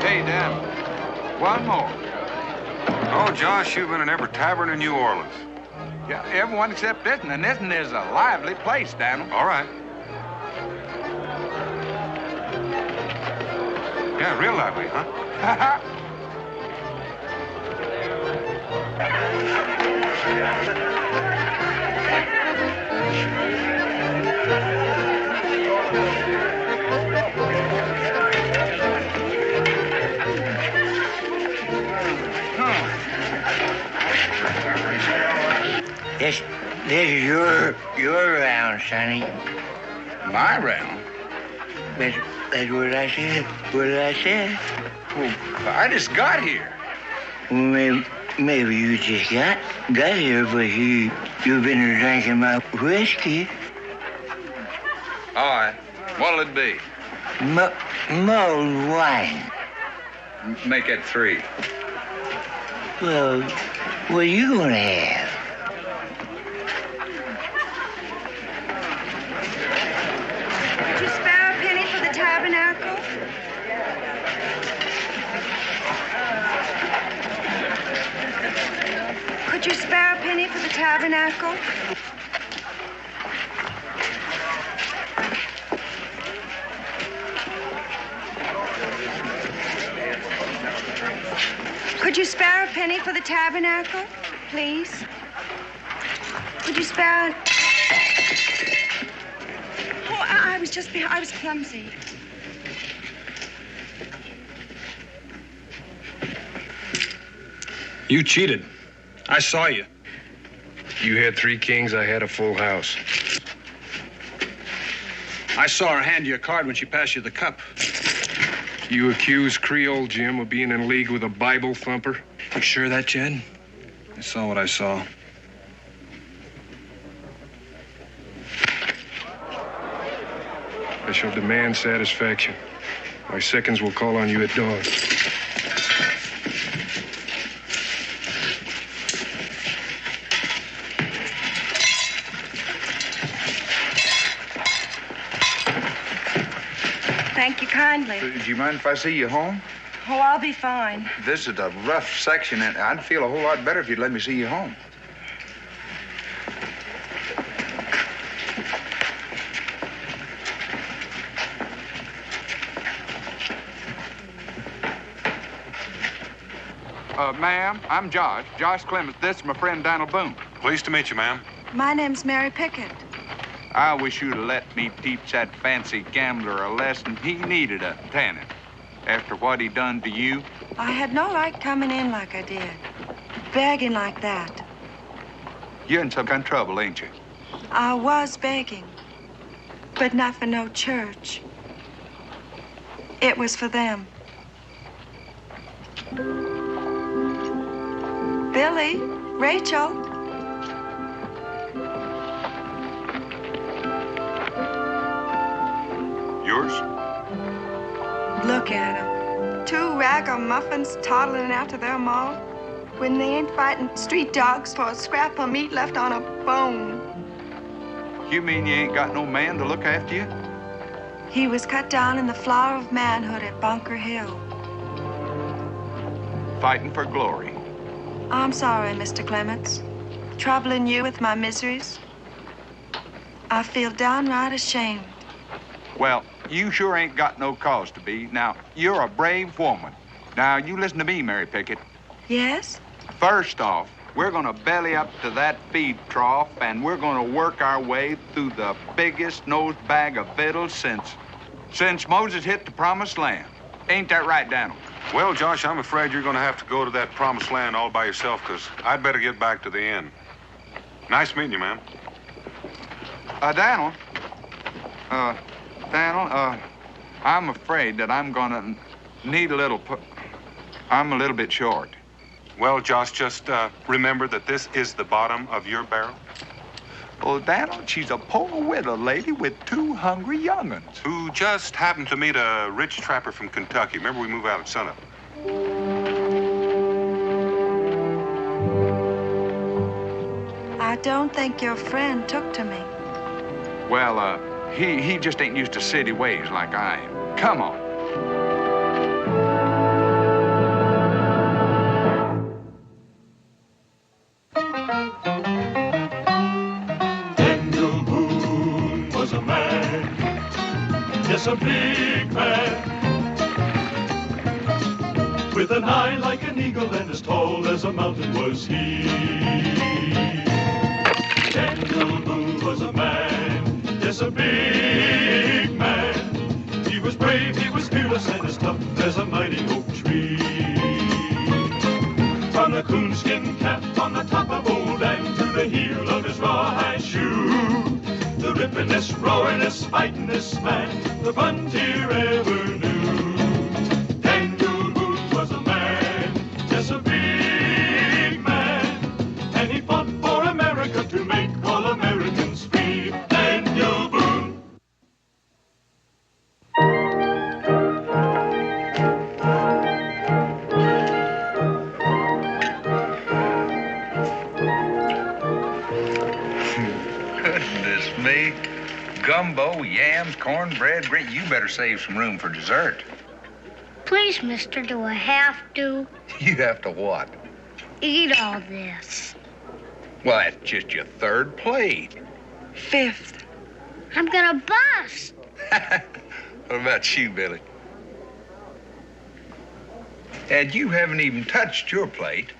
Hey, Dan, one more. Oh, Josh, you've been in every tavern in New Orleans. Yeah, everyone except Denton, and Denton is a lively place, Daniel. All right. Yeah, real lively, huh? This is your round, Sonny. My round? That's what I said. What I said. Well, I just got here. Well, maybe you just got here, but you've been drinking my whiskey. All right. What'll it be? Mulled wine. Make it 3. Well, what are you gonna have? Could you spare a penny for the tabernacle? Could you spare a penny for the tabernacle? Could you spare a penny for the tabernacle, please? Could you spare... Oh, I was clumsy. You cheated. I saw you. You had 3 kings, I had a full house. I saw her hand you a card when she passed you the cup. You accused Creole Jim of being in league with a Bible thumper. You sure of that, Jed? I saw what I saw. I shall demand satisfaction. My seconds will call on you at dawn. Thank you kindly. Do you mind if I see you home? Oh, I'll be fine. This is a rough section, and I'd feel a whole lot better if you'd let me see you home. Ma'am, I'm Josh Clemens. This is my friend Donald Boone. Pleased to meet you, ma'am. My name's Mary Pickett. I wish you'd let me teach that fancy gambler a lesson. He needed a tanning. After what he done to you. I had no right coming in like I did. Begging like that. You're in some kind of trouble, ain't you? I was begging. But not for no church. It was for them. Billy, Rachel. Yours? Look at 'em. 2 ragamuffins toddling after their ma when they ain't fighting street dogs for a scrap of meat left on a bone. You mean you ain't got no man to look after you? He was cut down in the flower of manhood at Bunker Hill. Fighting for glory. I'm sorry, Mr. Clements. Troubling you with my miseries. I feel downright ashamed. Well, you sure ain't got no cause to be. Now, you're a brave woman. Now, you listen to me, Mary Pickett. Yes? First off, we're gonna belly up to that feed trough, and we're gonna work our way through the biggest nose bag of fiddles since Moses hit the promised land. Ain't that right, Daniel? Well, Josh, I'm afraid you're going to have to go to that promised land all by yourself, because I'd better get back to the inn. Nice meeting you, man. Daniel, I'm afraid that I'm gonna need a little I'm a little bit short. Well, Josh, just remember that this is the bottom of your barrel. Well, Daniel, she's a poor widow lady with 2 hungry young'uns. Who just happened to meet a rich trapper from Kentucky. Remember, we move out at sunup. I don't think your friend took to me. Well, he just ain't used to city ways like I am. Come on. Daniel Boone was a man, yes, a big man, with an eye like an eagle and as tall as a mountain was he. Daniel Boone was a man, yes, a big man. He was brave, he was fearless, and as tough as a mighty oak tree. From the coonskin cap on the top of old Dan to the heel of his rawhide shoe, the rippin'est, roaring'est, fighting'est man the frontier ever knew. Daniel Boone was a man, just a big man, and he fought for America to make all Americans free. Daniel Boone. me. Gumbo, yams, cornbread, great. You better save some room for dessert. Please, mister, do I have to You have to what? eat all this? Well, that's just your third plate. Fifth. I'm gonna bust. What about you, Billy? And you haven't even touched your plate.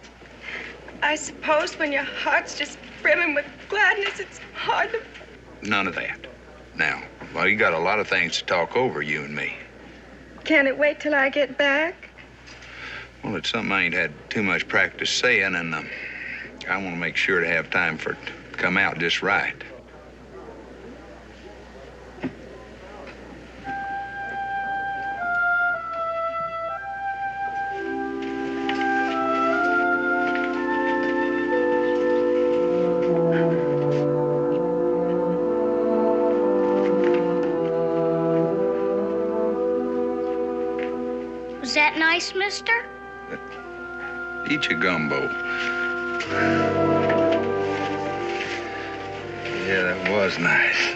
I suppose when your heart's just brimming with gladness, it's hard to... None of that. Now, well, you got a lot of things to talk over, you and me. Can it wait till I get back? Well, it's something I ain't had too much practice saying, and I want to make sure to have time for it to come out just right. Was that nice, mister? Eat your gumbo. Yeah, that was nice.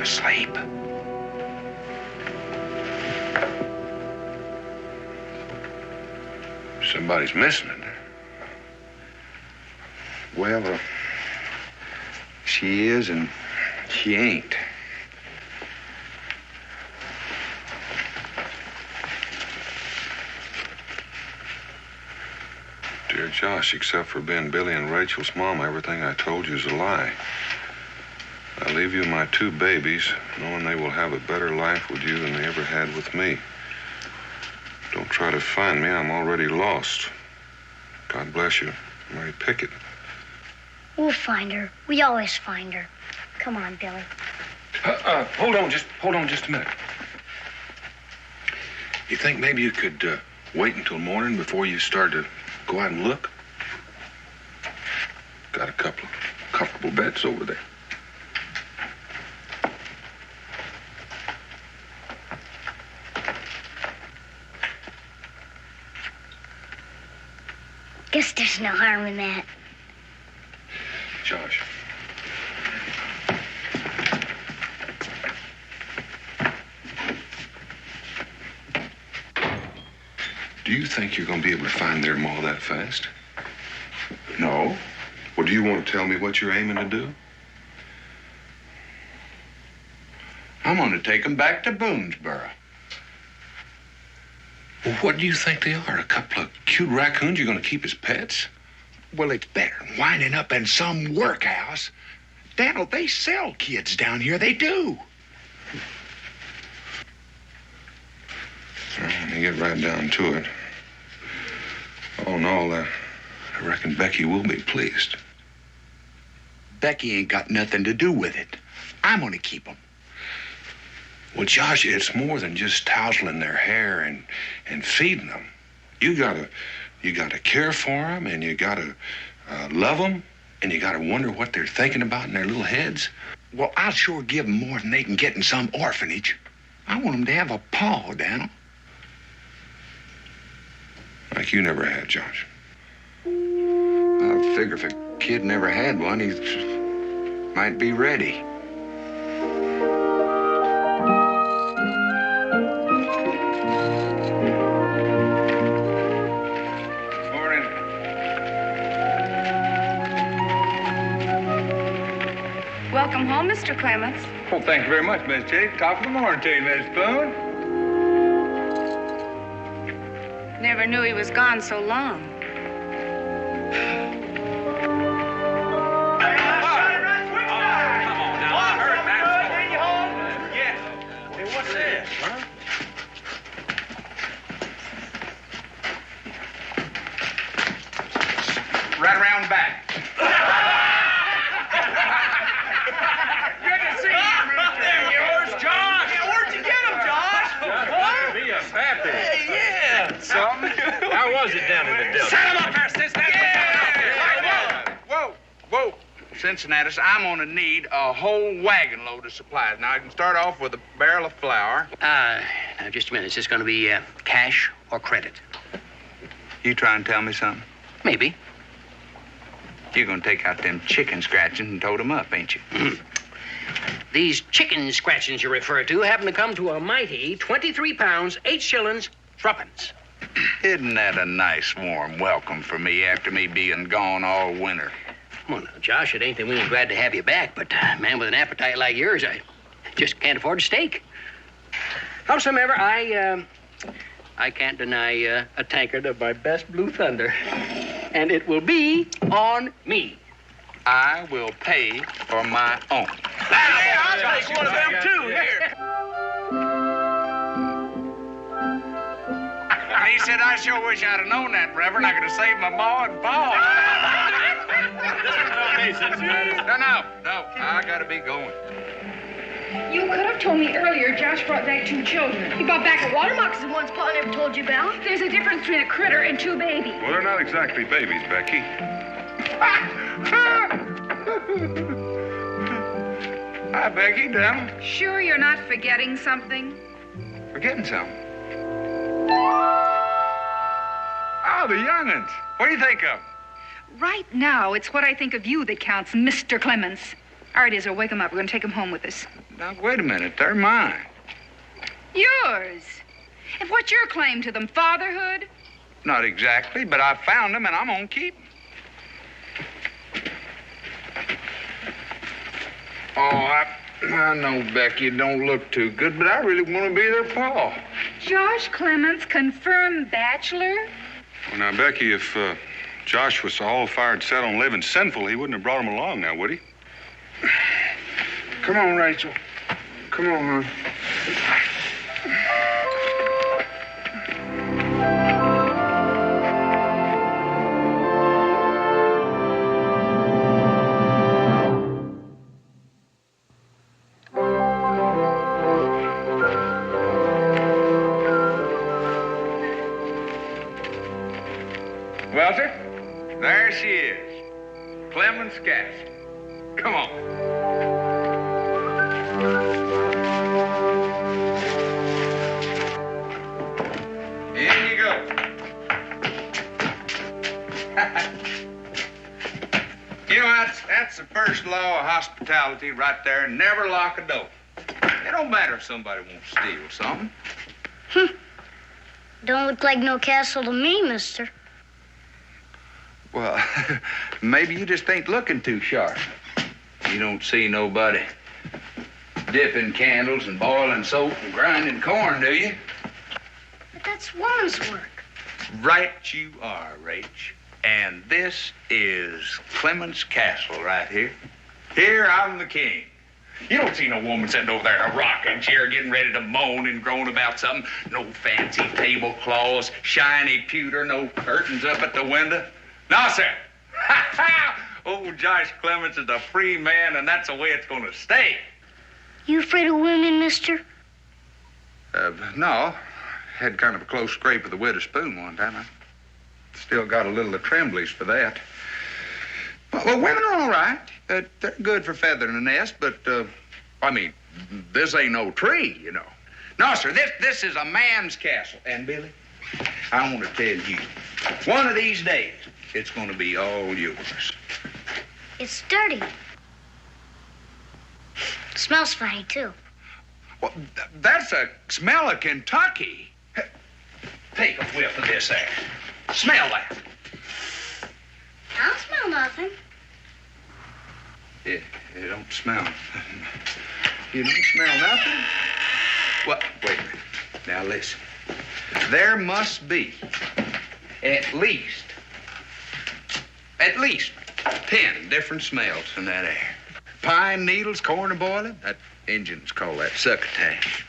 Asleep. Somebody's missing in there. Well, she is and she ain't. Dear Josh, except for being Billy and Rachel's mom, everything I told you is a lie. I leave you my two babies, knowing they will have a better life with you than they ever had with me. Don't try to find me. I'm already lost. God bless you, Mary Pickett. We'll find her. We always find her. Come on, Billy. Hold on just a minute. You think maybe you could wait until morning before you start to go out and look? Got a couple of comfortable beds over there. Guess there's no harm in that. Josh. Do you think you're going to be able to find their ma that fast? No. Well, do you want to tell me what you're aiming to do? I'm going to take them back to Boonesboro. Well, what do you think they are? A couple of cute raccoons you're going to keep as pets? Well, it's better than winding up in some workhouse. Daniel, they sell kids down here. They do. Well, let me get right down to it. All in all, I reckon Becky will be pleased. Becky ain't got nothing to do with it. I'm going to keep them. Well, Josh, it's more than just tousling their hair and feeding them. You gotta care for them, and you gotta love them, and you gotta wonder what they're thinking about in their little heads. Well, I'll sure give them more than they can get in some orphanage. I want them to have a pa, Daniel. Like you never had, Josh. I figure if a kid never had one, he might be ready. Welcome home, Mr. Clements. Well, thank you very much, Miss Jake. Top of the morning to you, Miss Boone. Never knew he was gone so long. What's this, huh? Right around back. Good to see you, Mister. There yours, Josh. Yeah, where'd you get him, Josh? What? Be a happy. Hey, yeah. Something? How was it down in the desert? Set him up there, Cincinnati. Yeah. Whoa. Cincinnati, I'm gonna need a whole wagon load of supplies. Now, I can start off with a barrel of flour. Now, just a minute. Is this going to be cash or credit? You try and tell me something? Maybe. You're gonna take out them chicken scratchings and tote them up, ain't you? These chicken scratchings you refer to happen to come to a mighty 23 pounds, 8 shillings, 3 Isn't that a nice warm welcome for me after me being gone all winter? Well, now, Josh, it ain't that we ain't glad to have you back, but, man, with an appetite like yours, I just can't afford a steak. Howsomever, I can't deny a tankard of my best Blue Thunder. And it will be on me. I will pay for my own. Hey, I'll take one of them, too. Here. And he said, I sure wish I'd have known that, Reverend. I could have saved my ma and pa. No. I gotta be going. You could have told me earlier Josh brought back 2 children. He brought back a water moccasin once Pa never told you about. There's a difference between a critter and 2 babies. Well, they're not exactly babies, Becky. Hi, Becky, darling. Sure you're not forgetting something? Forgetting something. Oh, the young'uns. What do you think of them? Right now, it's what I think of you that counts, Mr. Clements. All right, Israel, wake him up. We're going to take him home with us. Now, wait a minute. They're mine. Yours? And what's your claim to them? Fatherhood? Not exactly, but I found them and I'm gonna keep them. Oh, I know, Becky, it don't look too good, but I really want to be their pa. Josh Clements, confirmed bachelor? Well, now, Becky, if Josh was all fired set on living sinful, he wouldn't have brought him along now, would he? Come on, Rachel. Come on, hon. Walter, there she is. Clemens Castle. Come on. In you go. You know, that's the first law of hospitality right there. Never lock a door. It don't matter if somebody wants to steal something. Don't look like no castle to me, mister. Well, maybe you just ain't looking too sharp. You don't see nobody dipping candles and boiling soap and grinding corn, do you? But that's woman's work. Right you are, Rach. And this is Clemens Castle right here. Here I'm the king. You don't see no woman sitting over there in a rocking chair getting ready to moan and groan about something. No fancy tablecloths, shiny pewter, no curtains up at the window. No, sir. Old Josh Clemens is a free man, and that's the way it's going to stay. You afraid of women, mister? No. Had kind of a close scrape with the widow spoon one time. I still got a little of tremblies for that. Well, women are all right. They're good for feathering a nest, but, I mean, this ain't no tree, you know. No, sir, this is a man's castle. And, Billy, I want to tell you, one of these days, it's going to be all yours. It's dirty. Smells funny, too. Well, that's a smell of Kentucky. Take a whiff of this there. Smell that. I don't smell nothing. It don't smell. You don't smell nothing? Well, wait a minute. Now listen. There must be at least 10 different smells in that air. Pine needles, corn boiling. That Indians call that succotash.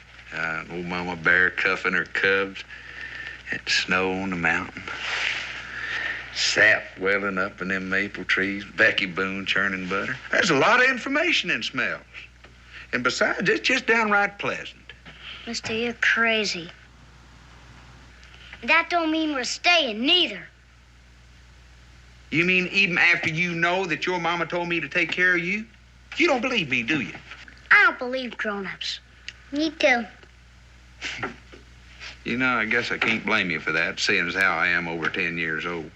Old Mama Bear cuffing her cubs. That snow on the mountain. Sap welling up in them maple trees. Becky Boone churning butter. There's a lot of information in smells. And besides, it's just downright pleasant. Mister, you're crazy. That don't mean we're staying, neither. You mean even after you know that your mama told me to take care of you? You don't believe me, do you? I don't believe grown-ups. Me too. You know, I guess I can't blame you for that, seeing as how I am over 10 years old.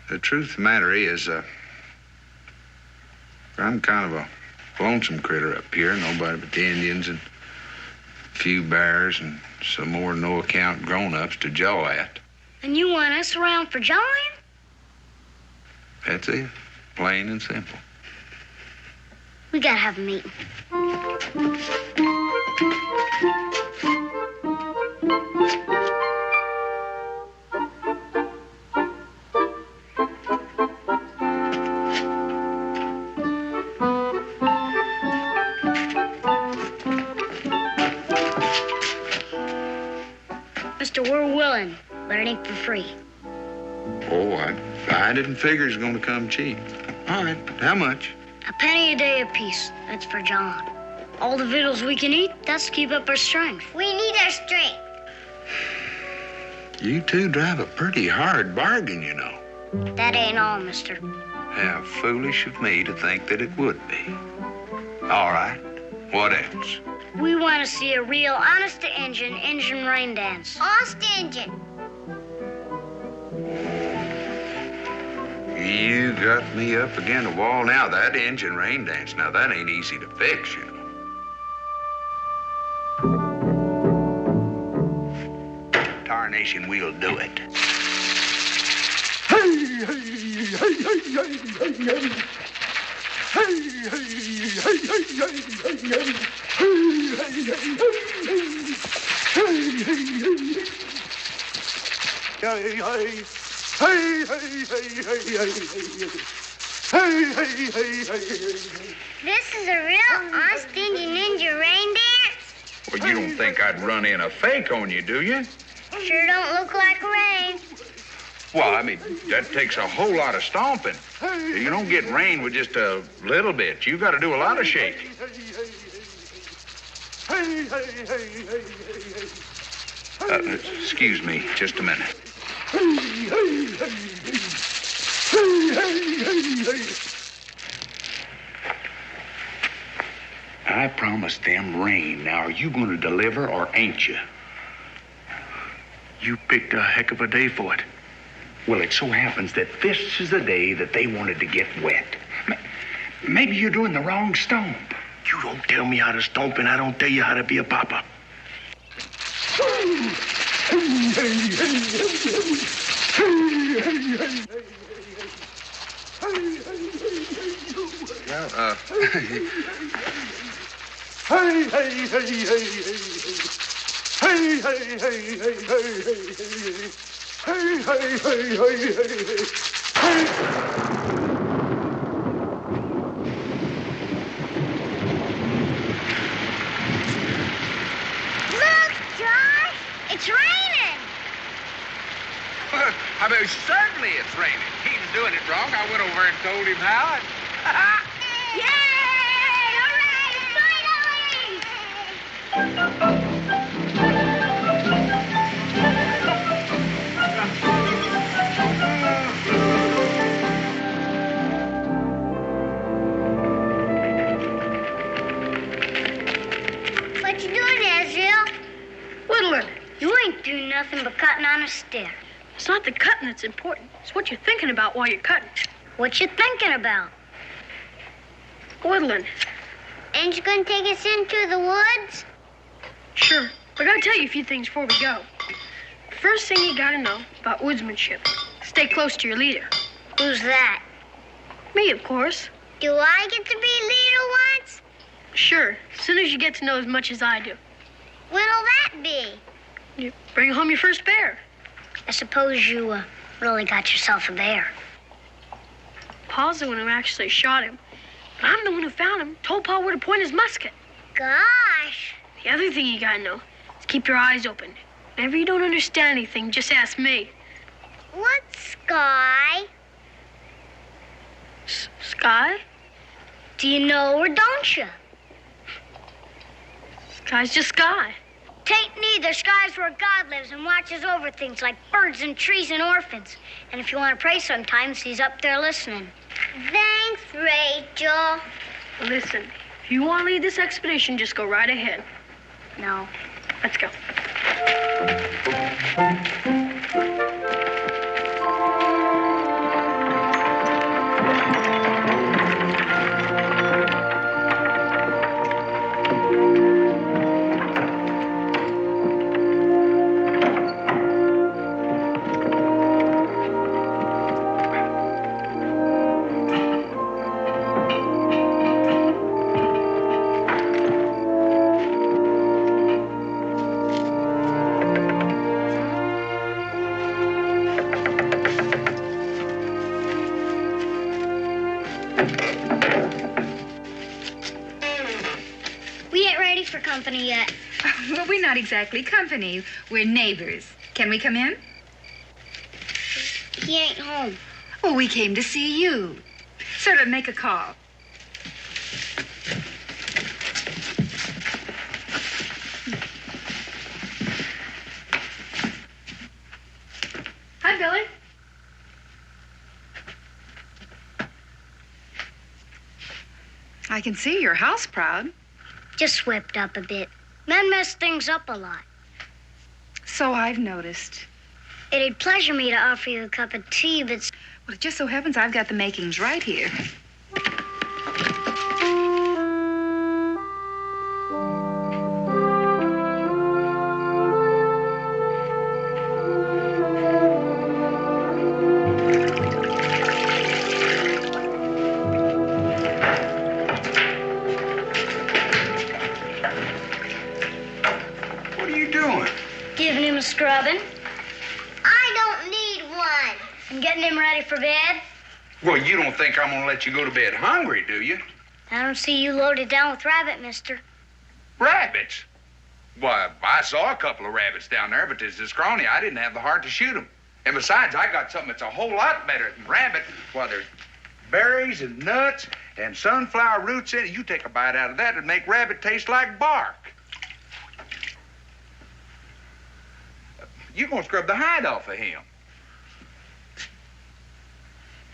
The truth of the matter is, I'm kind of a lonesome critter up here. Nobody but the Indians and a few bears and some more no-account grown-ups to jaw at. And you want us around for jawing? That's it. Plain and simple. We gotta have a meeting. Mister, we're willing, but it ain't for free. Oh, I didn't figure it was going to come cheap. All right, how much? A penny a day apiece. That's for John. All the victuals we can eat, that's to keep up our strength. We need our strength. You two drive a pretty hard bargain, you know. That ain't all, mister. How foolish of me to think that it would be. All right, what else? We want to see a real honest-to-Injun Injun rain dance. Honest-to-Injun. You got me up against the wall now. That Injun rain dance, now that ain't easy to fix, you know. Tarnation, we'll do it. This is a real honest Indian ninja rain dance? Well, you don't think I'd run in a fake on you, do you? Sure don't look like rain. Well, I mean, that takes a whole lot of stomping. You don't get rain with just a little bit. You got to do a lot of shaking. Excuse me, just a minute. I promised them rain. Now, are you going to deliver or ain't you? You picked a heck of a day for it. Well, it so happens that this is the day that they wanted to get wet. Maybe you're doing the wrong stomp. You don't tell me how to stomp, and I don't tell you how to be a papa. It's raining! I mean, certainly it's raining. He was doing it wrong. I went over and told him how. Yay! Hooray! Finally! What you doing, Ezreal? Whittling. You ain't doing nothing but cutting on a stick. It's not the cutting that's important. It's what you're thinking about while you're cutting. What you thinking about? Whittling. Ain't you gonna take us into the woods? Sure. I gotta tell you a few things before we go. First thing you gotta know about woodsmanship. Stay close to your leader. Who's that? Me, of course. Do I get to be leader once? Sure, as soon as you get to know as much as I do. When'll that be? You bring home your first bear. I suppose you really got yourself a bear. Pa's the one who actually shot him. But I'm the one who found him, told Pa where to point his musket. Gosh. The other thing you gotta know is keep your eyes open. Whenever you don't understand anything, just ask me. What's sky? Sky? Do you know or don't you? Sky's just sky. Tain't neither. Sky's where God lives and watches over things like birds and trees and orphans. And if you want to pray sometimes, he's up there listening. Thanks, Rachel. Listen, if you want to lead this expedition, just go right ahead. No. Let's go. Company yet. Well, we're not exactly company. We're neighbors. Can we come in? He ain't home. Well, we came to see you. Sort of make a call. Hi, Billy. I can see you're house proud. Just swept up a bit. Men mess things up a lot. So I've noticed. It'd pleasure me to offer you a cup of tea, but... Well, it just so happens I've got the makings right here. Scrubbing. I don't need one. I'm getting him ready for bed. Well, you don't think I'm gonna let you go to bed hungry, do you? I don't see you loaded down with rabbit, mister. Rabbits? Why, I saw a couple of rabbits down there, but as a scrawny, I didn't have the heart to shoot them. And besides, I got something that's a whole lot better than rabbit. Why, there's berries and nuts and sunflower roots in it. You take a bite out of that, it'd make rabbit taste like bark. You're gonna scrub the hide off of him.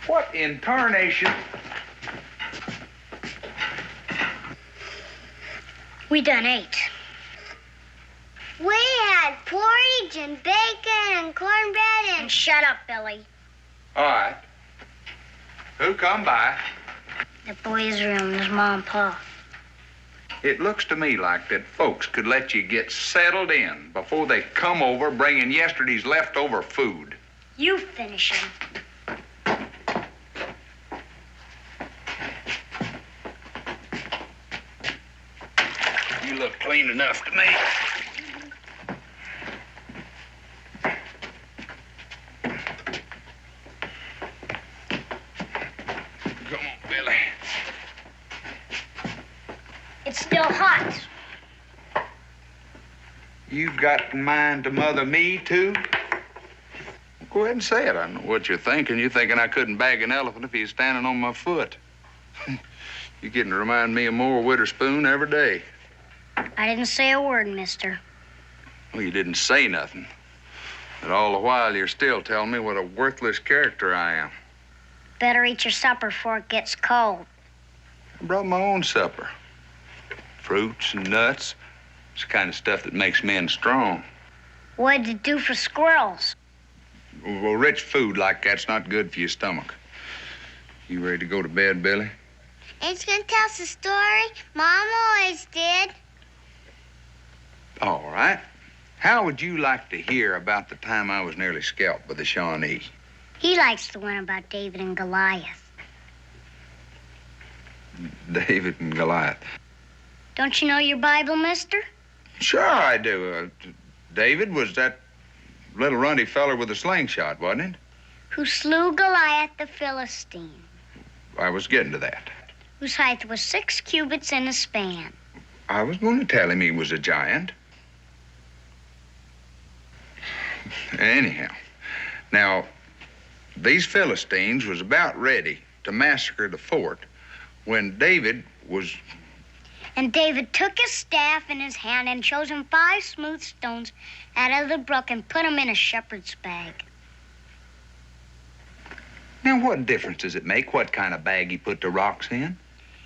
What in tarnation? We done ate. We had porridge and bacon and cornbread and... Shut up, Billy. All right. Who come by? The boys' room, his mom and pa. It looks to me like that folks could let you get settled in before they come over bringing yesterday's leftover food. You finish him. You look clean enough to me. Come on, Billy. It's still hot. You've got in mind to mother me, too? Go ahead and say it. I know what you're thinking. You're thinking I couldn't bag an elephant if he was standing on my foot. You're getting to remind me of more Witherspoon every day. I didn't say a word, mister. Well, you didn't say nothing. But all the while, you're still telling me what a worthless character I am. Better eat your supper before it gets cold. I brought my own supper. Fruits and nuts. It's the kind of stuff that makes men strong. What'd it do for squirrels? Well, rich food like that's not good for your stomach. You ready to go to bed, Billy? Ain't you gonna tell us a story? Mom always did. All right. How would you like to hear about the time I was nearly scalped by the Shawnee? He likes the one about David and Goliath. David and Goliath. Don't you know your Bible, mister? Sure I do. David was that little runty feller with a slingshot, wasn't it? Who slew Goliath the Philistine. I was getting to that. Whose height was 6 cubits in a span. I was going to tell him he was a giant. Anyhow, now, these Philistines was about ready to massacre the fort when David was... And David took his staff in his hand and chose him 5 smooth stones out of the brook and put them in a shepherd's bag. Now, what difference does it make what kind of bag he put the rocks in?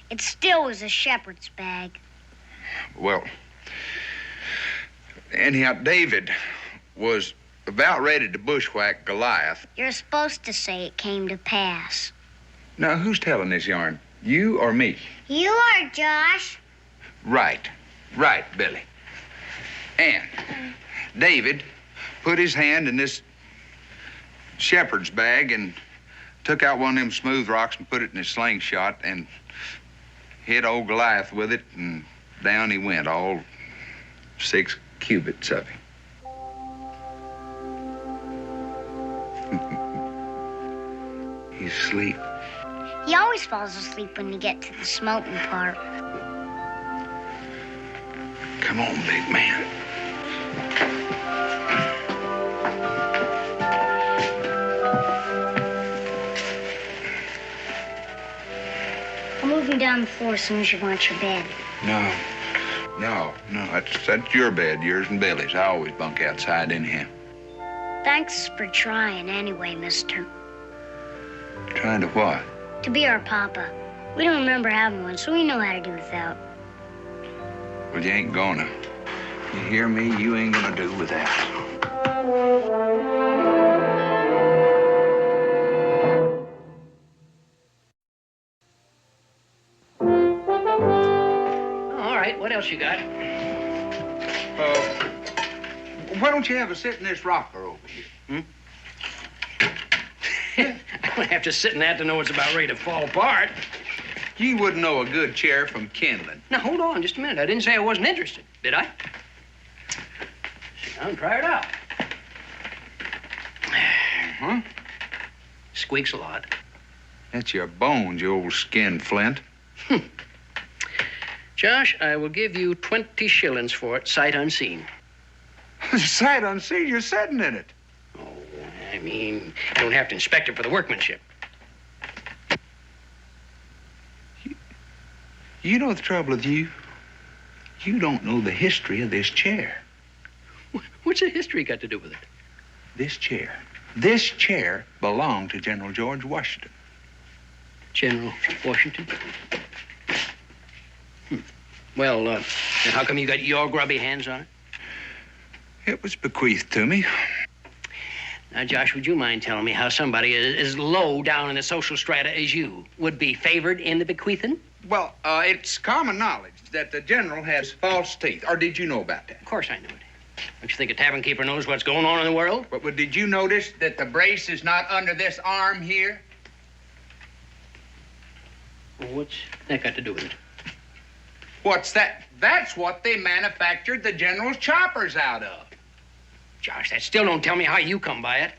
It still was a shepherd's bag. Well, anyhow, David was about ready to bushwhack Goliath. You're supposed to say it came to pass. Now, who's telling this yarn? You or me? You are, Josh. Right, Billy. And David put his hand in this shepherd's bag and took out one of them smooth rocks and put it in his slingshot and hit old Goliath with it, and down he went, all 6 cubits of him. He's asleep. He always falls asleep when you get to the smoking part. Come on, big man. I'll move you down the floor as soon as you want your bed. No. That's your bed, yours and Billy's. I always bunk outside anyhow. Thanks for trying anyway, mister. Trying to what? To be our papa. We don't remember having one, so we know how to do without. Well, you ain't gonna. You hear me? You ain't gonna do without. All right, what else you got? Why don't you have a sit in this rocker over here? I don't have to sit in that to know it's about ready to fall apart. You wouldn't know a good chair from kindling. Now, hold on just a minute. I didn't say I wasn't interested, did I? Sit down and try it out. Squeaks a lot. That's your bones, you old skin flint. Josh, I will give you 20 shillings for it, sight unseen. Sight unseen? You're sitting in it. Oh, I mean, you don't have to inspect it for the workmanship. You know the trouble with you? You don't know the history of this chair. What's the history got to do with it? This chair belonged to General George Washington. General Washington? Well, then how come you got your grubby hands on it? It was bequeathed to me. Now, Josh, would you mind telling me how somebody as low down in the social strata as you would be favored in the bequeathing? Well, it's common knowledge that the general has false teeth. Or did you know about that? Of course I knew it. Don't you think a tavern keeper knows what's going on in the world? But did you notice that the brace is not under this arm here? Well, what's that got to do with it? What's that? That's what they manufactured the general's choppers out of. Josh, that still don't tell me how you come by it.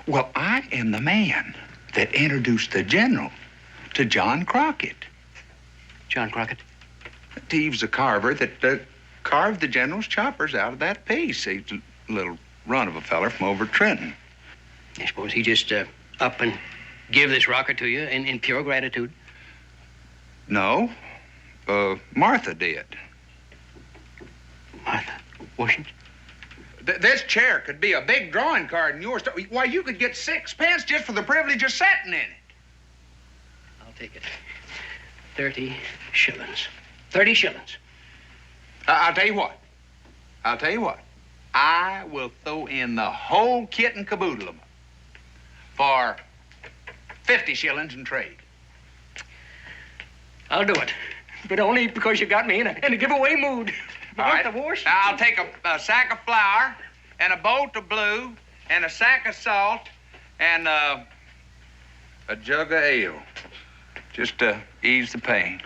Well, I am the man that introduced the general to John Crockett. John Crockett? He was a carver that carved the general's choppers out of that piece. He's a little run of a feller from over Trenton. I suppose he just up and give this rocker to you in pure gratitude? No. Martha did. Martha Washington? This chair could be a big drawing card in yours. Why, you could get 6 pence just for the privilege of sitting in it. I'll take it. 30 shillings. 30 shillings. I'll tell you what. I will throw in the whole kit and caboodle of them for 50 shillings in trade. I'll do it. But only because you got me in a giveaway mood. All right. I'll take a sack of flour and a bolt of blue and a sack of salt and a jug of ale. just to ease the pain.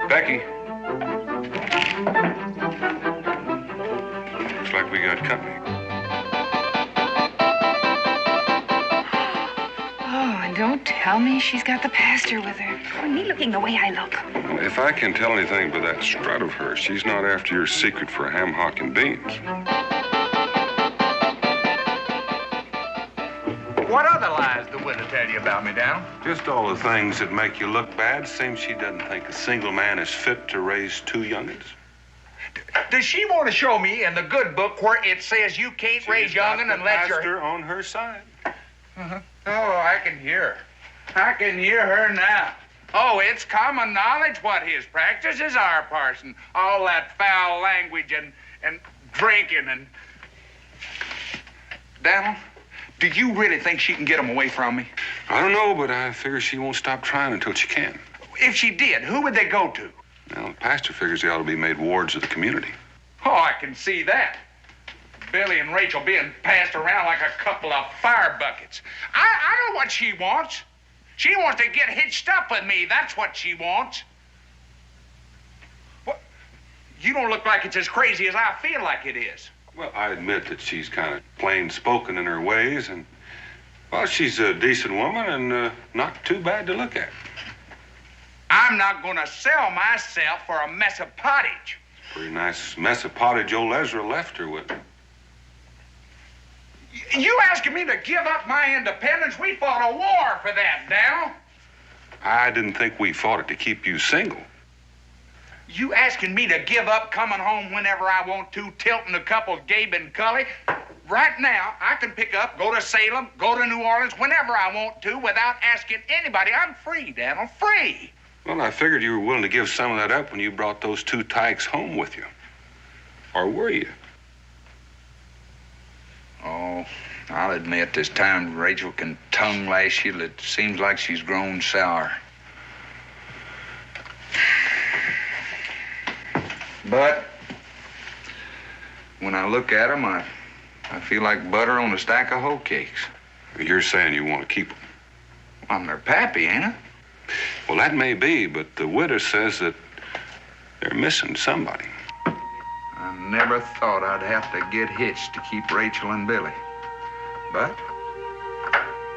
Becky. Looks like we got company. Oh, and don't tell me she's got the pastor with her. Or me looking the way I look. If I can tell anything by that strut of hers, she's not after your secret for ham hock and beans. What other lies the widow tell you about me, Daniel? Just all the things that make you look bad. Seems she doesn't think a single man is fit to raise two young'uns. Does she want to show me in the good book where it says you can't raise young'un unless you're... Pastor on her side. Uh-huh. Oh, I can hear her. I can hear her now. Oh, it's common knowledge what his practices are, parson. All that foul language and drinking and... Daniel, do you really think she can get them away from me? I don't know, but I figure she won't stop trying until she can. If she did, who would they go to? Well, the pastor figures they ought to be made wards of the community. Oh, I can see that. Billy and Rachel being passed around like a couple of fire buckets. I know what she wants. She wants to get hitched up with me. That's what she wants. What? You don't look like it's as crazy as I feel like it is. Well, I admit that she's kind of plain-spoken in her ways, and, well, she's a decent woman and not too bad to look at. I'm not going to sell myself for a mess of pottage. Pretty nice mess of pottage old Ezra left her with. You asking me to give up my independence? We fought a war for that, Dal. I didn't think we fought it to keep you single. You asking me to give up coming home whenever I want to, tilting a couple Gabe and Cully? Right now, I can pick up, go to Salem, go to New Orleans whenever I want to without asking anybody. I'm free, Daniel, free. Well, I figured you were willing to give some of that up when you brought those two tykes home with you. Or were you? Oh, I'll admit this time Rachel can tongue lash you. It seems like she's grown sour. But when I look at them, I feel like butter on a stack of hoe cakes. You're saying you want to keep them? I'm their pappy, ain't I? Well, that may be, but the widow says that they're missing somebody. I never thought I'd have to get hitched to keep Rachel and Billy. But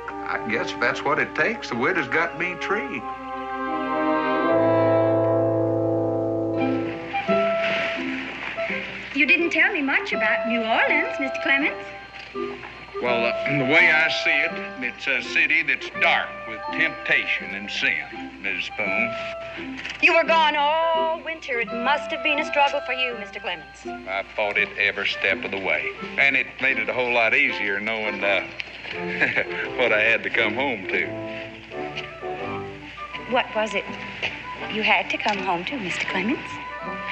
I guess if that's what it takes, the widow's got me treed. You didn't tell me much about New Orleans, Mr. Clemens. Well, the way I see it, it's a city that's dark with temptation and sin, Mrs. Boone. You were gone all winter. It must have been a struggle for you, Mr. Clemens. I fought it every step of the way. And it made it a whole lot easier knowing what I had to come home to. What was it you had to come home to, Mr. Clemens?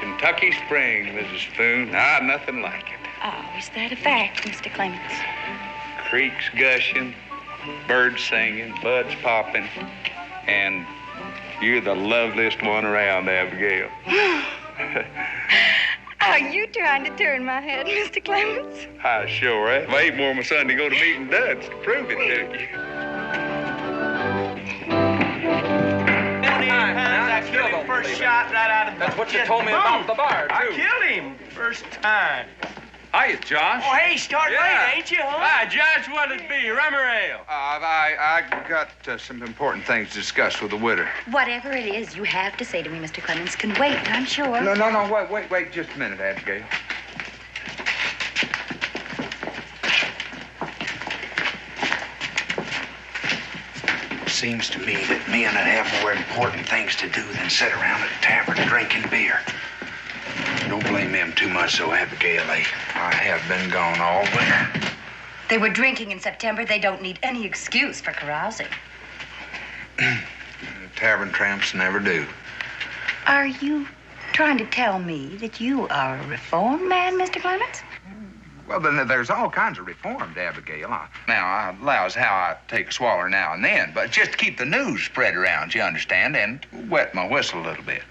Kentucky Spring, Mrs. Boone. Ah, nothing like it. Oh, is that a fact, Mr. Clemens? Creeks gushing, birds singing, buds popping, and you're the loveliest one around, Abigail. Are you trying to turn my head, Mr. Clemens? I sure am. I ain't more my son to go to meeting duds to prove it to you. I killed him. First shot right out of the... That's what you told me about the bar, too. I killed him first time. Hiya, Josh. Oh, hey, start late, ain't you, huh? Hi, Josh, what'd it be, rum or ale? I got some important things to discuss with the widow. Whatever it is you have to say to me, Mr. Clemens, can wait, I'm sure. No, wait just a minute, Abigail. Seems to me that men would have more important things to do than sit around at a tavern drinking beer. Don't blame them too much, though, Abigail. I have been gone all winter. They were drinking in September. They don't need any excuse for carousing. Tavern tramps never do. Are you trying to tell me that you are a reformed man, Mr. Clemens? Well, then there's all kinds of reformed, Abigail. Now, I allows how I take a swaller now and then, but just to keep the news spread around, you understand, and wet my whistle a little bit.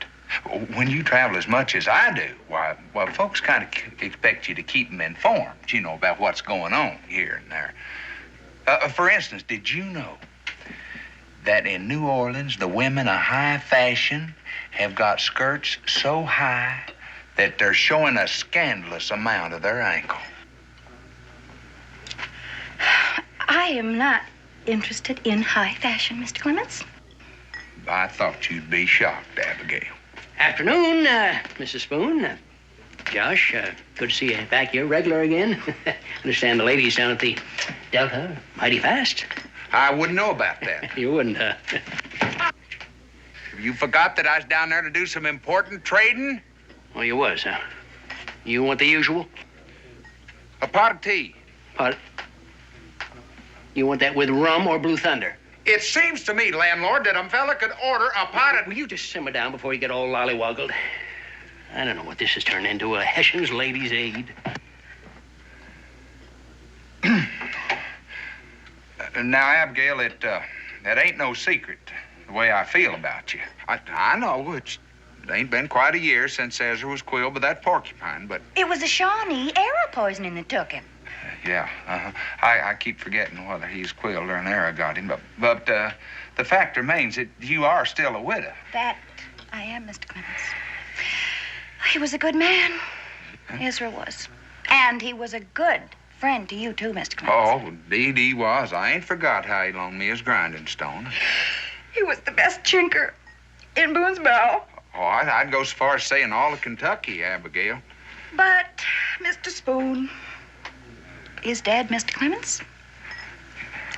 When you travel as much as I do, why, folks kind of expect you to keep them informed, you know, about what's going on here and there. For instance, did you know that in New Orleans, the women of high fashion have got skirts so high that they're showing a scandalous amount of their ankle? I am not interested in high fashion, Mr. Clemens. I thought you'd be shocked, Abigail. Afternoon, Mrs. Boone. Josh, good to see you back here regular again. Understand the ladies down at the Delta mighty fast. I wouldn't know about that. You wouldn't, You forgot that I was down there to do some important trading? Oh, you was, huh? You want the usual? A pot of tea. Pot? You want that with rum or Blue Thunder? It seems to me, landlord, that a fella could order a pot of... Will you just simmer down before you get all lollywoggled? I don't know what this has turned into, a Hessian's Ladies' Aid. Now, Abigail, that ain't no secret, the way I feel about you. I know it ain't been quite a year since Ezra was quilled by that porcupine, but... It was the Shawnee arrow poisoning that took him. Yeah, I keep forgetting whether he's quilled or an arrow got him, but the fact remains that you are still a widow. That I am, Mr. Clemens. He was a good man. Ezra was. And he was a good friend to you, too, Mr. Clemens. Oh, indeed he was. I ain't forgot how he loaned me his grinding stone. He was the best chinker in Boone's Barrel. Oh, I'd go so far as saying all of Kentucky, Abigail. But, Mr. Spoon, is dead, Mr. Clemens?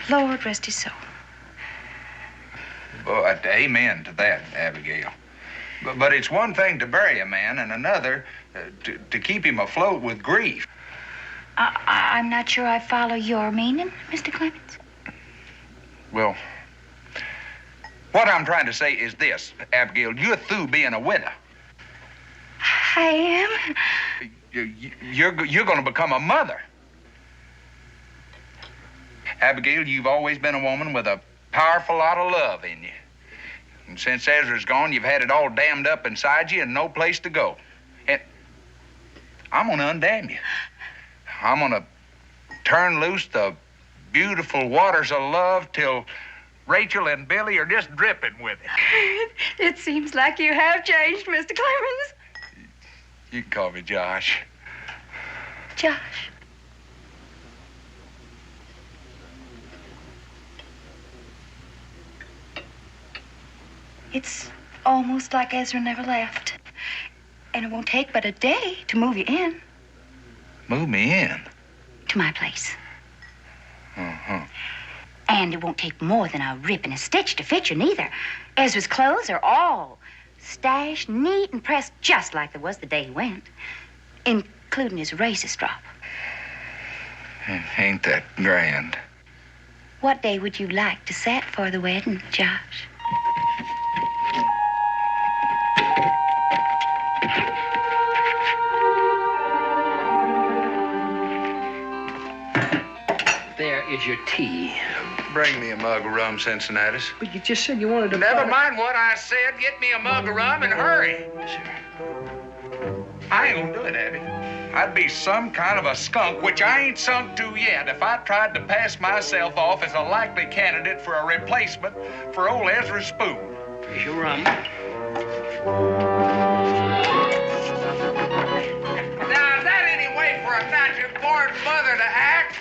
Lord rest his soul. But amen to that, Abigail. But it's one thing to bury a man and another to keep him afloat with grief. I'm not sure I follow your meaning, Mr. Clemens. Well, what I'm trying to say is this, Abigail. You're through being a widow. I am? You're going to become a mother. Abigail, you've always been a woman with a powerful lot of love in you. And since Ezra's gone, you've had it all dammed up inside you and no place to go. And I'm going to undam you. I'm going to turn loose the beautiful waters of love till Rachel and Billy are just dripping with it. It seems like you have changed, Mr. Clemens. You can call me Josh. Josh. It's almost like Ezra never left. And it won't take but a day to move you in. Move me in? To my place. Uh-huh. And it won't take more than a rip and a stitch to fit you, neither. Ezra's clothes are all stashed neat and pressed just like they was the day he went, including his razor strop. Ain't that grand? What day would you like to set for the wedding, Josh? There is your tea. Bring me a mug of rum, Cincinnatus. But you just said you wanted to... Never mind what I said. Get me a mug of rum and hurry. I ain't gonna do it, Abby. I'd be some kind of a skunk, which I ain't sunk to yet, if I tried to pass myself off as a likely candidate for a replacement for old Ezra Spoon. Here's your rum. Now, is that any way for a natural-born mother to act?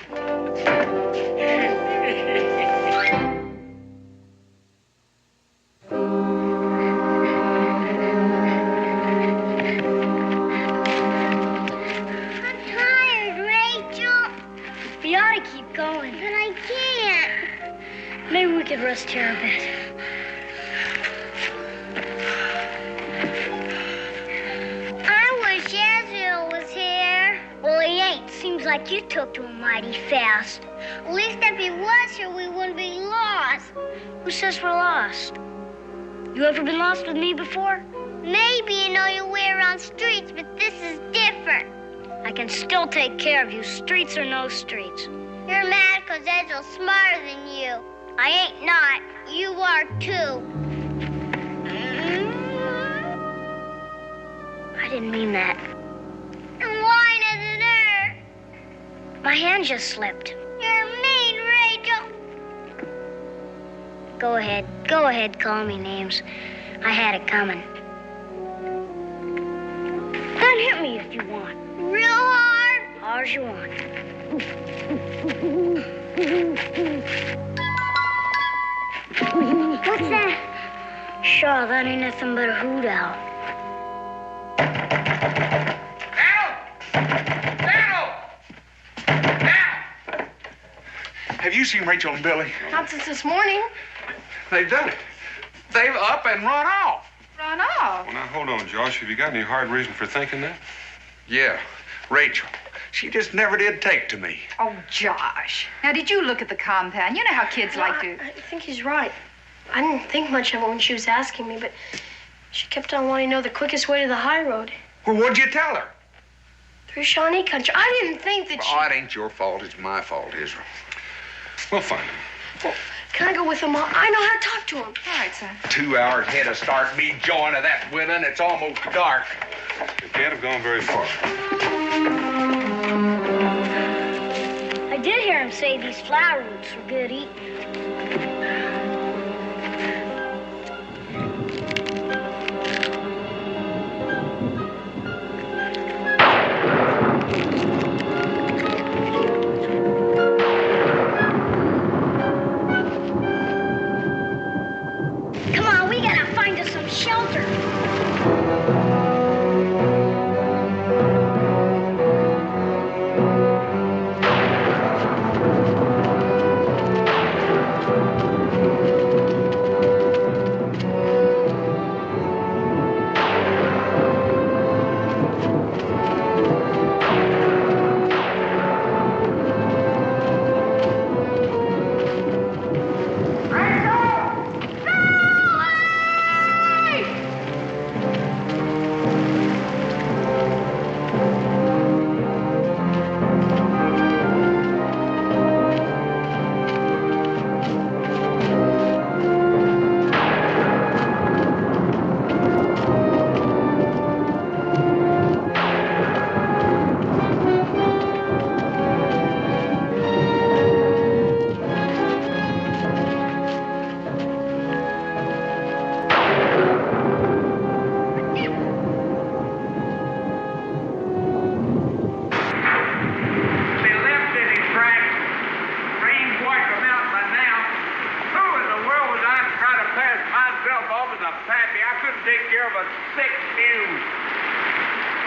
Maybe we could rest here a bit. I wish Ezra was here. Well, he ain't. Seems like you took to him mighty fast. At least if he was here, we wouldn't be lost. Who says we're lost? You ever been lost with me before? Maybe you know your way around streets, but this is different. I can still take care of you, streets or no streets. You're mad because Ed's smarter than you. I ain't not. You are too. I didn't mean that. And why doesn't hurt? My hand just slipped. You're mean, Rachel. Go ahead, call me names. I had it coming. Then hit me if you want. Real hard? Hard as you want. What's that? Sure, that ain't nothing but a hoot owl. Have you seen Rachel and Billy? Not since this morning. They've done it. They've up and run off. Run off? Well, now, hold on, Josh. Have you got any hard reason for thinking that? Yeah, Rachel. She just never did take to me. Oh, Josh. Now, did you look at the compound? You know how kids like to... I think he's right. I didn't think much of it when she was asking me, but she kept on wanting to know the quickest way to the high road. Well, what'd you tell her? Through Shawnee country. I didn't think that Oh, it ain't your fault. It's my fault, Israel. We'll find him. Well, can I go with him? I know how to talk to him. All right, son. 2 hours head of start, me join of that women. It's almost dark. You can't have gone very far. I did hear him say these flower roots were good eating. Come on, we gotta find us some shelter.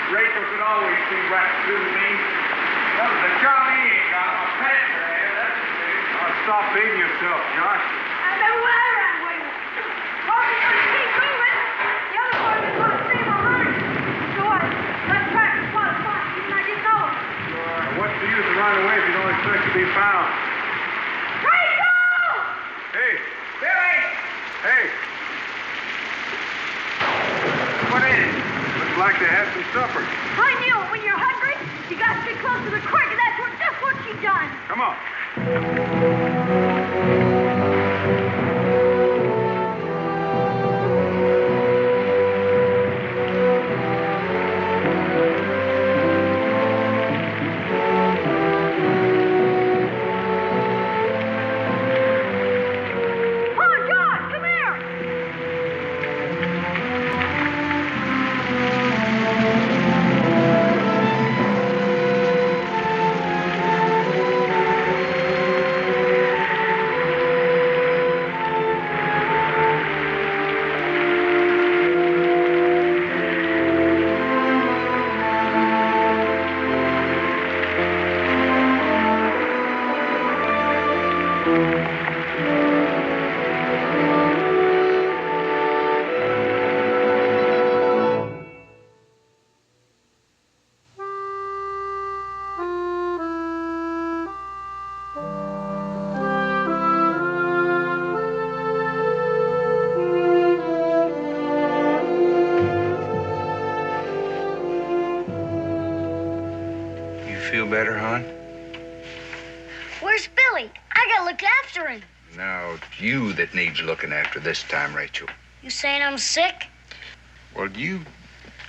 Rachel could always see right through me. That was a Johnny ain't got a panther head, that's the thing. Oh, stop beating yourself, Josh. I know where I ran away with. Well, we're gonna keep moving. The other boys are gonna stay behind. So what? Let's practice what it's like, even I didn't know it. What's the use of running away if you don't expect to be found? Rachel! Hey. Billy! Hey. What is it? Looks like they had some supper. I knew it. When you're hungry, you gotta stay close to the creek, and that's what she done. Come on. feel better, hon? Where's Billy? I gotta look after him. No, it's you that needs looking after this time, Rachel. You saying I'm sick? Well, you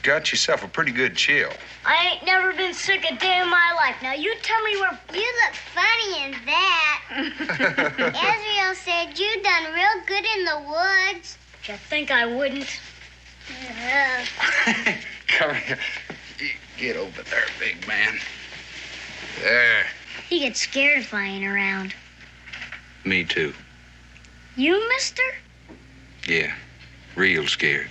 got yourself a pretty good chill. I ain't never been sick a day in my life. Now you tell me where. You look funny in that. Israel said you done real good in the woods. You think I wouldn't? Come here. Get over there, big man. There. He gets scared if I ain't around. Me too. You, mister? Yeah, real scared.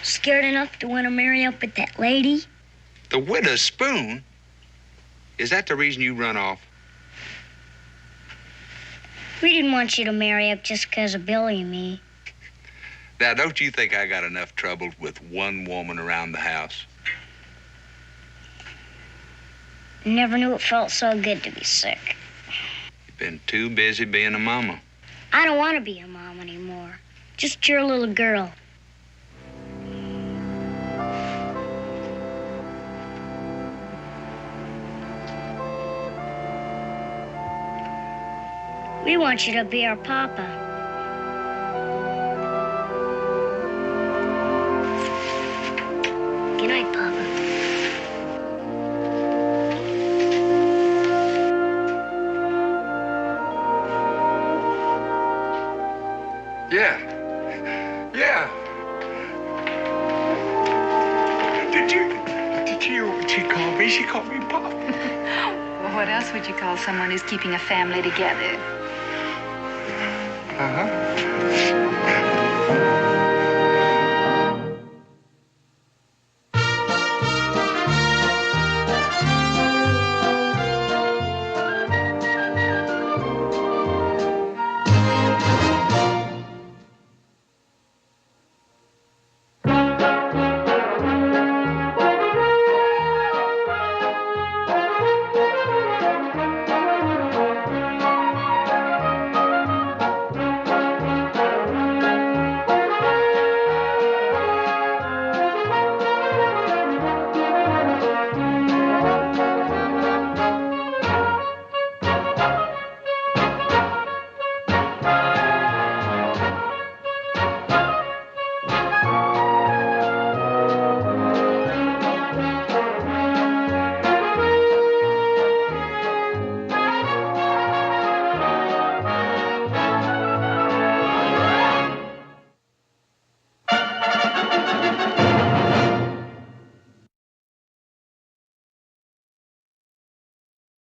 Scared enough to want to marry up with that lady? The widow Spoon? Is that the reason you run off? We didn't want you to marry up just because of Billy and me. Now, don't you think I got enough trouble with one woman around the house? Never knew it felt so good to be sick. You've been too busy being a mama. I don't want to be a mom anymore. Just your little girl. We want you to be our papa. Good night, Papa. Yeah. Yeah. Did you hear what she called me? She called me Pop. Well, what else would you call someone who's keeping a family together? Uh-huh.